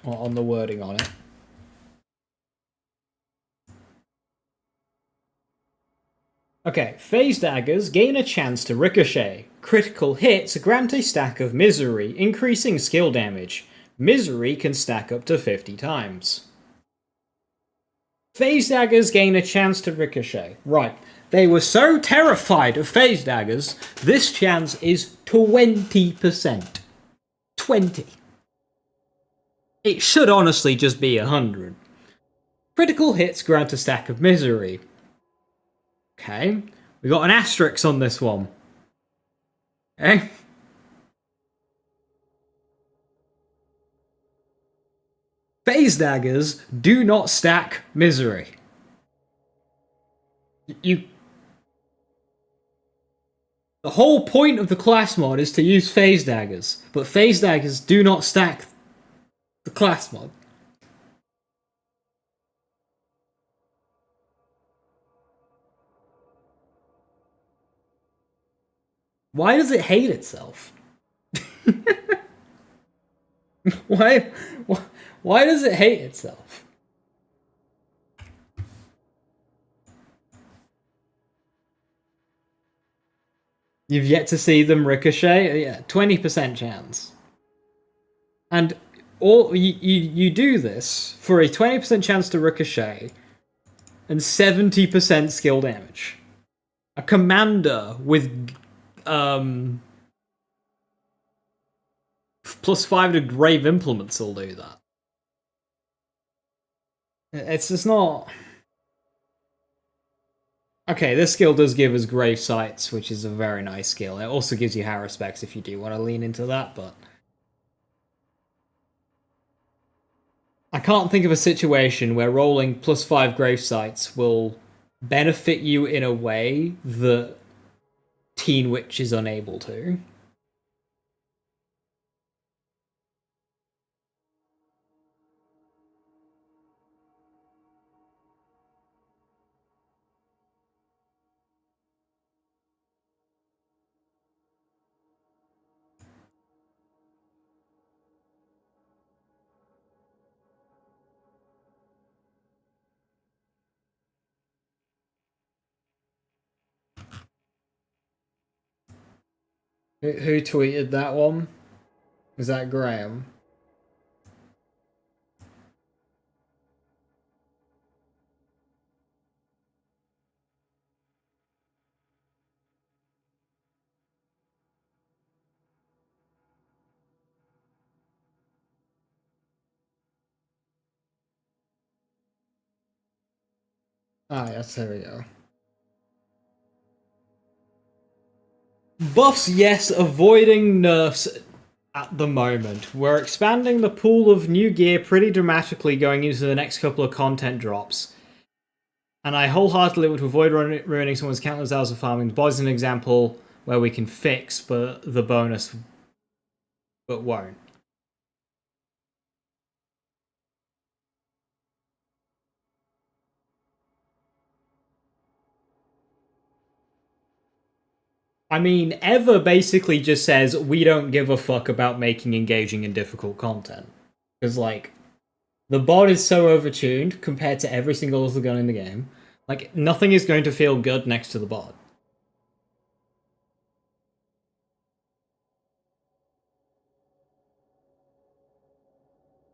On the wording on it. Okay, Phase Daggers gain a chance to ricochet. Critical hits grant a stack of Misery, increasing skill damage. Misery can stack up to 50 times. Phase Daggers gain a chance to ricochet. Right, they were so terrified of Phase Daggers, this chance is 20%. 20. It should honestly just be 100. Critical hits grant a stack of Misery. Okay, we got an asterisk on this one. Okay. Phase Daggers do not stack Misery. The whole point of the class mod is to use Phase Daggers, but Phase Daggers do not stack the class mod. Why does it hate itself? why does it hate itself? You've yet to see them ricochet? Yeah, 20% chance. And you do this for a 20% chance to ricochet and 70% skill damage. A commander with +5 to grave implements will do that. It's just not... Okay, this skill does give us grave sights, which is a very nice skill. It also gives you high specs if you do want to lean into that, but... I can't think of a situation where rolling +5 grave sights will benefit you in a way that Teen Witch is unable to. Who tweeted that one? Is that Graham? Ah, yes, there we go. Buffs, yes, avoiding nerfs at the moment. We're expanding the pool of new gear pretty dramatically going into the next couple of content drops. And I wholeheartedly want to avoid ruining someone's countless hours of farming. The bod's an example where we can fix but the bonus, but won't. I mean, Ever basically just says, we don't give a fuck about making engaging and difficult content. Because, like, the bod is so overtuned compared to every single other gun in the game. Like, nothing is going to feel good next to the bod.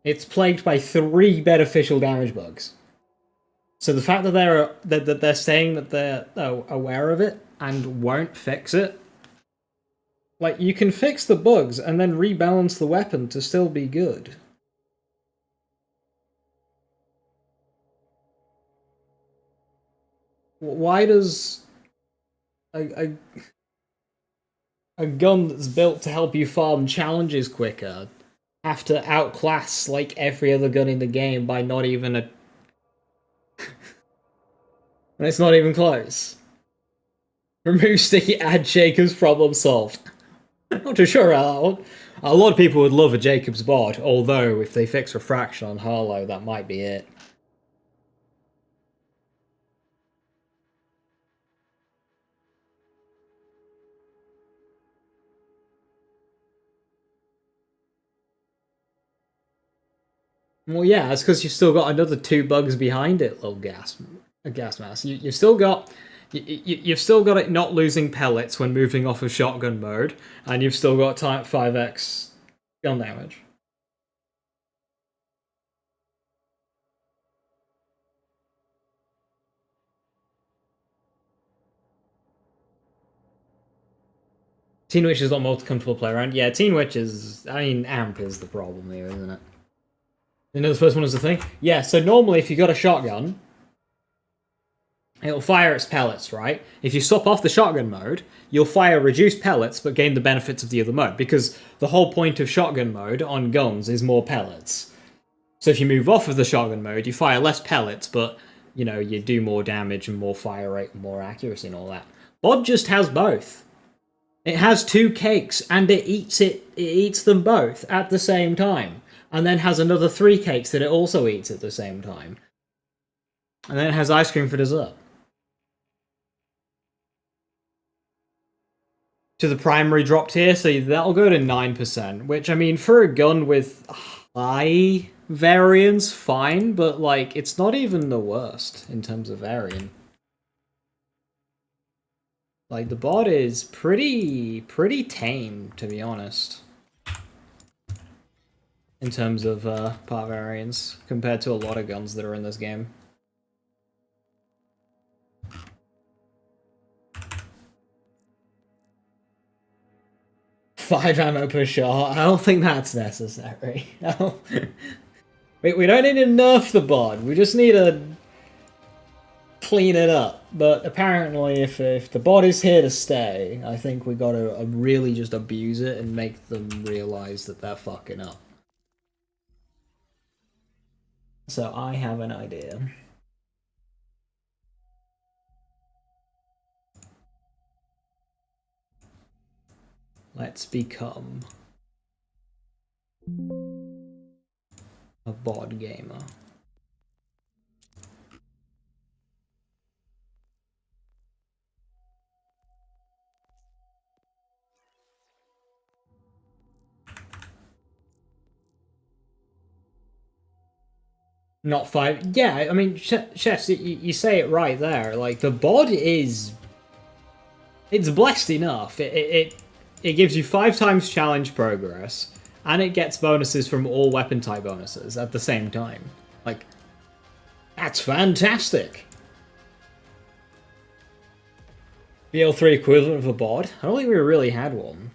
It's plagued by 3 beneficial damage bugs. So the fact that they're saying that they're aware of it and won't fix it, like, you can fix the bugs and then rebalance the weapon to still be good. Why does a gun that's built to help you farm challenges quicker have to outclass like every other gun in the game by not even a... and it's not even close? Remove sticky, add Jacob's, problem solved. Not too sure about that one. A lot of people would love a Jacob's bod, although if they fix refraction on Harlow, that might be it. Well, yeah, that's because you've still got another 2 bugs behind it, little gas mask. You've still got it not losing pellets when moving off of shotgun mode, and you've still got type 5x gun damage. Teen Witch is a lot more comfortable to play around. Yeah, Teen Witch is... I mean, AMP is the problem here, isn't it? You know the first one is the thing? Yeah, so normally if you got a shotgun, it'll fire its pellets, right? If you stop off the shotgun mode, you'll fire reduced pellets but gain the benefits of the other mode, because the whole point of shotgun mode on guns is more pellets. So if you move off of the shotgun mode, you fire less pellets, but, you know, you do more damage and more fire rate and more accuracy and all that. Bod just has both. It has 2 cakes, and it eats them both at the same time. And then has another 3 cakes that it also eats at the same time. And then it has ice cream for dessert. To the primary drop tier, so that'll go to 9%, which, I mean, for a gun with high variance, fine, but, like, it's not even the worst in terms of variant. Like, the bot is pretty tame, to be honest. In terms of part variance, compared to a lot of guns that are in this game. Five ammo per shot. I don't think that's necessary. We don't need to nerf the bot. We just need to clean it up. But apparently, if the bot is here to stay, I think we gotta really just abuse it and make them realize that they're fucking up. So I have an idea. Let's become a bot gamer. Not five. Yeah, I mean, Chefs, you say it right there. Like, the bod is... It's blessed enough. It gives you 5 times challenge progress, and it gets bonuses from all weapon type bonuses at the same time. Like, that's fantastic. BL3 equivalent of a bod? I don't think we really had one.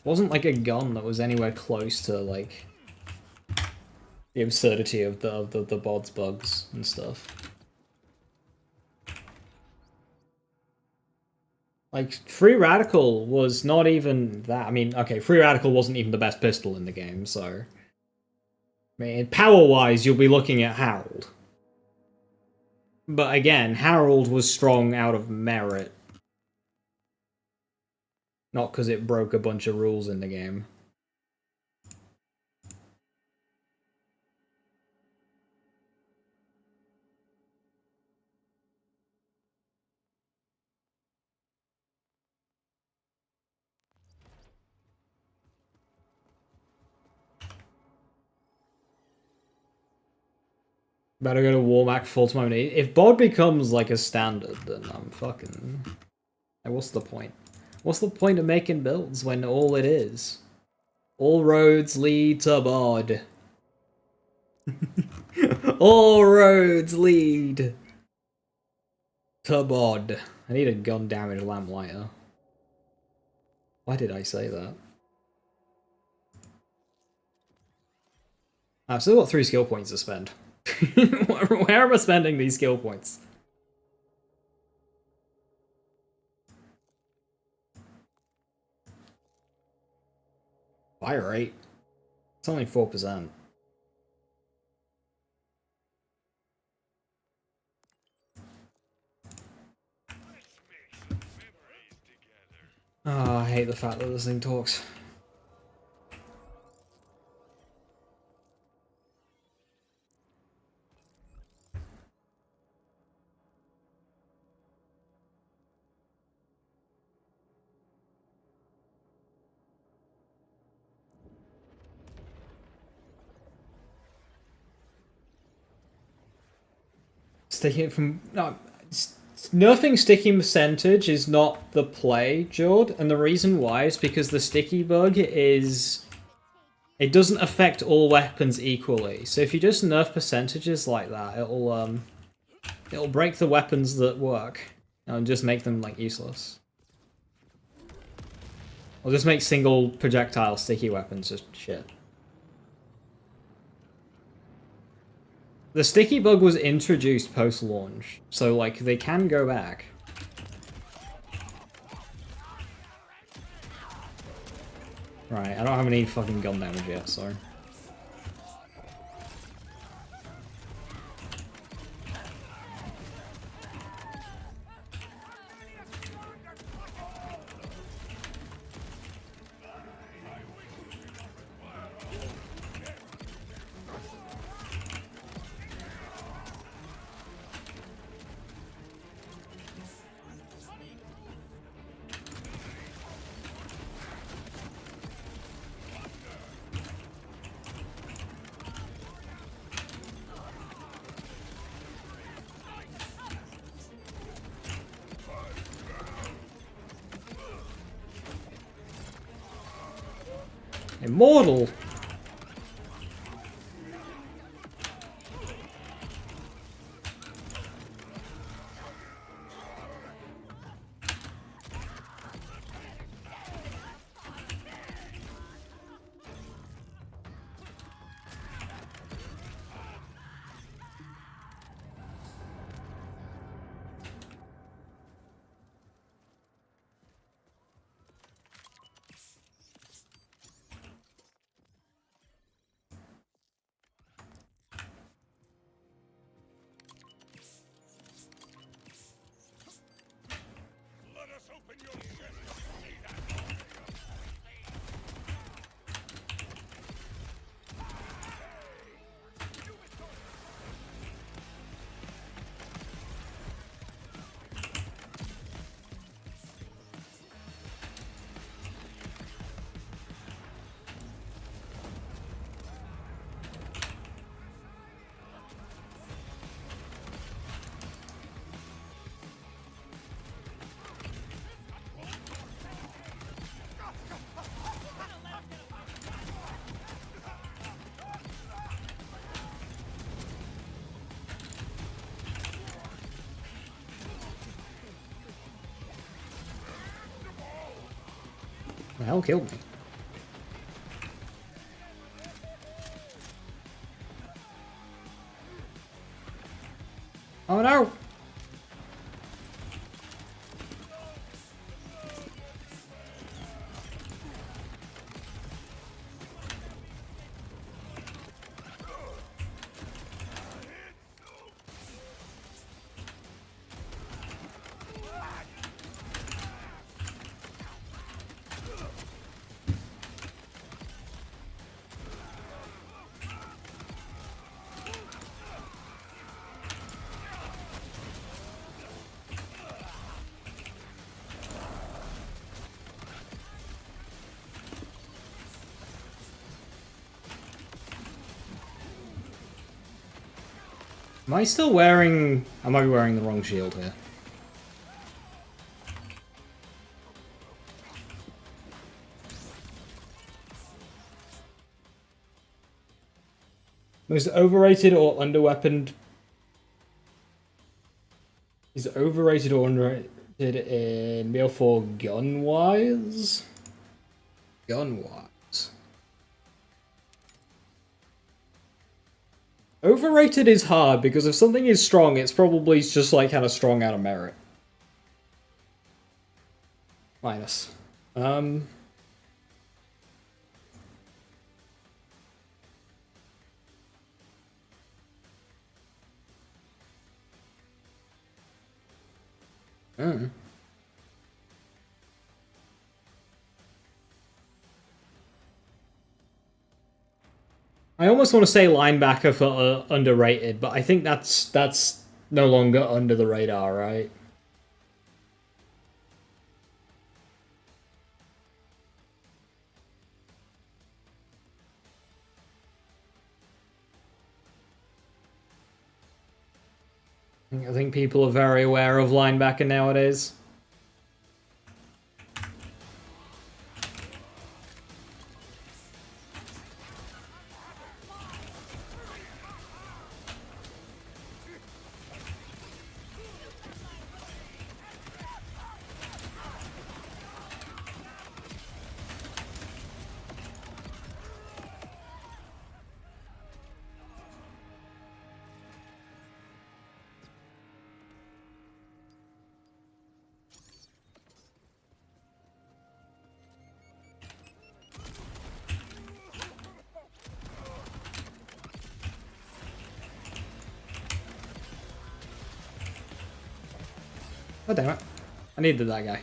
Wasn't like a gun that was anywhere close to, like, the absurdity of the bod's bugs and stuff. Like, Free Radical was not even that. I mean, okay, Free Radical wasn't even the best pistol in the game, so... I mean, power-wise, you'll be looking at Harold. But again, Harold was strong out of merit. Not because it broke a bunch of rules in the game. Better go to Warmac full time. If bod becomes like a standard, then I'm fucking... Like, what's the point? What's the point of making builds when all it is? All roads lead to bod. All roads lead to bod. I need a gun damage lamplighter. Why did I say that? I've still got 3 skill points to spend. Where am I spending these skill points? Fire rate? It's only 4%. Oh, I hate the fact that this thing talks. Sticking it from... No, nerfing sticky percentage is not the play, Jord, and the reason why is because the sticky bug is... It doesn't affect all weapons equally, so if you just nerf percentages like that, it'll break the weapons that work, and just make them, like, useless. Or just make single projectile sticky weapons just shit. The sticky bug was introduced post-launch, so, like, they can go back. Right, I don't have any fucking gun damage yet, so... Immortal. Let us open your chest to see that. The hell killed me? Oh no! Am I still wearing... I might be wearing the wrong shield here. Most overrated or underweaponed... Is overrated or underrated in BO4 gun-wise? Gun-wise. Overrated is hard, because if something is strong, it's probably just like kind of strong out of merit. Minus. I almost want to say linebacker for underrated, but I think that's no longer under the radar, right? I think people are very aware of linebacker nowadays. Oh damn it. I needed that guy.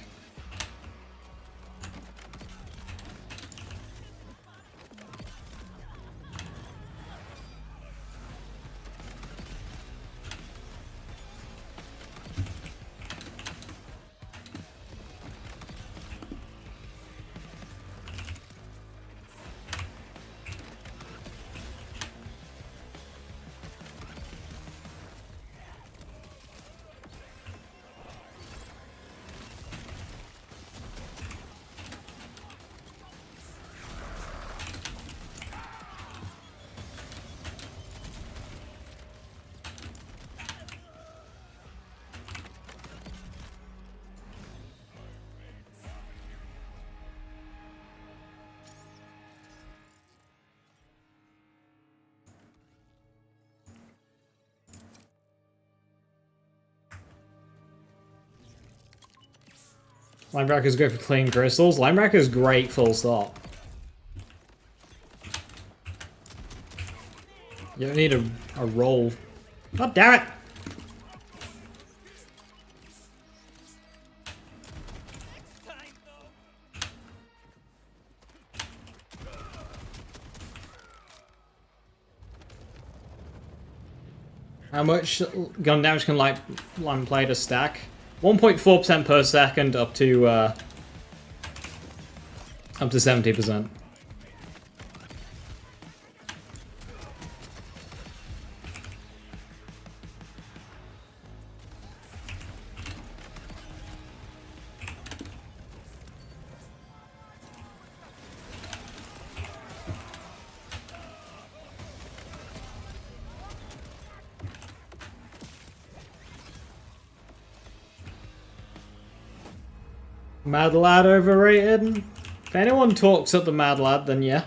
Linebacker is great for clean crystals. Linebacker is great, full stop. You don't need a roll. God damn it! How much gun damage can Lamplighter stack? 1.4% per second up to 70%. Mad Lad overrated? If anyone talks up the Mad Lad, then yeah.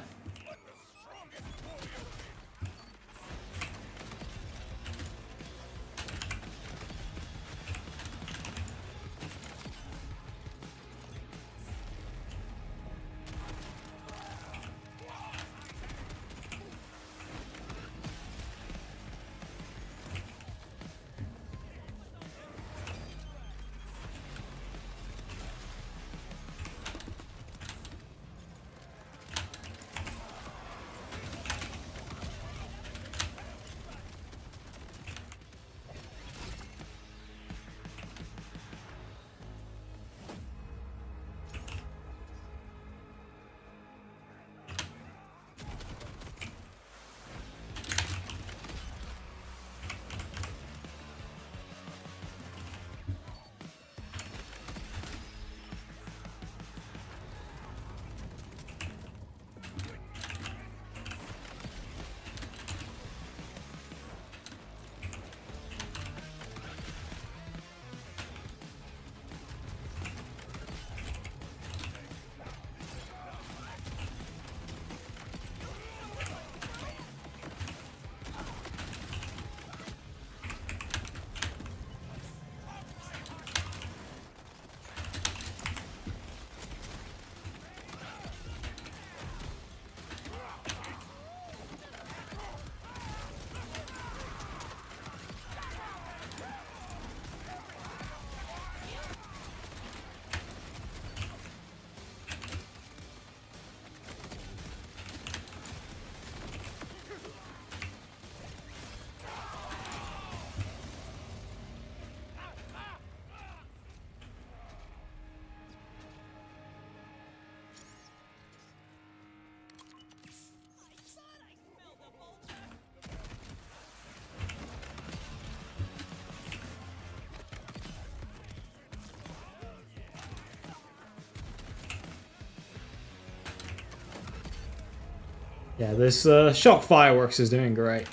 Yeah, this shock fireworks is doing great.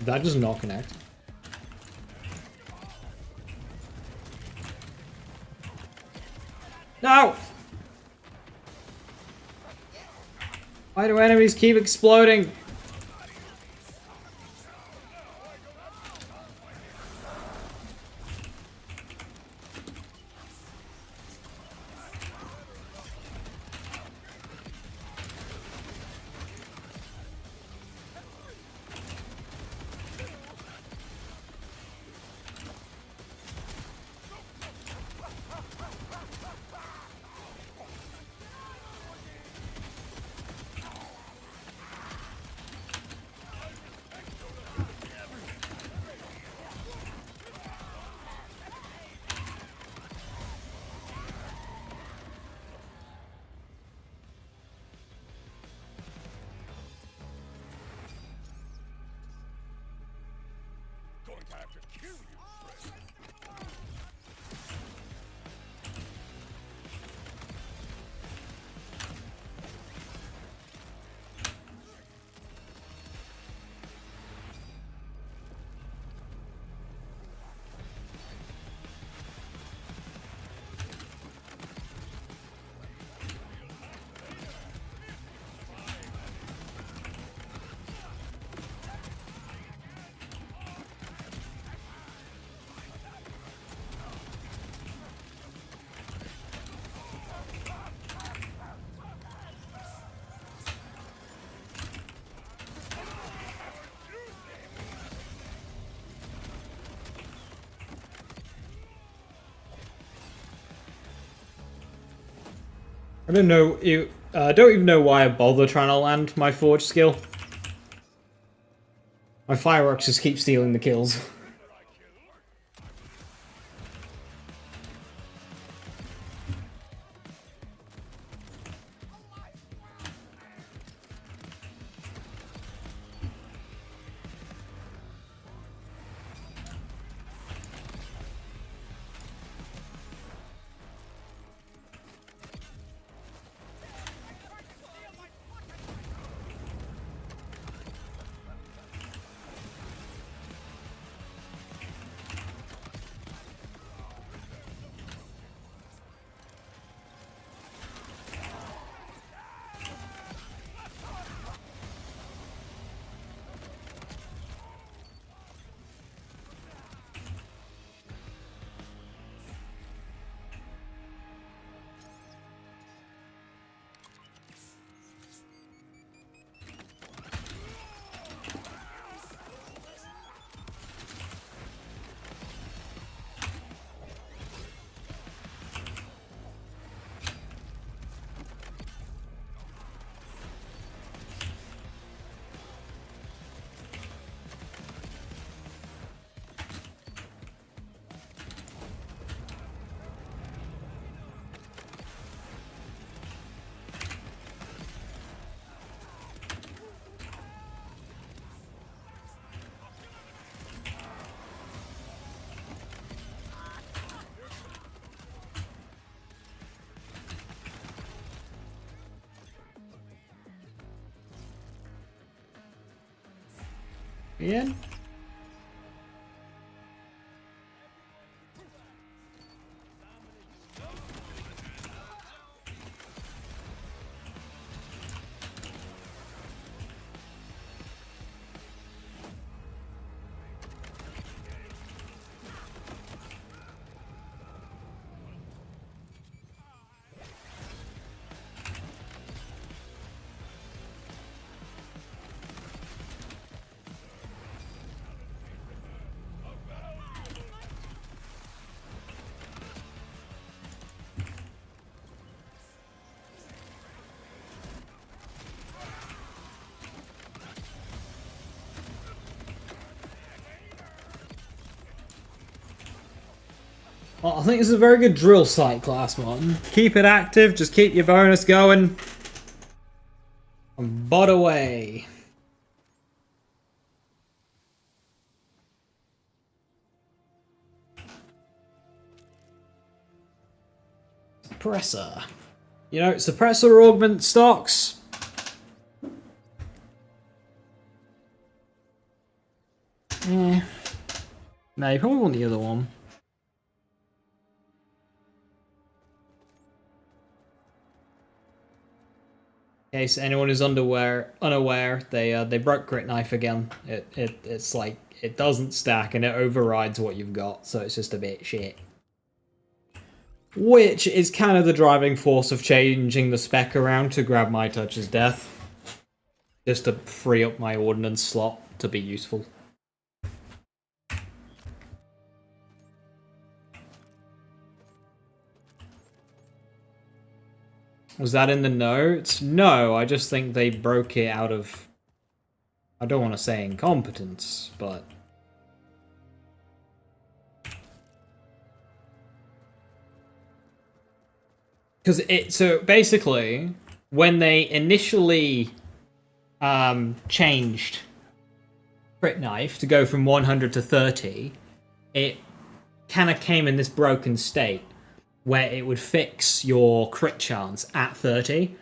That does not connect. No! Why do enemies keep exploding? Going to have to kill you, friend. I don't know. I don't even know why I bother trying to land my forge skill. My fireworks just keep stealing the kills. Ian? Well, I think this is a very good drill site class, Martin. Keep it active, just keep your bonus going. And bot away. Suppressor. You know, suppressor augment stocks. No, you probably want the other one. In case anyone is unaware, they broke Grit Knife again. It's like it doesn't stack and it overrides what you've got, so it's just a bit shit. Which is kind of the driving force of changing the spec around to grab My Touch's death, just to free up my ordnance slot to be useful. Was that in the notes? No, I just think they broke it out of... I don't want to say incompetence, but... Because so basically, when they initially changed Crit Knife to go from 100 to 30, it kind of came in this broken state, where it would fix your crit chance at 30,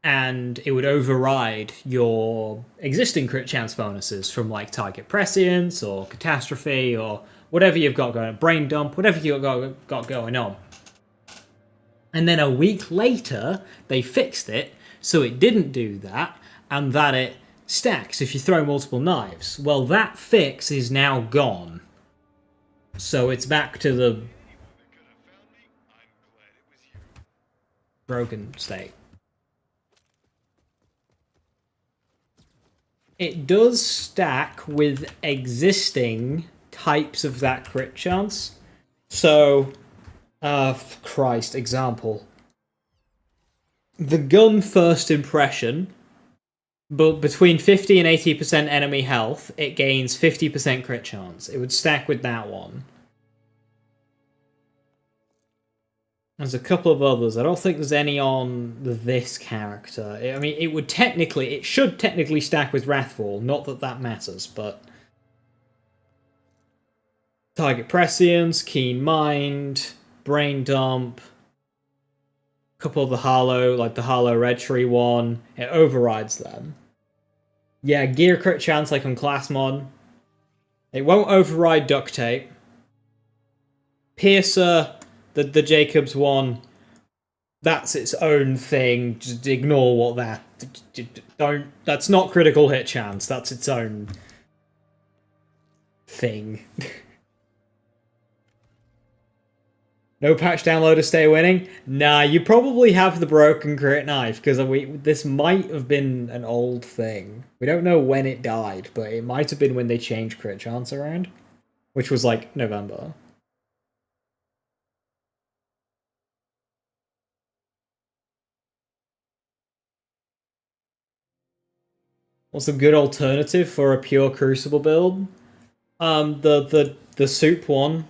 and it would override your existing crit chance bonuses from like Target Prescience or Catastrophe or whatever you've got going on, Brain Dump, whatever you've got going on. And then a week later, they fixed it so it didn't do that, and that it stacks if you throw multiple knives. Well, that fix is now gone. So it's back to the broken state. It does stack with existing types of that crit chance. So, Christ, example. the gun first impression, but between 50 and 80% enemy health, it gains 50% crit chance. It would stack with that one. There's a couple of others. I don't think there's any on this character. I mean, it should technically stack with Wrathfall. Not that that matters, but... Target Prescience, Keen Mind, Brain Dump, a couple of the Harlow, like the Harlow Red Tree one. It overrides them. Yeah, Gear Crit Chance like on Class Mod. It won't override Duct Tape. Piercer, the Jacobs one, that's its own thing. Just ignore what that... Don't... That's not critical hit chance. That's its own... thing. No patch download to stay winning? Nah, you probably have the broken crit knife, because this might have been an old thing. We don't know when it died, but it might have been when they changed crit chance around. Which was like November. What's a good alternative for a pure Crucible build? The soup one,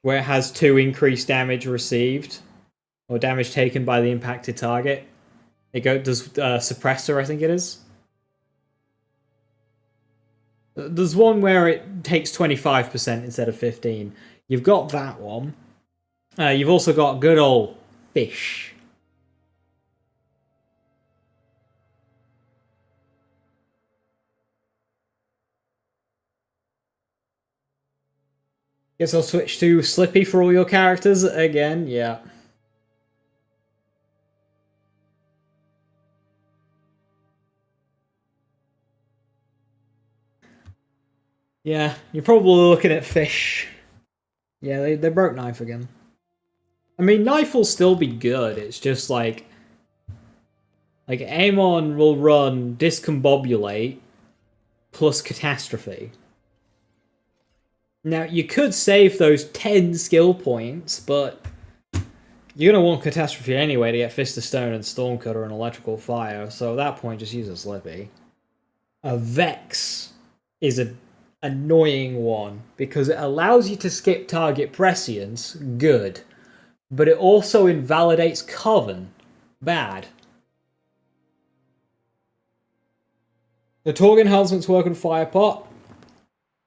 where it has 2 increased damage received, or damage taken by the impacted target. It does Suppressor, I think it is. There's one where it takes 25% instead of 15. You've got that one. You've also got good old Fish. Guess I'll switch to Slippy for all your characters again, yeah. Yeah, you're probably looking at Fish. Yeah, they broke Knife again. I mean, Knife will still be good, it's just like Amon will run Discombobulate plus Catastrophe. Now, you could save those 10 skill points, but you're going to want Catastrophe anyway to get Fist of Stone and Stormcutter and Electrical Fire, so at that point, just use a Slippy. A Vex is an annoying one, because it allows you to skip target Prescience, good, but it also invalidates Coven, bad. The Torg enhancements work on Firepot.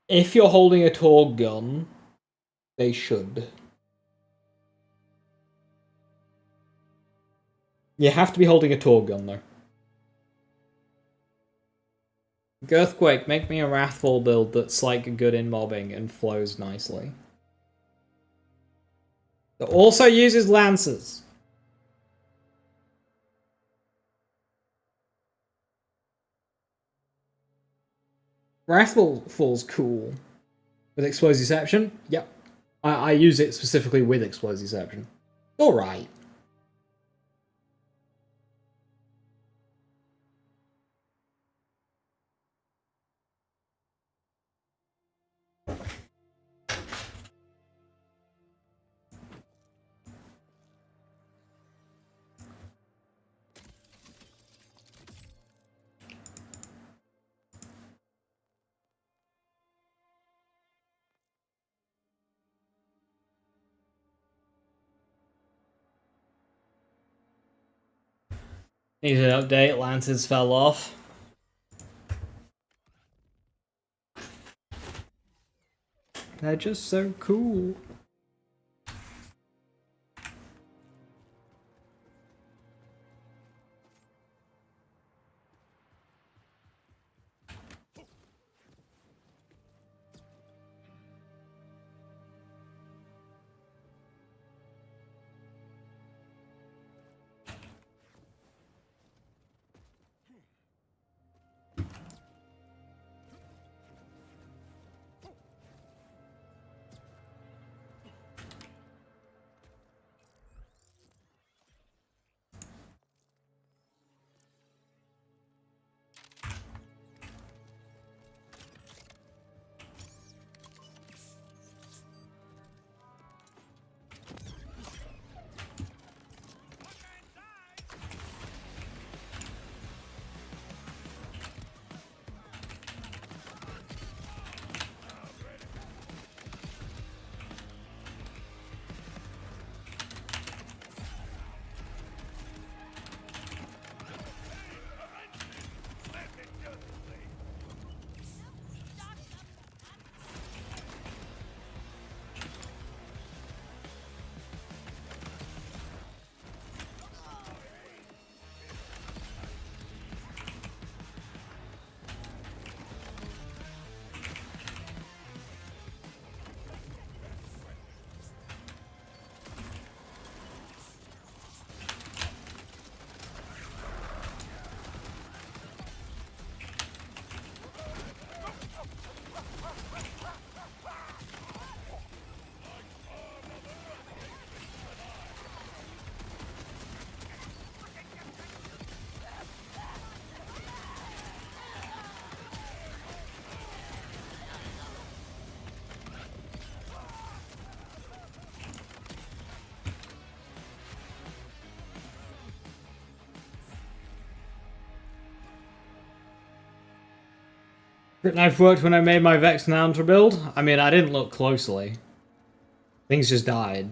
If you're holding a Torg gun, they should. You have to be holding a Torg gun, though. Girthquake, make me a Wrathfall build that's like good in mobbing and flows nicely. It also uses Lancers. Wrathfall's cool. With Explosiception? Yep. I use it specifically with Explosiception. Alright. Need an update, Lancers fell off. They're just so cool. Crit knife worked when I made my Vex Counter build. I mean, I didn't look closely. Things just died.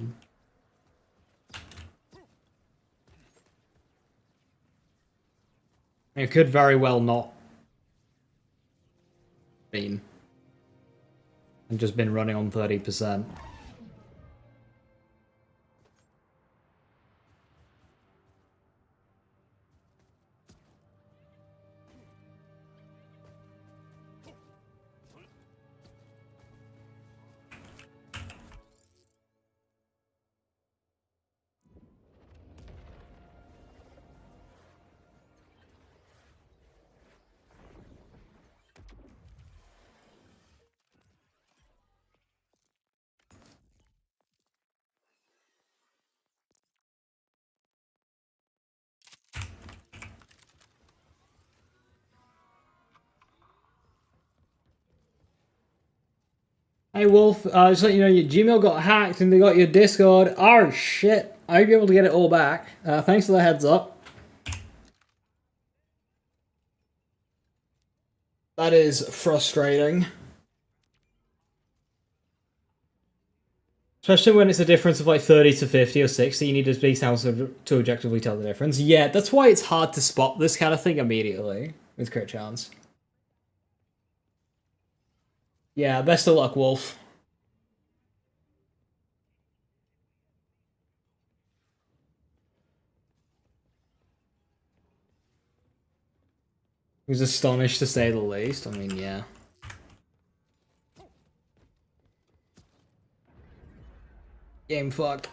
It could very well not been. I've just been running on 30%. Hey Wolf, just let you know your Gmail got hacked and they got your Discord. Oh shit! I hope you're able to get it all back. Thanks for the heads up. That is frustrating. Especially when it's a difference of like 30 to 50 or 60, you need to be able to objectively tell the difference. Yeah, that's why it's hard to spot this kind of thing immediately with crit chance. Yeah, best of luck, Wolf. He was astonished to say the least. I mean, yeah. Game fuck.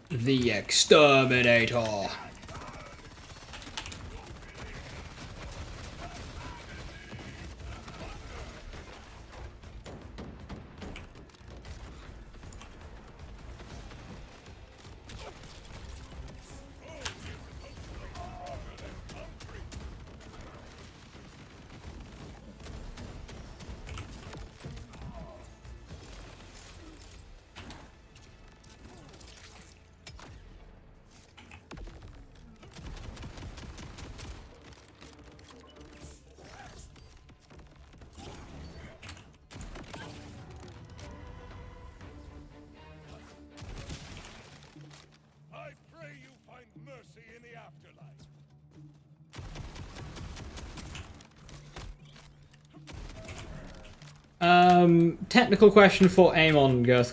The Exterminator. I pray you find mercy in the afterlife. Technical question for Amon Gun.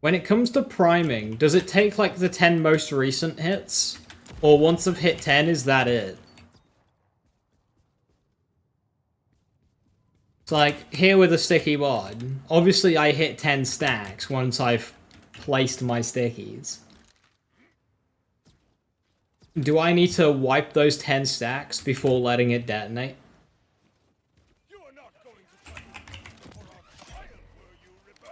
When it comes to priming, does it take like the 10 most recent hits? Or once I've hit 10, is that it? It's like, here with a sticky bod. Obviously I hit 10 stacks once I've placed my stickies. Do I need to wipe those 10 stacks before letting it detonate? You are not going to fight for our trial, were you, Ripper?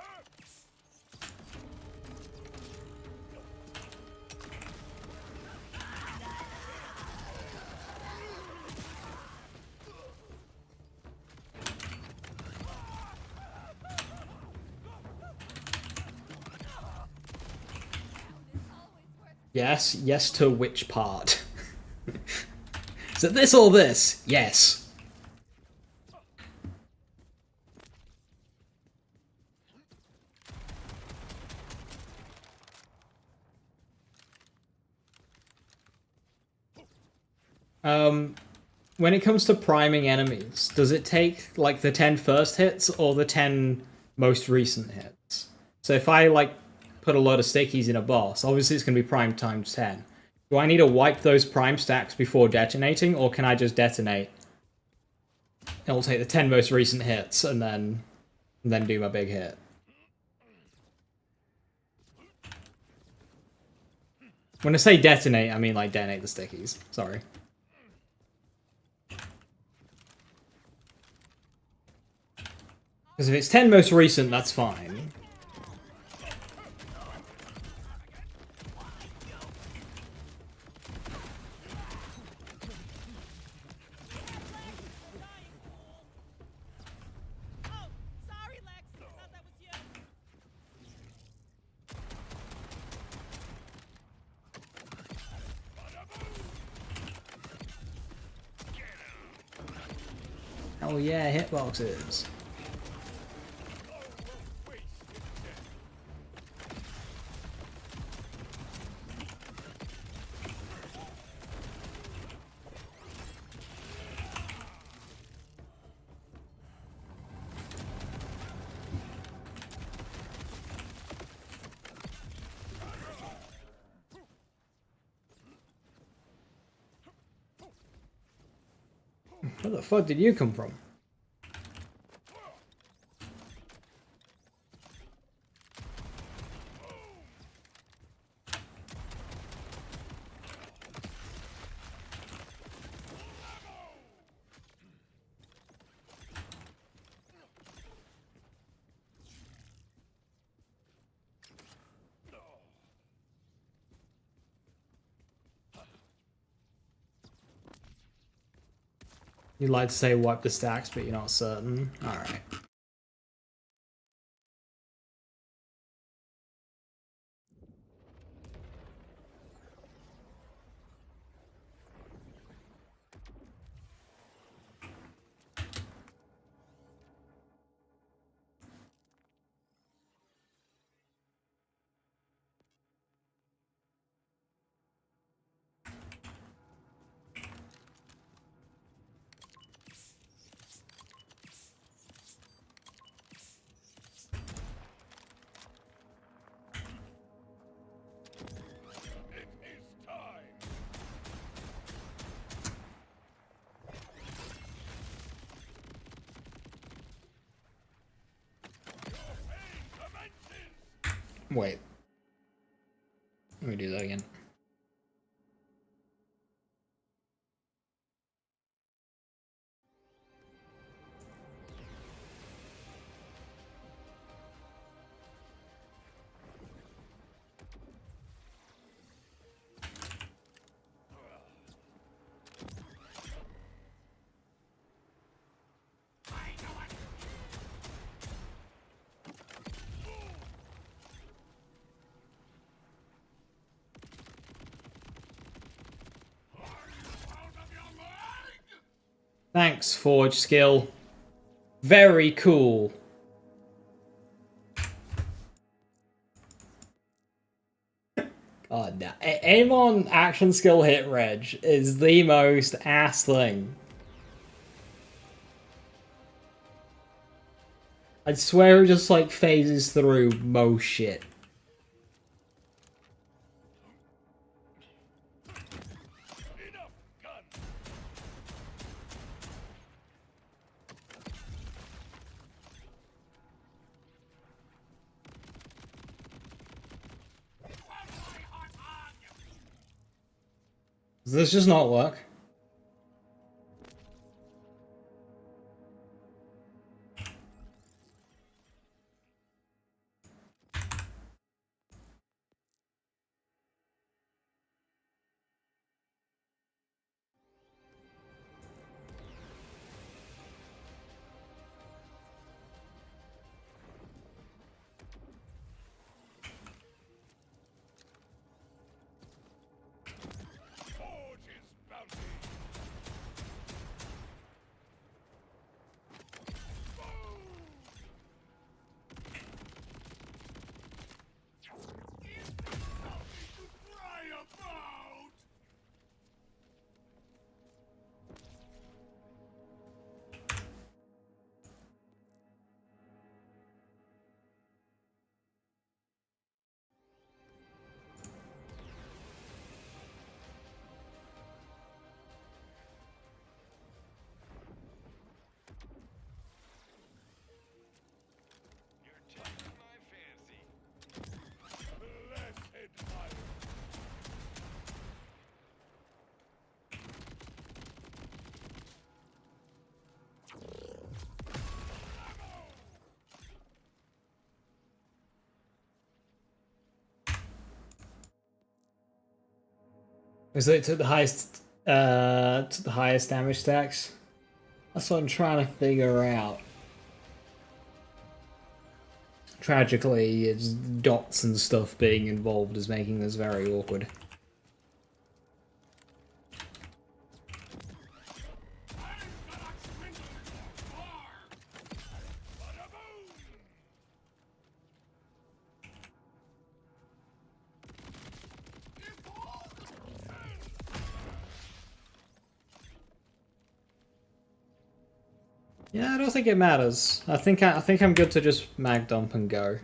Yes, yes to which part? Is it this or this? Yes. When it comes to priming enemies, does it take like the 10 first hits or the 10 most recent hits? So if I like put a load of stickies in a boss, obviously it's going to be primed times 10. Do I need to wipe those prime stacks before detonating, or can I just detonate? It'll take the 10 most recent hits and then do my big hit. When I say detonate, I mean like detonate the stickies. Sorry. Because if it's 10 most recent, that's fine. Oh yeah, hitboxes. Where the fuck did you come from? You'd like to say wipe the stacks, but you're not certain. Alright. It is time. Your pain commences. Wait. Let me do that again. Thanks, Forge Skill. Very cool. God, Amon action skill hit reg is the most ass thing. I swear it just like phases through most shit. Enough gun. Does this just not work? Forge's bounty. Cry about. You're taking my fancy. Blessed fire. So it took the highest damage stacks. That's what I'm trying to figure out. Tragically, it's dots and stuff being involved is making this very awkward. Yeah, I don't think it matters. I think I'm good to just mag dump and go.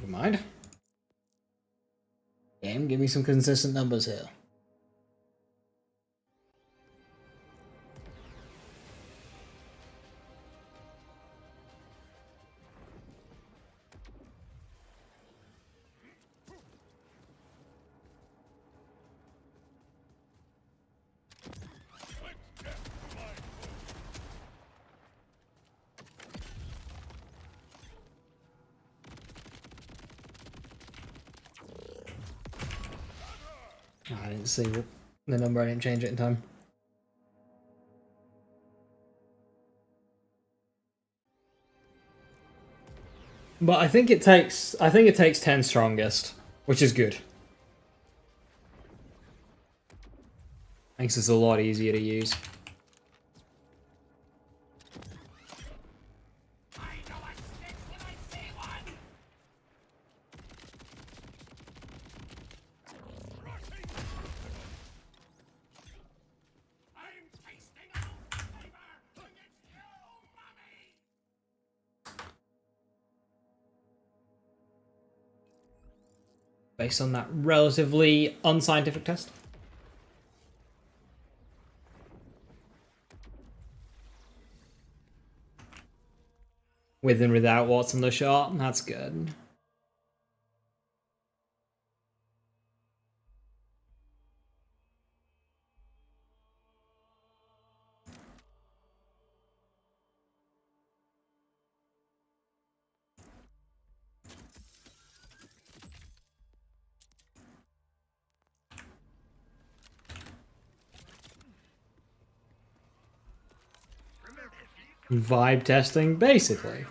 Never mind. Game, give me some consistent numbers here. I didn't see the number, I didn't change it in time. But I think it takes 10 strongest, which is good. Makes this a lot easier to use. Based on that relatively unscientific test. With and without what's in the shot, that's good. Vibe testing, basically.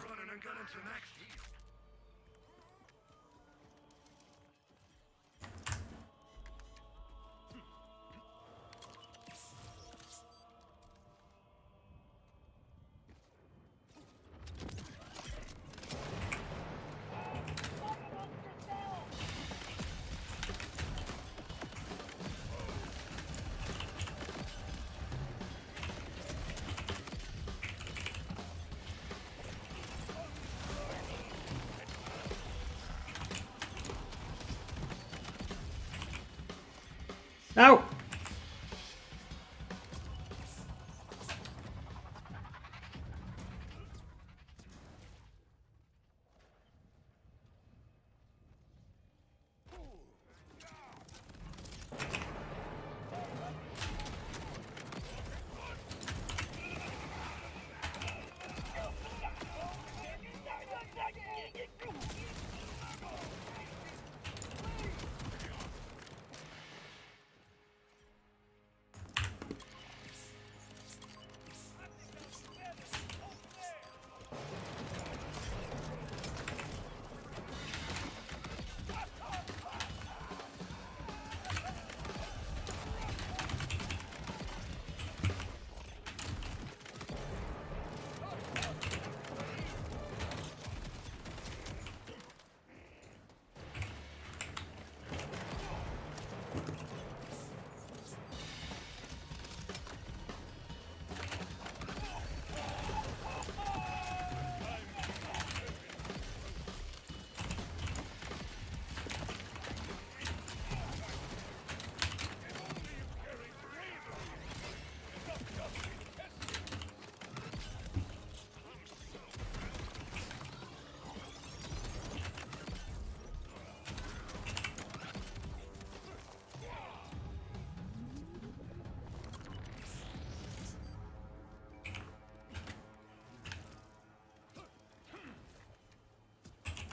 Ow!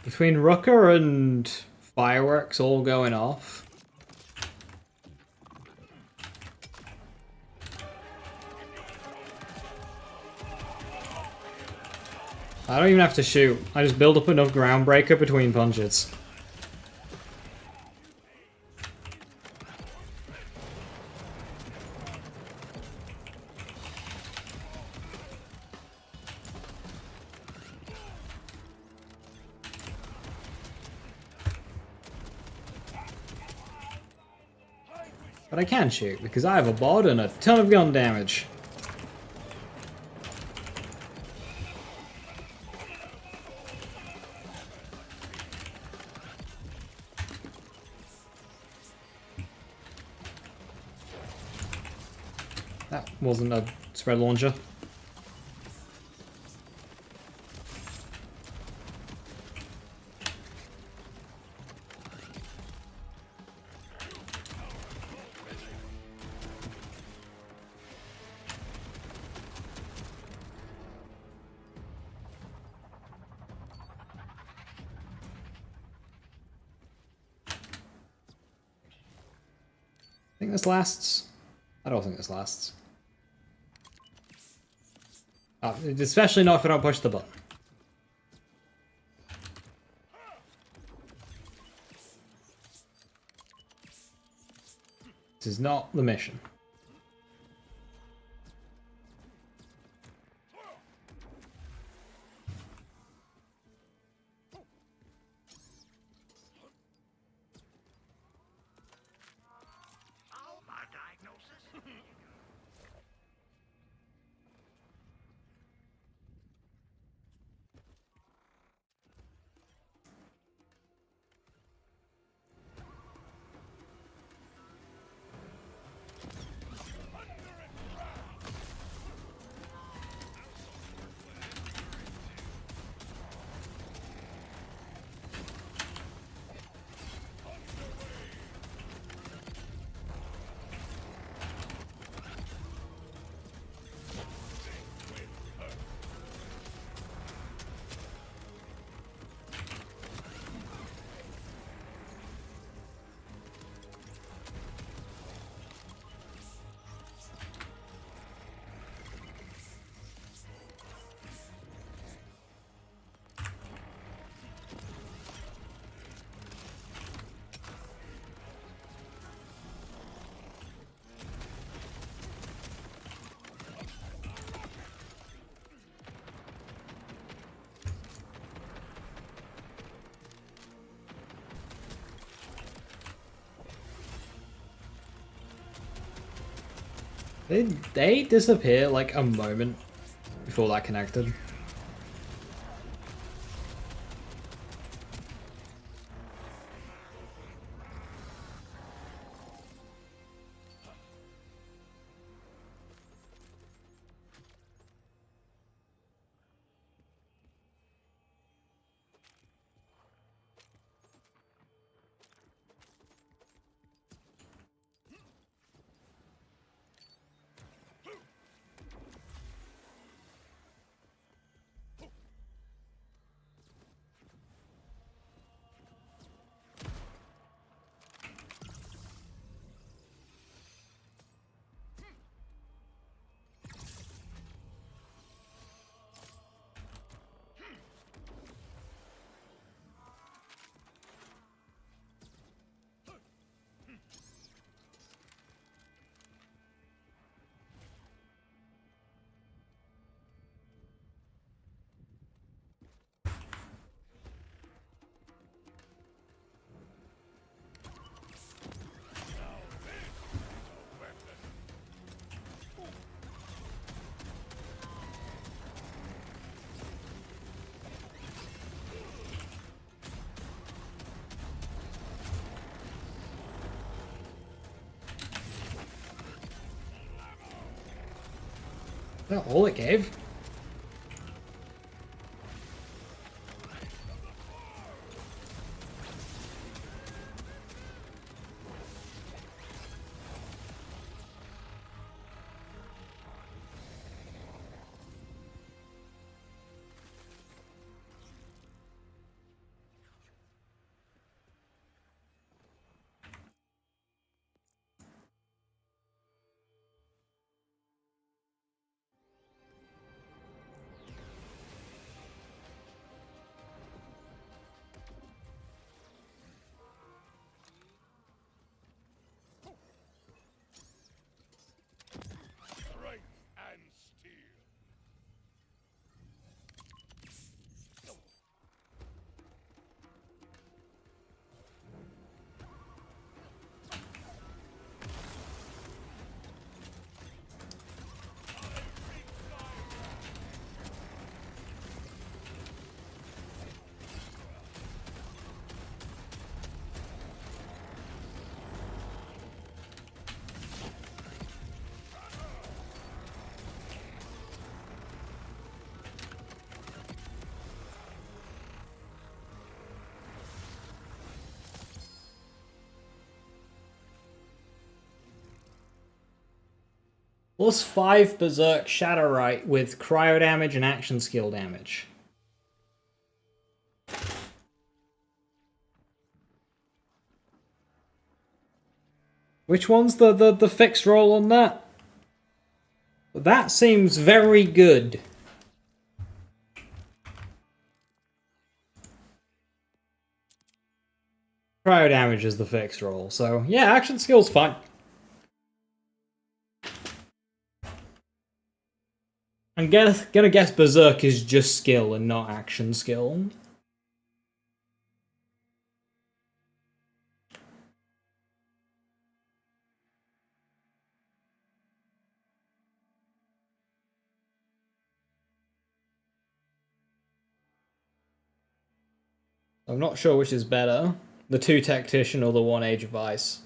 Between Rucker and fireworks all going off, I don't even have to shoot. I just build up enough ground breaker between punches. But I can shoot because I have a bod and a ton of gun damage. That wasn't a spread launcher. I think this lasts. I don't think this lasts. Especially not if I don't push the button. This is not the mission. Oh, my diagnosis. They disappear like a moment before that connected. Is that all it gave? +5 Berserk Shadowrite with cryo damage and action skill damage. Which one's the fixed roll on that? That seems very good. Cryo damage is the fixed roll, so yeah, action skill's fine. I'm gonna guess Berserk is just skill and not action skill. I'm not sure which is better, the 2 Tactician or the 1 Age of Ice.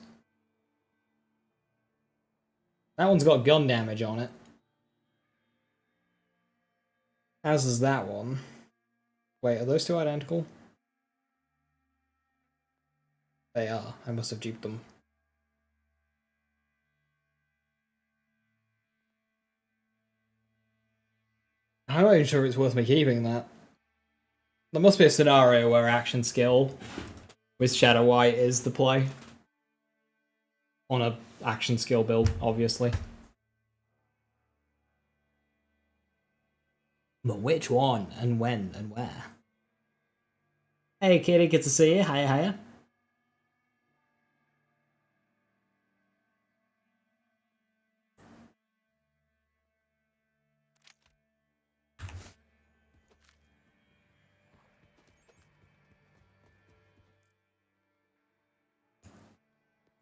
That one's got gun damage on it. As is that one. Wait, are those 2 identical? They are. I must have duped them. I'm not even sure it's worth me keeping that. There must be a scenario where action skill with Shadow White is the play. On a action skill build, obviously. But which one, and when, and where? Hey kitty, good to see you. Hiya, hiya.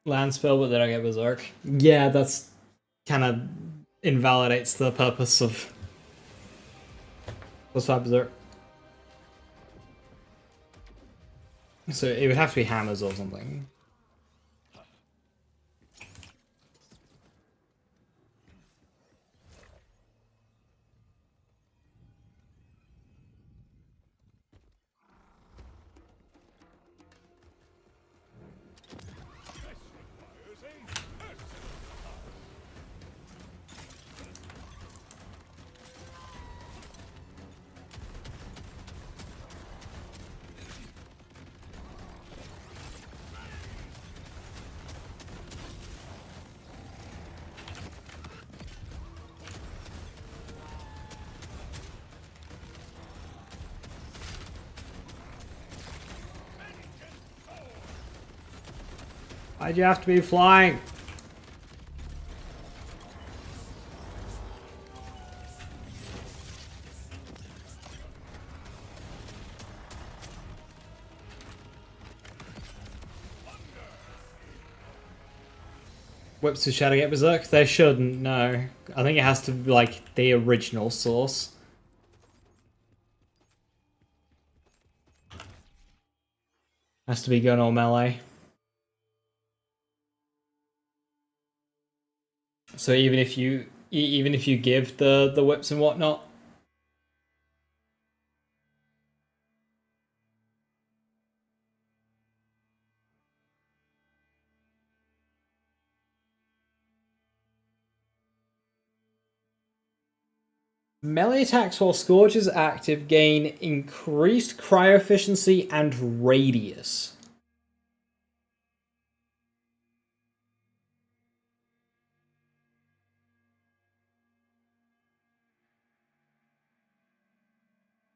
Land spell, but then I get Berserk. Yeah, that's kind of invalidates the purpose of +5 Berserk. So it would have to be hammers or something. Why'd you have to be flying? Whips to Shadow get Berserk? They shouldn't, no. I think it has to be like the original source. Has to be gun or melee. So even if you give the whips and whatnot. Melee attacks while Scourge is active gain increased cryo efficiency and radius.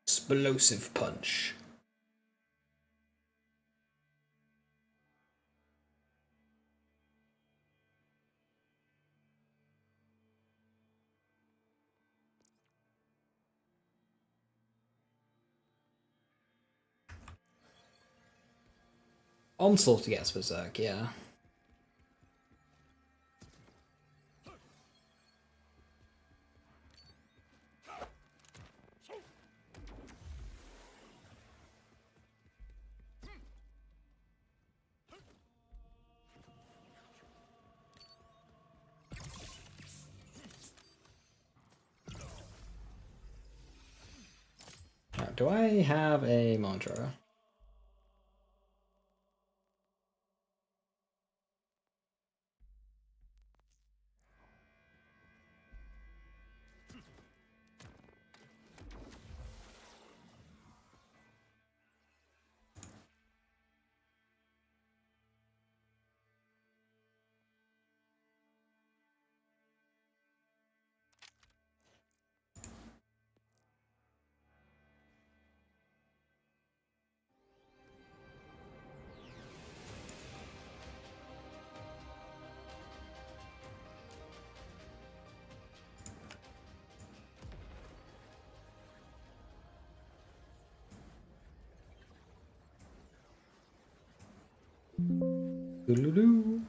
Explosive punch. Onslaught gets Berserk, yeah. Right, do I have a mantra? Doo-doo-doo.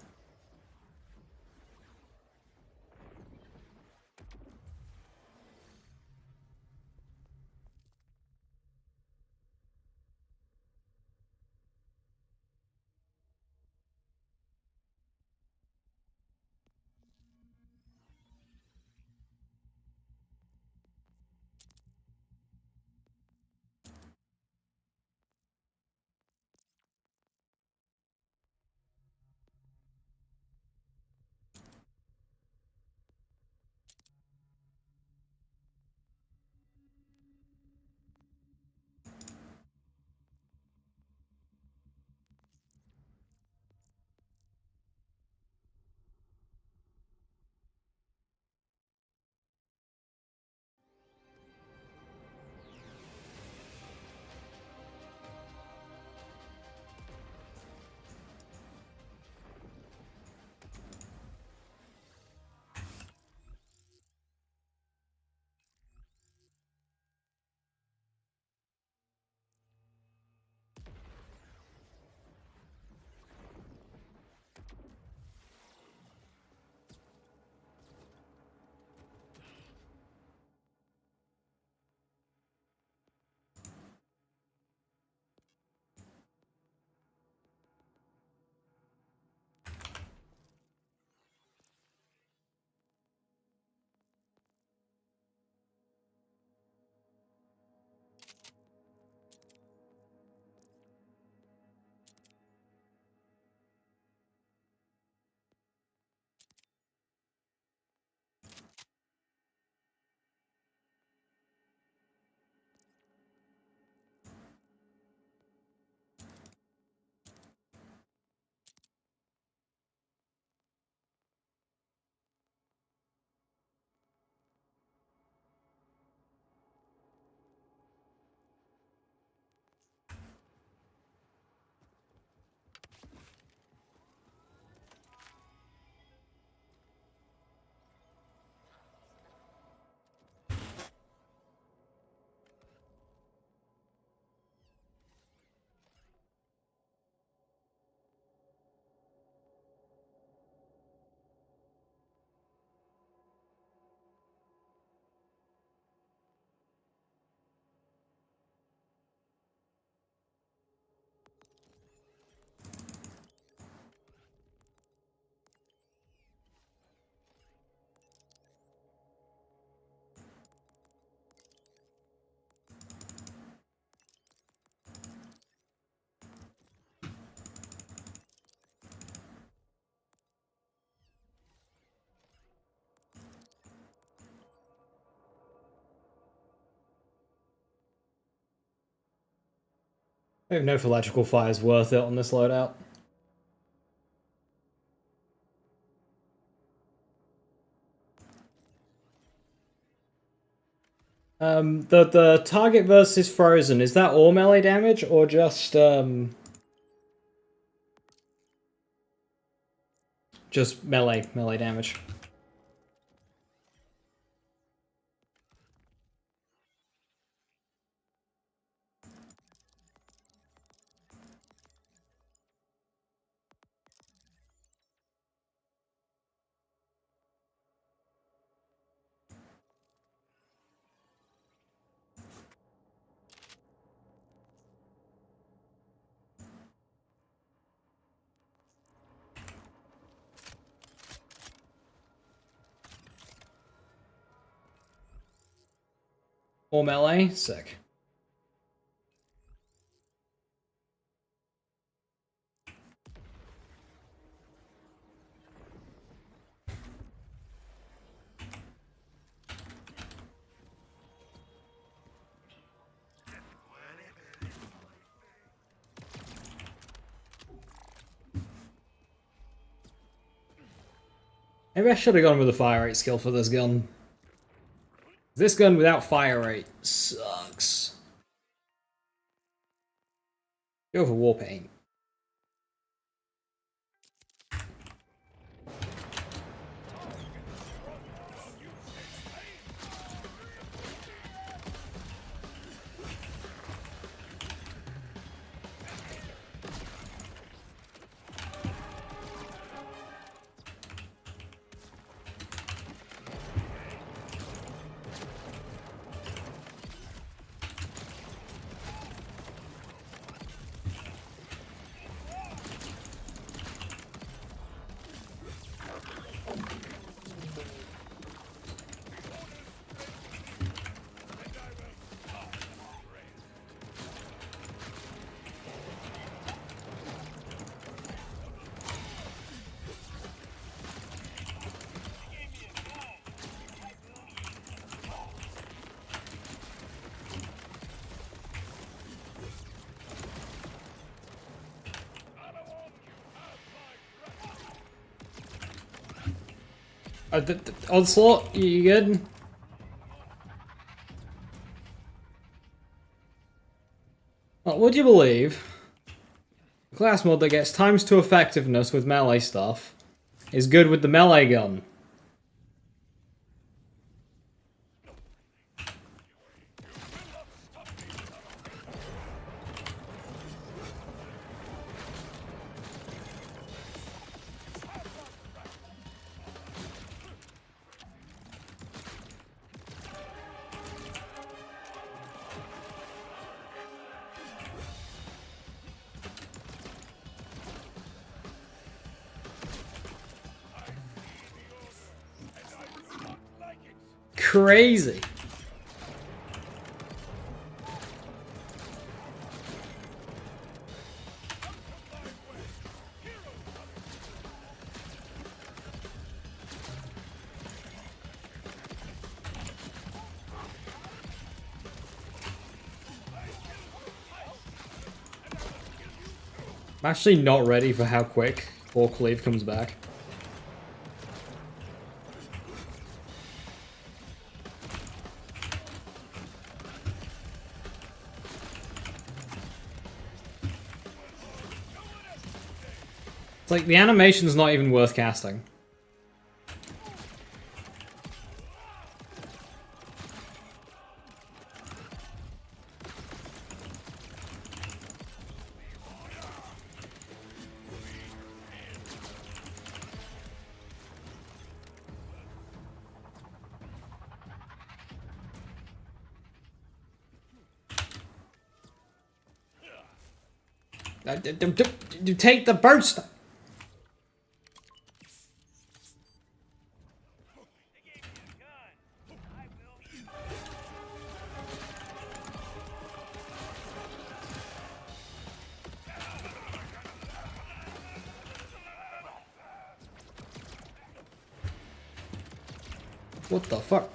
I don't know if electrical fire is worth it on this loadout. The target versus frozen, is that all melee damage or just melee damage? All melee? Sick. Maybe I should have gone with a fire rate skill for this gun. This gun without fire rate sucks. Go for war paint. Onslaught, you good? Well, would you believe a class mod that gets times 2 effectiveness with melee stuff is good with the melee gun? Crazy. I'm actually not ready for how quick Orc Cleave comes back. It's like the animation's not even worth casting. Take the burst! What the fuck?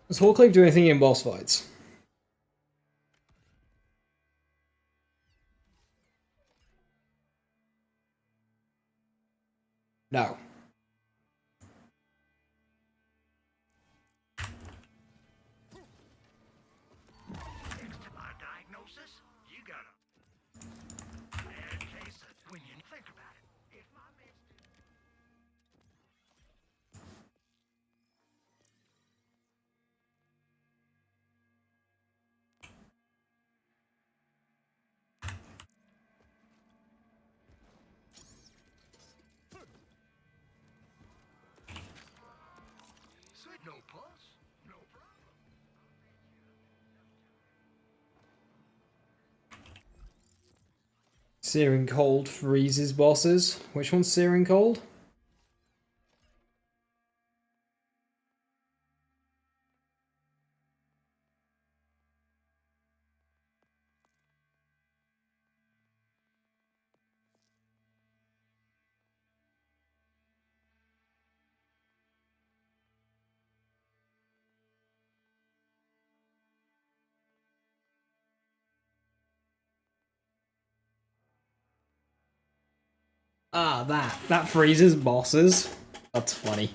Does Hawkclave do anything in boss fights? No. My diagnosis? You got a bad case of when you think about it. If my meds Sweet, no pulse, no problem. Searing Cold freezes bosses. Which one's Searing Cold? Ah, that freezes bosses. That's funny.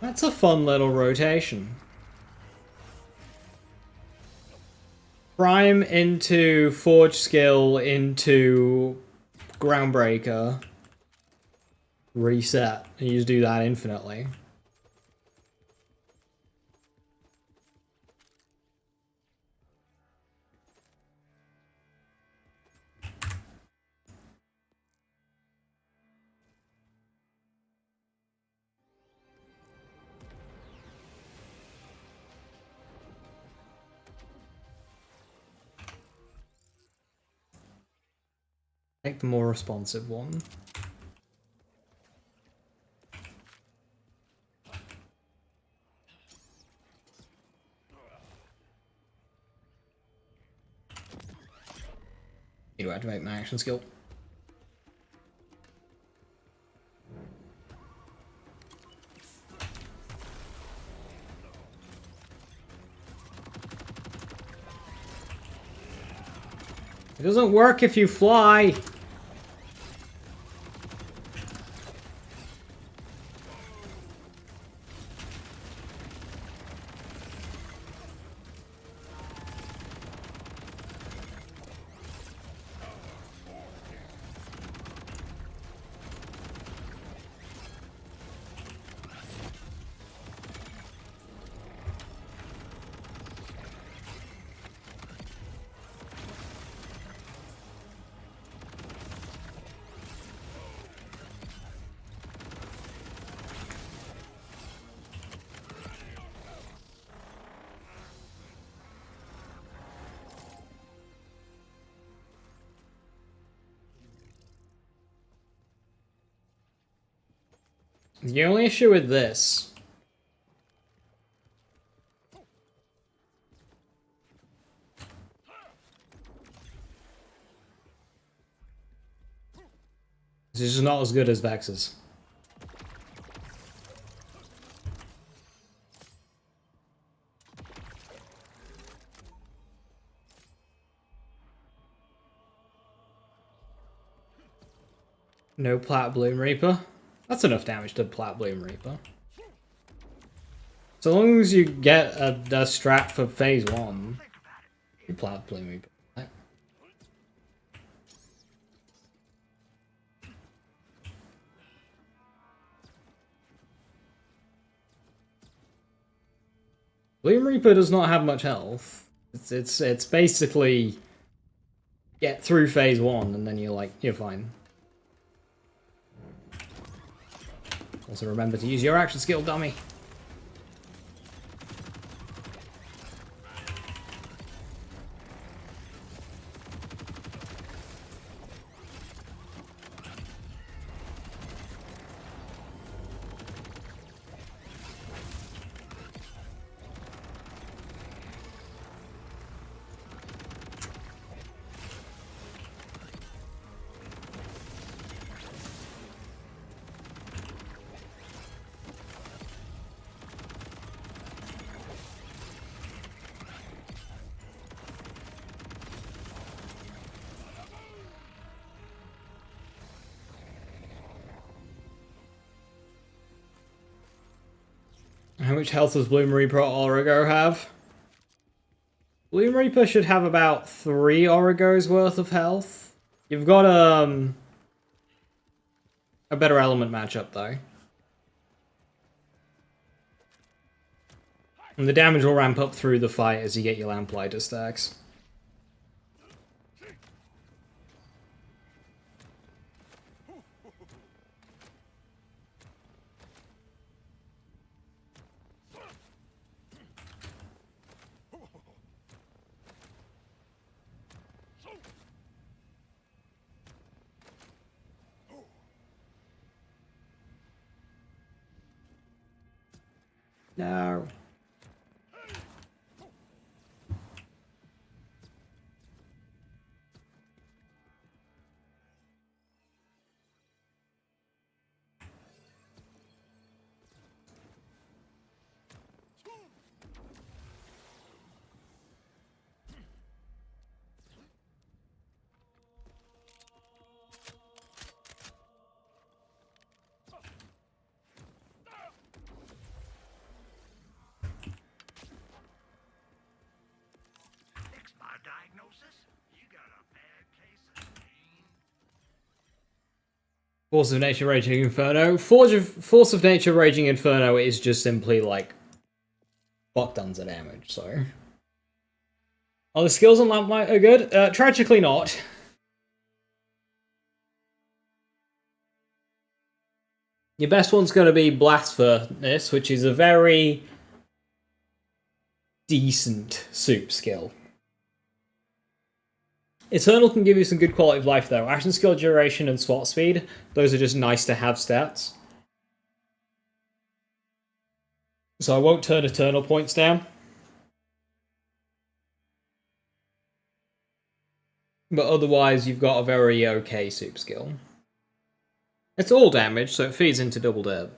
That's a fun little rotation. Prime into Forge Skill into Groundbreaker. Reset. And you just do that infinitely. Take the more responsive one. Need to activate my action skill. It doesn't work if you fly. The only issue with this is it's just not as good as Vex's. No Plat Bloom Reaper. That's enough damage to Plat Bloom Reaper. So long as you get a strat for phase 1, you Plat Bloom Reaper. Right? Bloom Reaper does not have much health. It's basically get through phase 1 and then you're fine. Also remember to use your action skill, dummy. How much health does Bloom Reaper Origo have? Bloom Reaper should have about 3 Origos worth of health. You've got a better element matchup though. And the damage will ramp up through the fight as you get your Lamplighter stacks. No. Force of Nature Raging Inferno. Force of Nature Raging Inferno is just simply like fuck tons of damage, so. Oh, the skills on Lamplighter are good? Tragically not. Your best one's going to be Blast Furnace, which is a very decent soup skill. Eternal can give you some good quality of life though. Action skill duration and swat speed, those are just nice to have stats. So I won't turn Eternal points down. But otherwise you've got a very okay soup skill. It's all damage, so it feeds into double deb.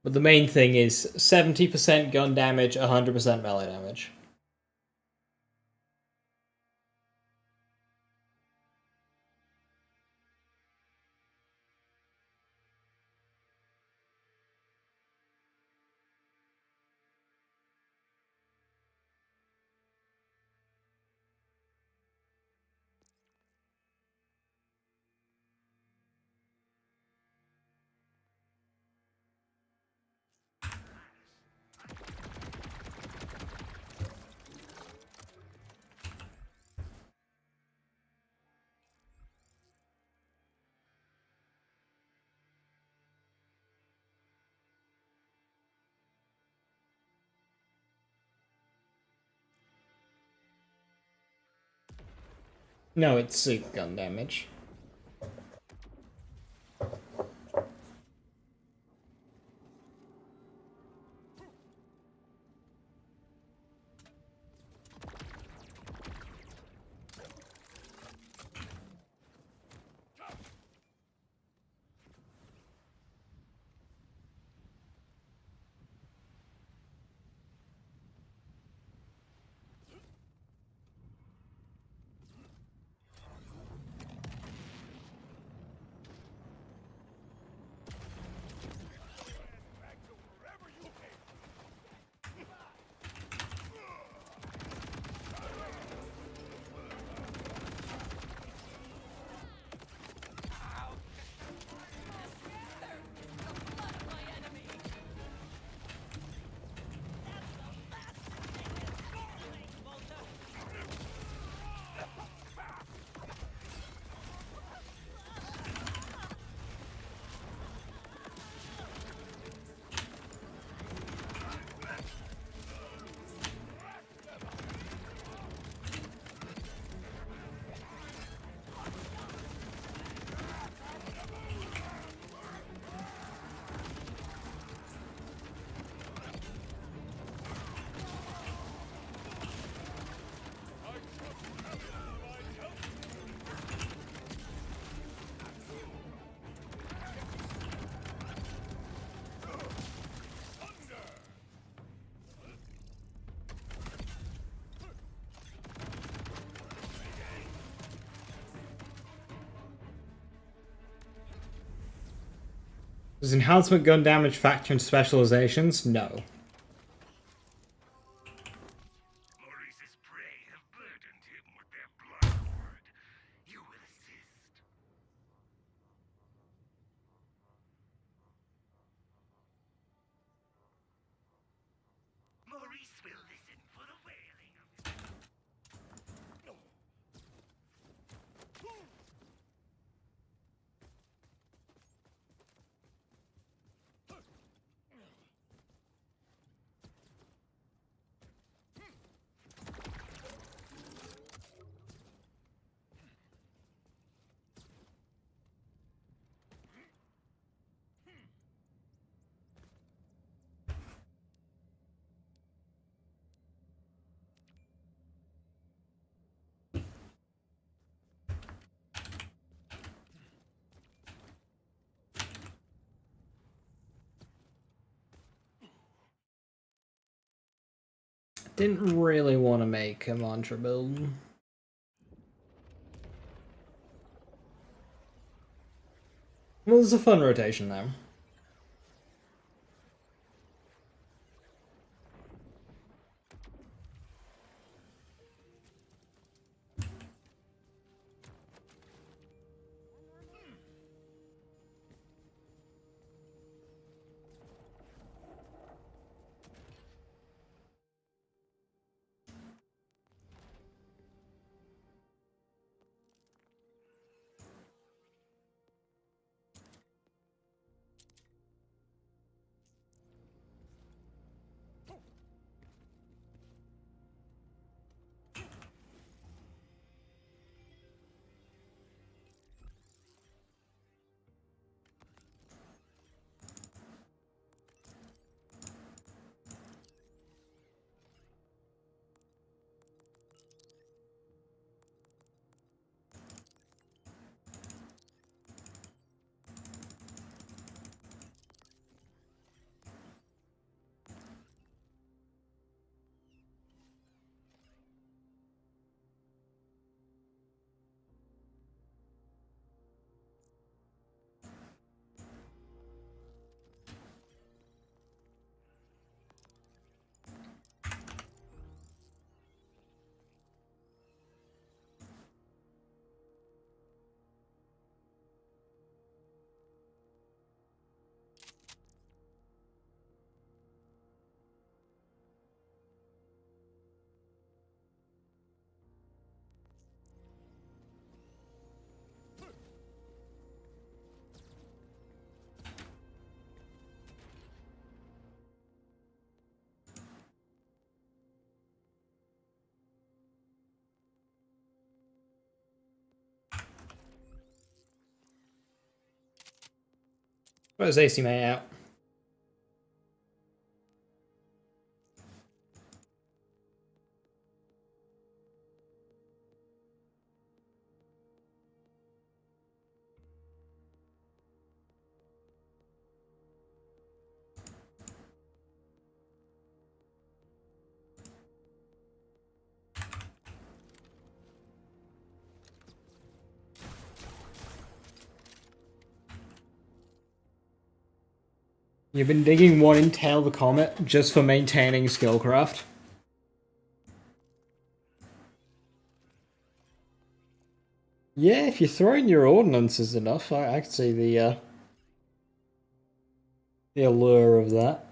But the main thing is 70% gun damage, 100% melee damage. No, it's soup gun damage. Does enhancement gun damage factor into specializations? No. Maurice's prey have burdened him with their blood hoard. You will assist. Maurice will listen for the wailing of his... Didn't really want to make a mantra build. Well, there's a fun rotation now. Where's AC Mate out? You've been digging one in Tail the Comet just for maintaining Skillcraft. Yeah, if you're throwing your ordnances enough, I can see the allure of that.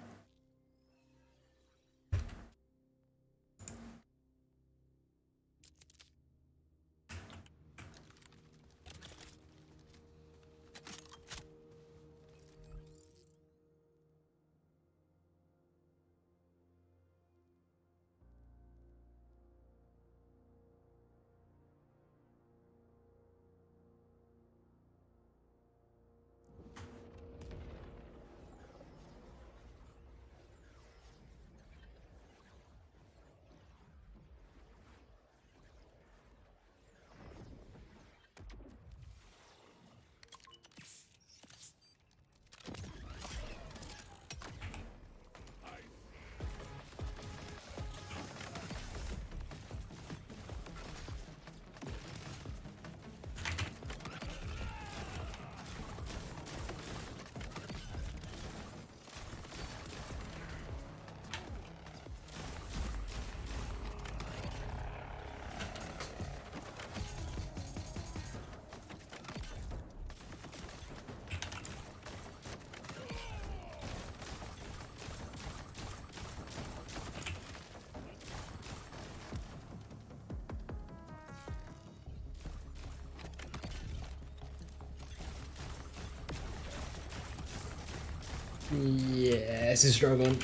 Yeah, this is struggling.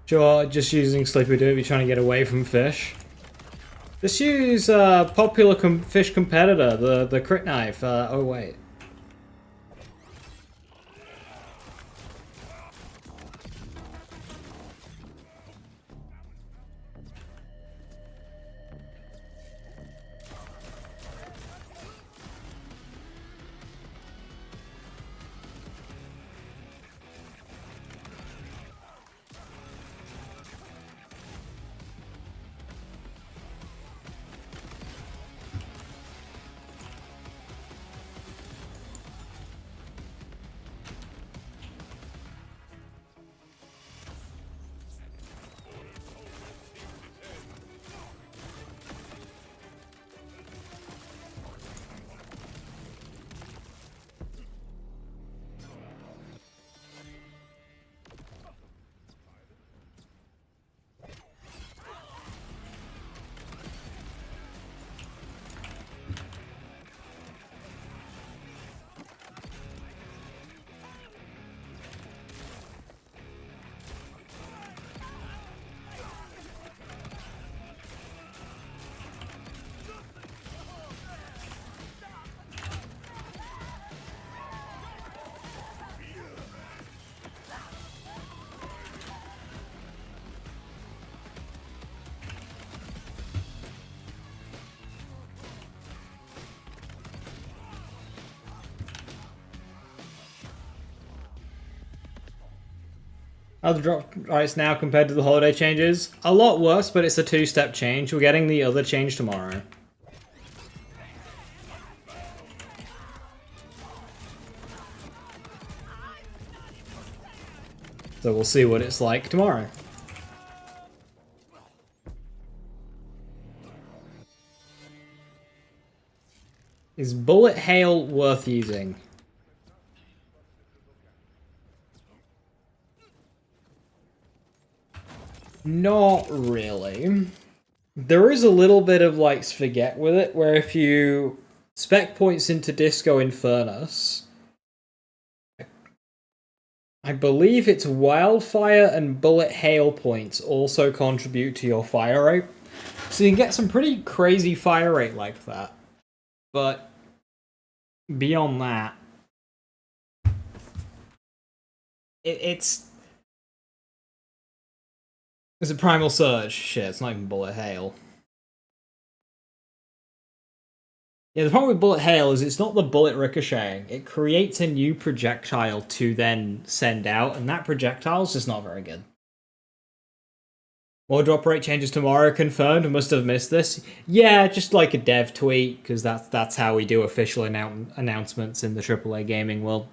Sure, just using Sleepy Do if you're trying to get away from fish. Just use popular fish competitor, the crit knife. Oh wait. How the drop price now compared to the holiday changes? A lot worse, but it's a two-step change. We're getting the other change tomorrow. So we'll see what it's like tomorrow. Is Bullet Hail worth using? Not really. There is a little bit of like spaghetti with it, where if you spec points into Disco Infernus, I believe it's Wildfire and Bullet Hail points also contribute to your fire rate. So you can get some pretty crazy fire rate like that. But beyond that, it's a Primal Surge. Shit, it's not even Bullet Hail. Yeah, the problem with Bullet Hail is it's not the bullet ricocheting. It creates a new projectile to then send out, and that projectile's just not very good. More drop rate changes tomorrow confirmed. Must have missed this. Yeah, just like a dev tweet, because that's how we do official announcements in the AAA gaming world.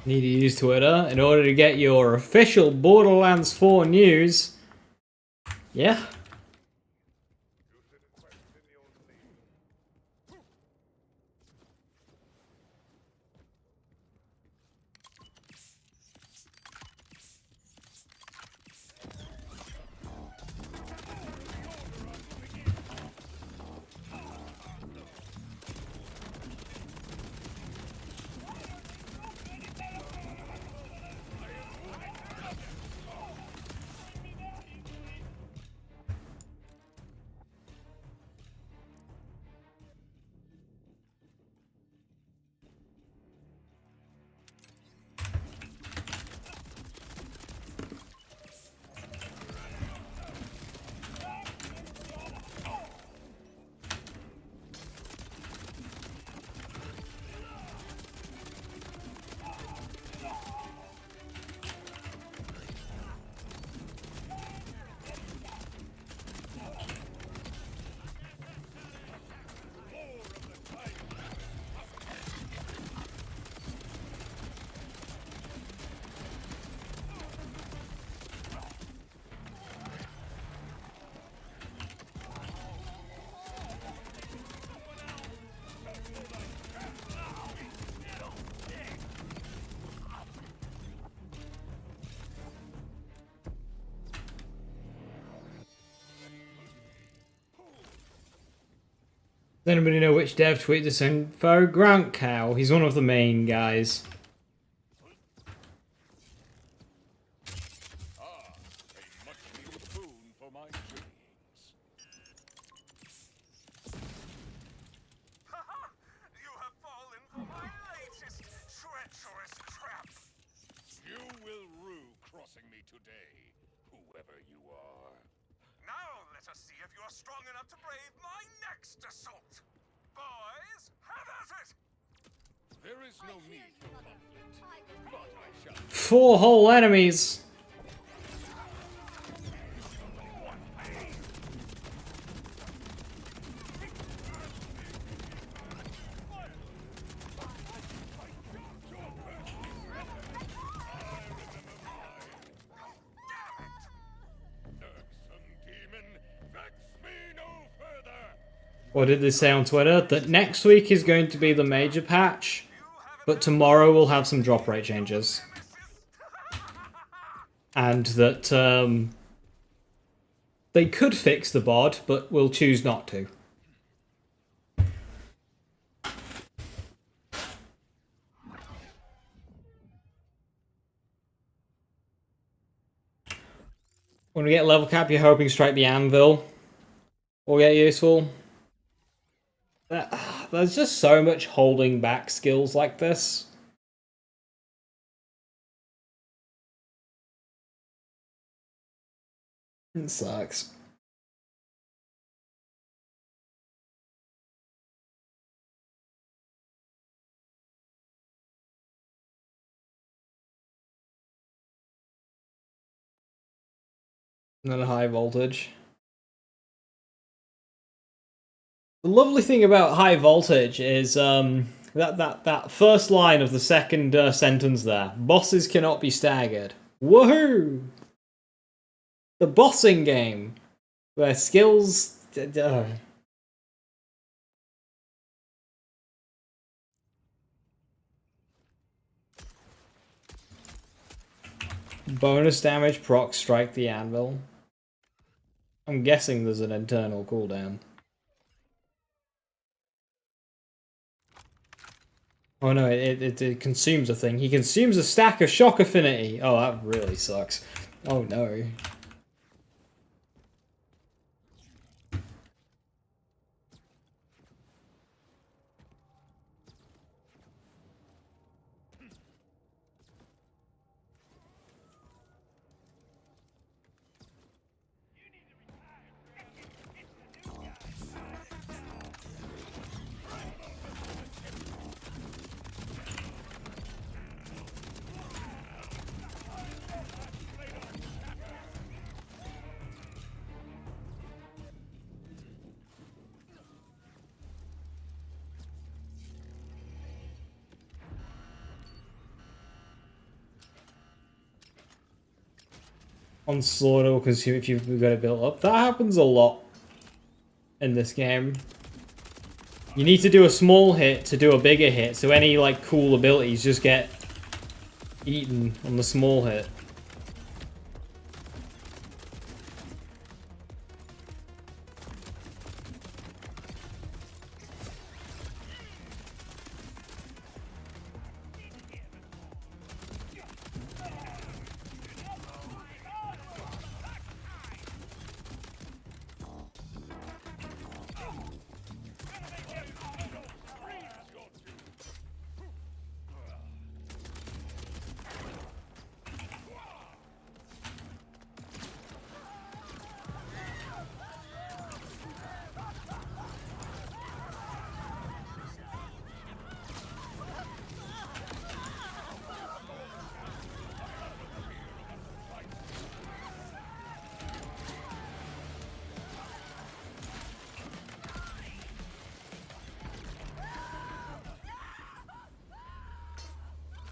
Need to use Twitter in order to get your official Borderlands 4 news. Yeah. Does anybody know which dev tweeted this info? Grant Cow. He's one of the main guys. A much-needed boon for my dreams. Haha! You have fallen for my latest treacherous trap. You will rue crossing me today, whoever you are. Now let us see if you are strong enough to brave my next assault. Boys, have at it! There is no need for conflict, but I shall. 4 whole enemies. What did they say on Twitter? That next week is going to be the major patch, but tomorrow we'll have some drop rate changes. And that they could fix the bod, but we'll choose not to. When we get level cap, you're hoping Strike the Anvil will get useful. There's just so much holding back skills like this. It sucks. And then high voltage. The lovely thing about high voltage is that first line of the second sentence there. Bosses cannot be staggered. Woohoo! The bossing game, where skills. Bonus damage proc strike the anvil. I'm guessing there's an internal cooldown. Oh no, it consumes a thing. He consumes a stack of shock affinity. Oh, that really sucks. Oh no. On slaughter will consume if you've got it built up. That happens a lot in this game. You need to do a small hit to do a bigger hit, so any like cool abilities just get eaten on the small hit.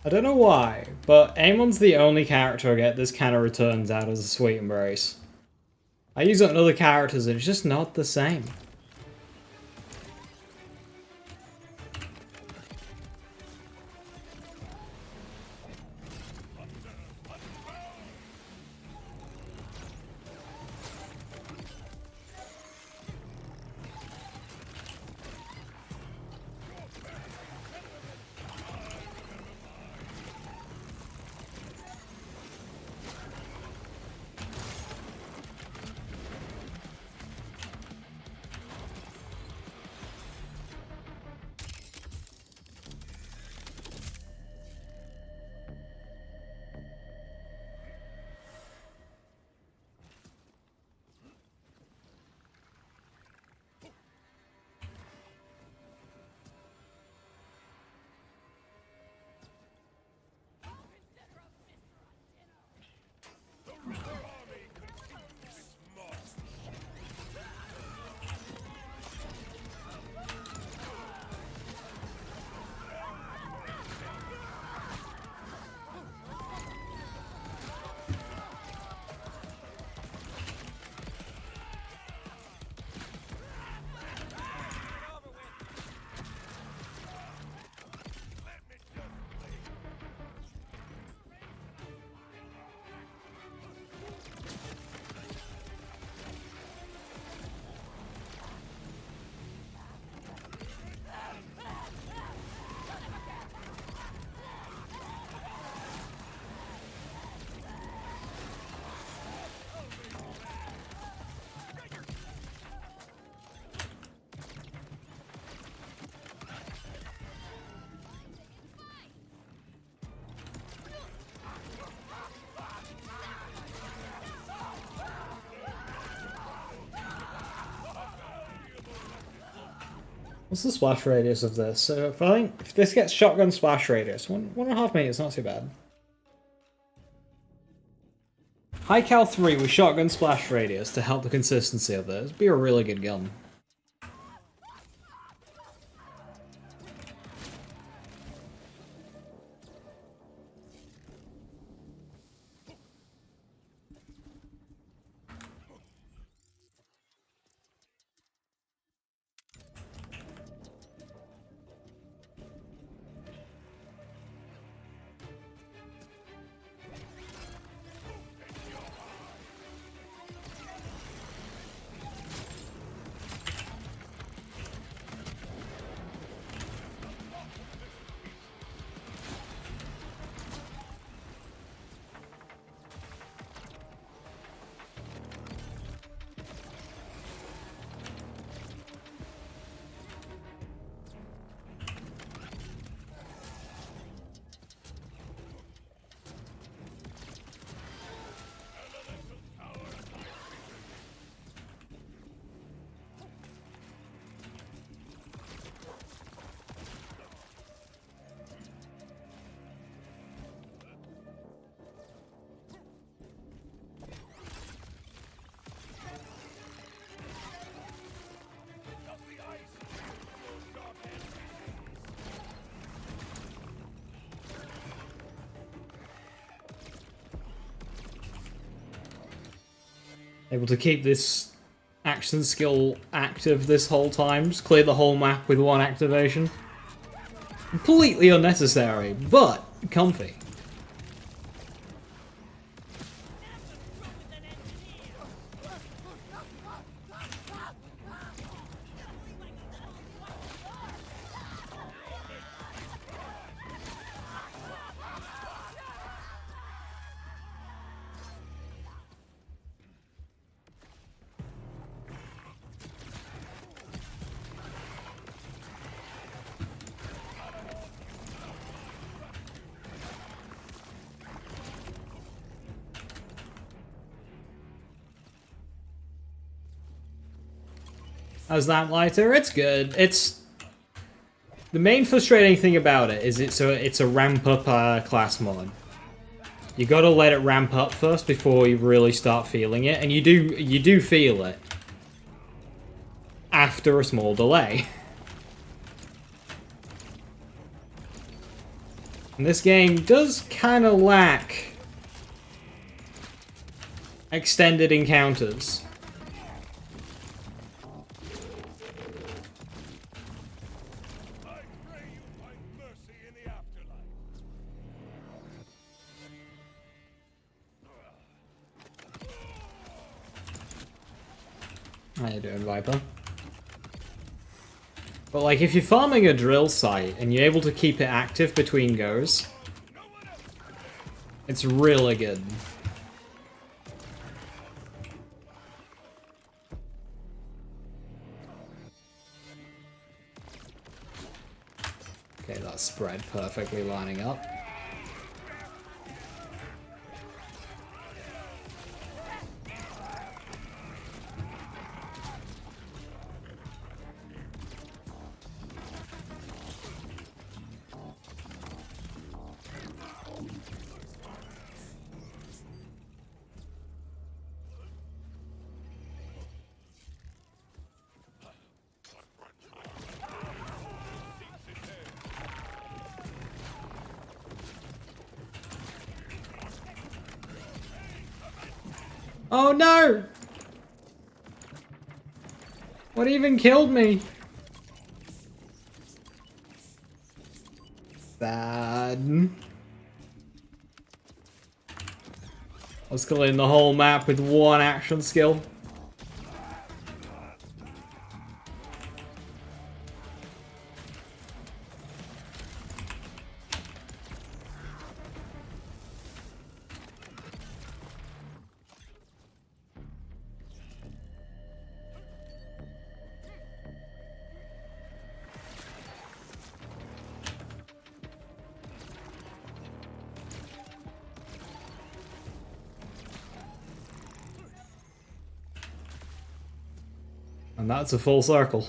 I don't know why, but Amon's the only character I get this kind of returns out as a Sweet Embrace. I use it on other characters and it's just not the same. What's the splash radius of this? So if this gets shotgun splash radius, 1.5 meters, not too bad. High Cal 3 with shotgun splash radius to help the consistency of this. Be a really good gun. Able to keep this action skill active this whole time. Just clear the whole map with one activation. Completely unnecessary, but comfy. As Lamplighter, it's good. It's the main frustrating thing about it is it's a ramp up class mod. You gotta let it ramp up first before you really start feeling it, and you do feel it after a small delay. And this game does kind of lack extended encounters. How you doing, Viper? But like, if you're farming a drill site and you're able to keep it active between goes, it's really good. Okay, that's spread perfectly lining up. Oh no! What even killed me? Sad. I was killing the whole map with one action skill. And that's a full circle.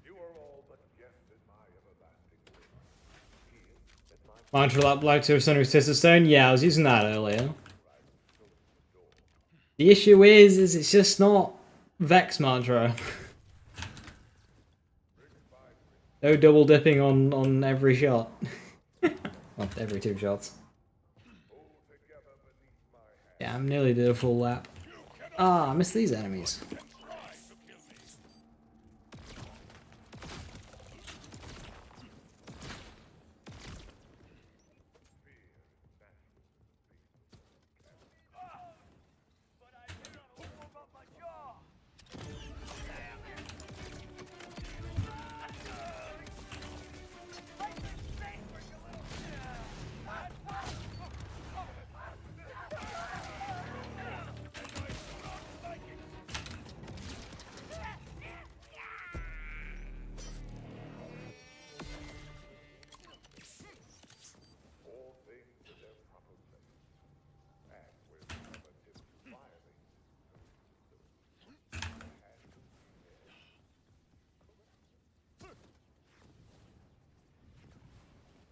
You are all but guests in my everlasting will. Mantra Lamplighter of Sun Sister Stone? Yeah, I was using that earlier. The issue is it's just not Vex Mantra. No double dipping on every shot. Well, every 2 shots. Yeah, I'm nearly did a full lap. Ah, I missed these enemies.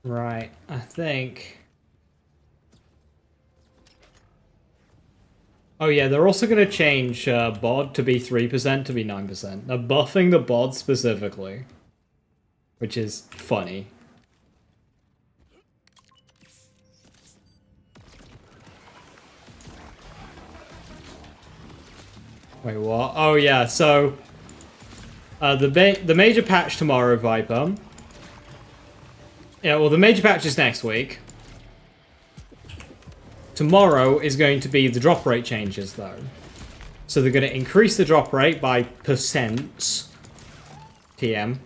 Right, I think... Oh yeah, they're also going to change bod to be 3% to be 9%. They're buffing the bod specifically. Which is funny. Wait, what? Oh yeah, so... the major patch tomorrow, Viper. Yeah, well, the major patch is next week. Tomorrow is going to be the drop rate changes, though. So they're going to increase the drop rate by percents, TM,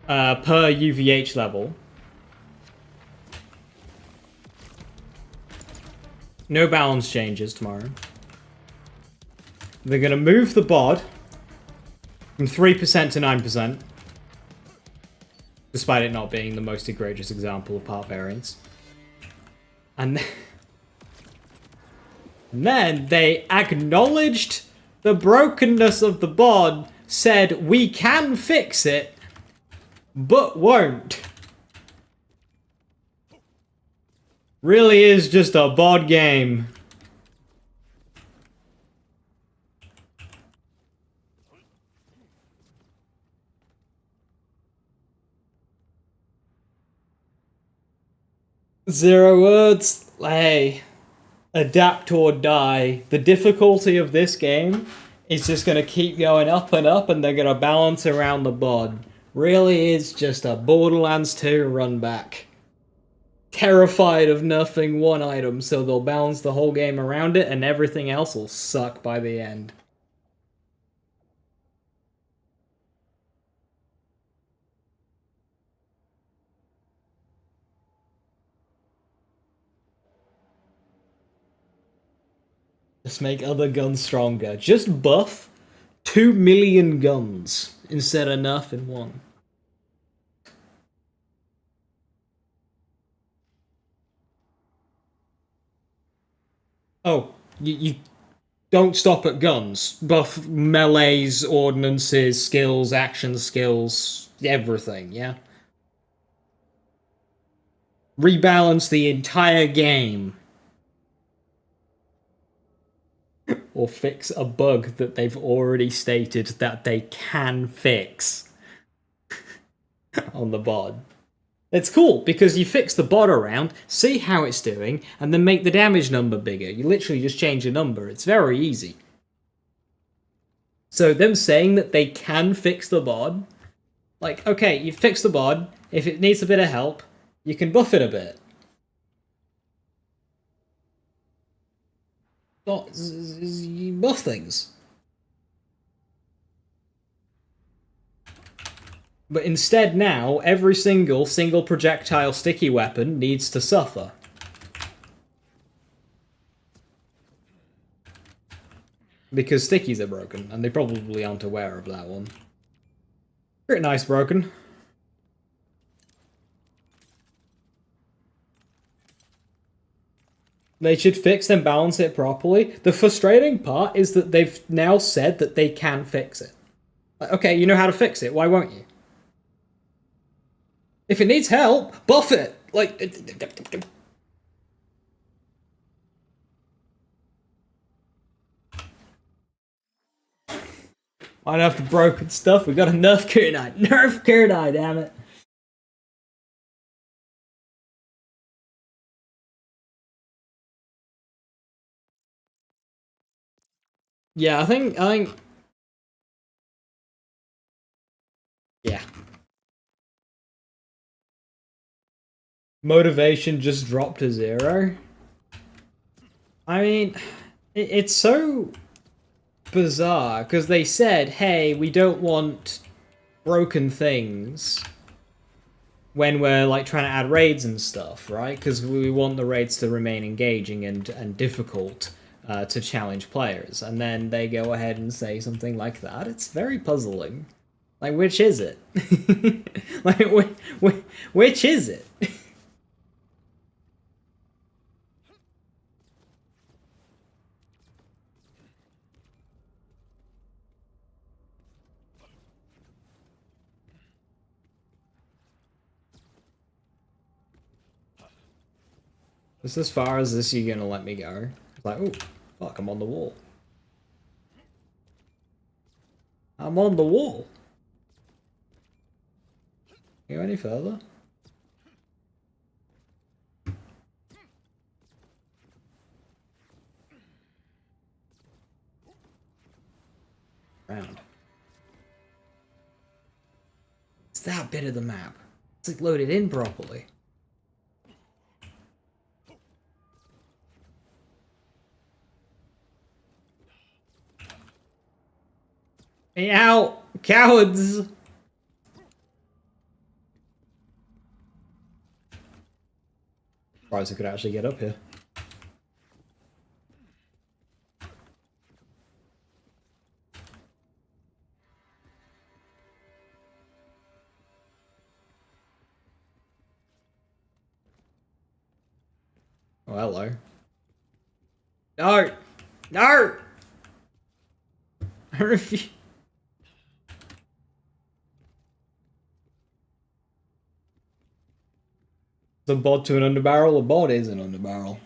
per UVH level. No balance changes tomorrow. They're going to move the bod from 3% to 9%. Despite it not being the most egregious example of part variance. And then they acknowledged the brokenness of the bod, said we can fix it, but won't. Really is just a bod game. Zero words. Hey, adapt or die. The difficulty of this game is just going to keep going up and up, and they're going to balance around the bod. Really is just a Borderlands 2 run back. Terrified of nerfing one item, so they'll balance the whole game around it, and everything else will suck by the end. Just make other guns stronger. Just buff 2 million guns instead of nerfing one. Oh, you don't stop at guns. Buff melees, ordnances, skills, action skills, everything, yeah? Rebalance the entire game. Or fix a bug that they've already stated that they can fix on the bod. It's cool, because you fix the bod around, see how it's doing, and then make the damage number bigger. You literally just change the number. It's very easy. So them saying that they can fix the bod, like, okay, you fix the bod, if it needs a bit of help, you can buff it a bit. You buff things. But instead now, every single projectile sticky weapon needs to suffer. Because stickies are broken, and they probably aren't aware of that one. Pretty nice broken. They should fix and balance it properly. The frustrating part is that they've now said that they can fix it. Like, okay, you know how to fix it, why won't you? If it needs help, buff it! Like... Might have the broken stuff. We got a nerf kunai. Nerf kunai, damn it. Yeah, I think yeah. Motivation just dropped to 0. I mean, it's so bizarre because they said, "Hey, we don't want broken things when we're like trying to add raids and stuff, right? Because we want the raids to remain engaging and difficult to challenge players." And then they go ahead and say something like that. It's very puzzling. Like, which is it? Like, which is it? Just as far as this, you're gonna let me go? It's like, oh, fuck, I'm on the wall. I'm on the wall. Go any further? Round. It's that bit of the map. It's like loaded in properly. Hey, out! Cowards! Surprised I could actually get up here. Oh, hello. No! No! I refuse. The bod to an underbarrel? A bod is an underbarrel.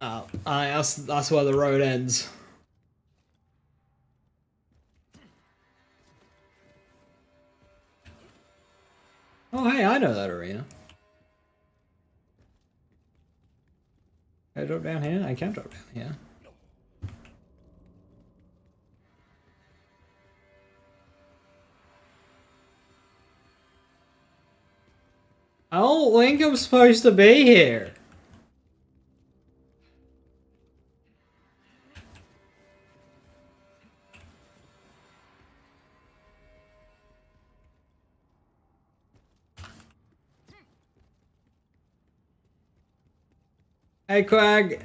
Oh, that's where the road ends. Oh, hey, I know that arena. Can I drop down here? I can drop down here. I don't think I'm supposed to be here. Hey, Quag.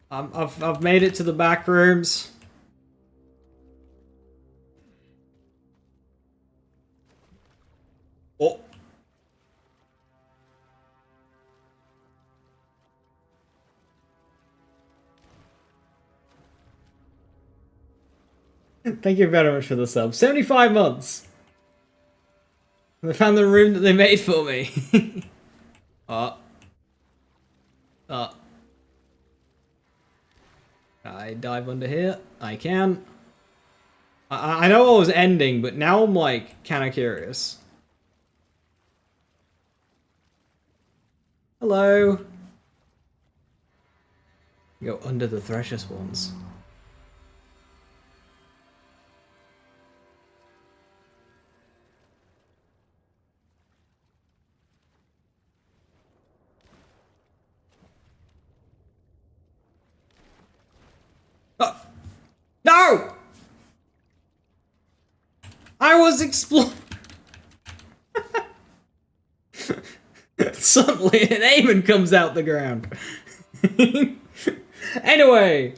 I've made it to the back rooms. Oh. Thank you very much for the sub. 75 months. I found the room that they made for me. I dive under here. I can. I know I was ending, but now I'm like kind of curious. Hello. Go under the thresher spawns. Oh. No! I was exploring. Suddenly an Amon comes out the ground. Anyway.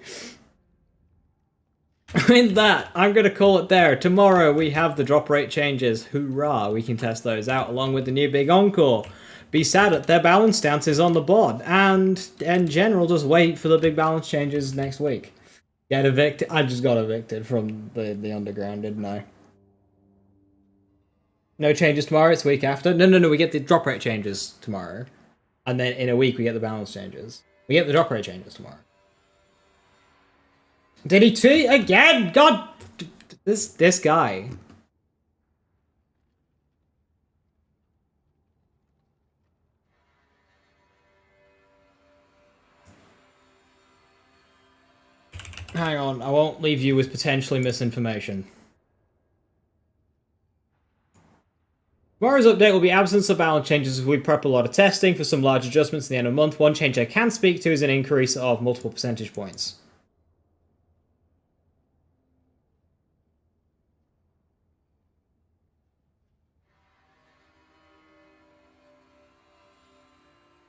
In that, I'm going to call it there. Tomorrow we have the drop rate changes. Hoorah! We can test those out along with the new big encore. be sad at their balance stances on the board, and in general, just wait for the big balance changes next week. Get evicted. I just got evicted from the underground, didn't I? No changes tomorrow, it's week after. No, we get the drop rate changes tomorrow. And then in a week we get the balance changes. We get the drop rate changes tomorrow. Did he cheat again? God! This guy. Hang on, I won't leave you with potentially misinformation. Tomorrow's update will be absence of balance changes as we prep a lot of testing for some large adjustments at the end of the month. One change I can speak to is an increase of multiple percentage points.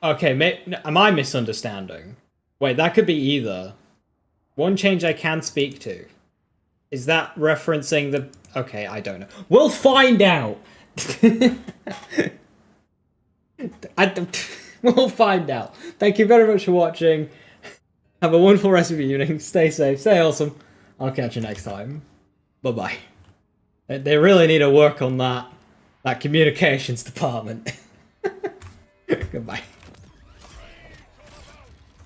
Okay, am I misunderstanding? Wait, that could be either. One change I can speak to. Is that referencing the... Okay, I don't know. We'll find out! We'll find out. Thank you very much for watching. Have a wonderful rest of your evening. Stay safe, stay awesome. I'll catch you next time. Bye-bye. They really need to work on that communications department. Goodbye.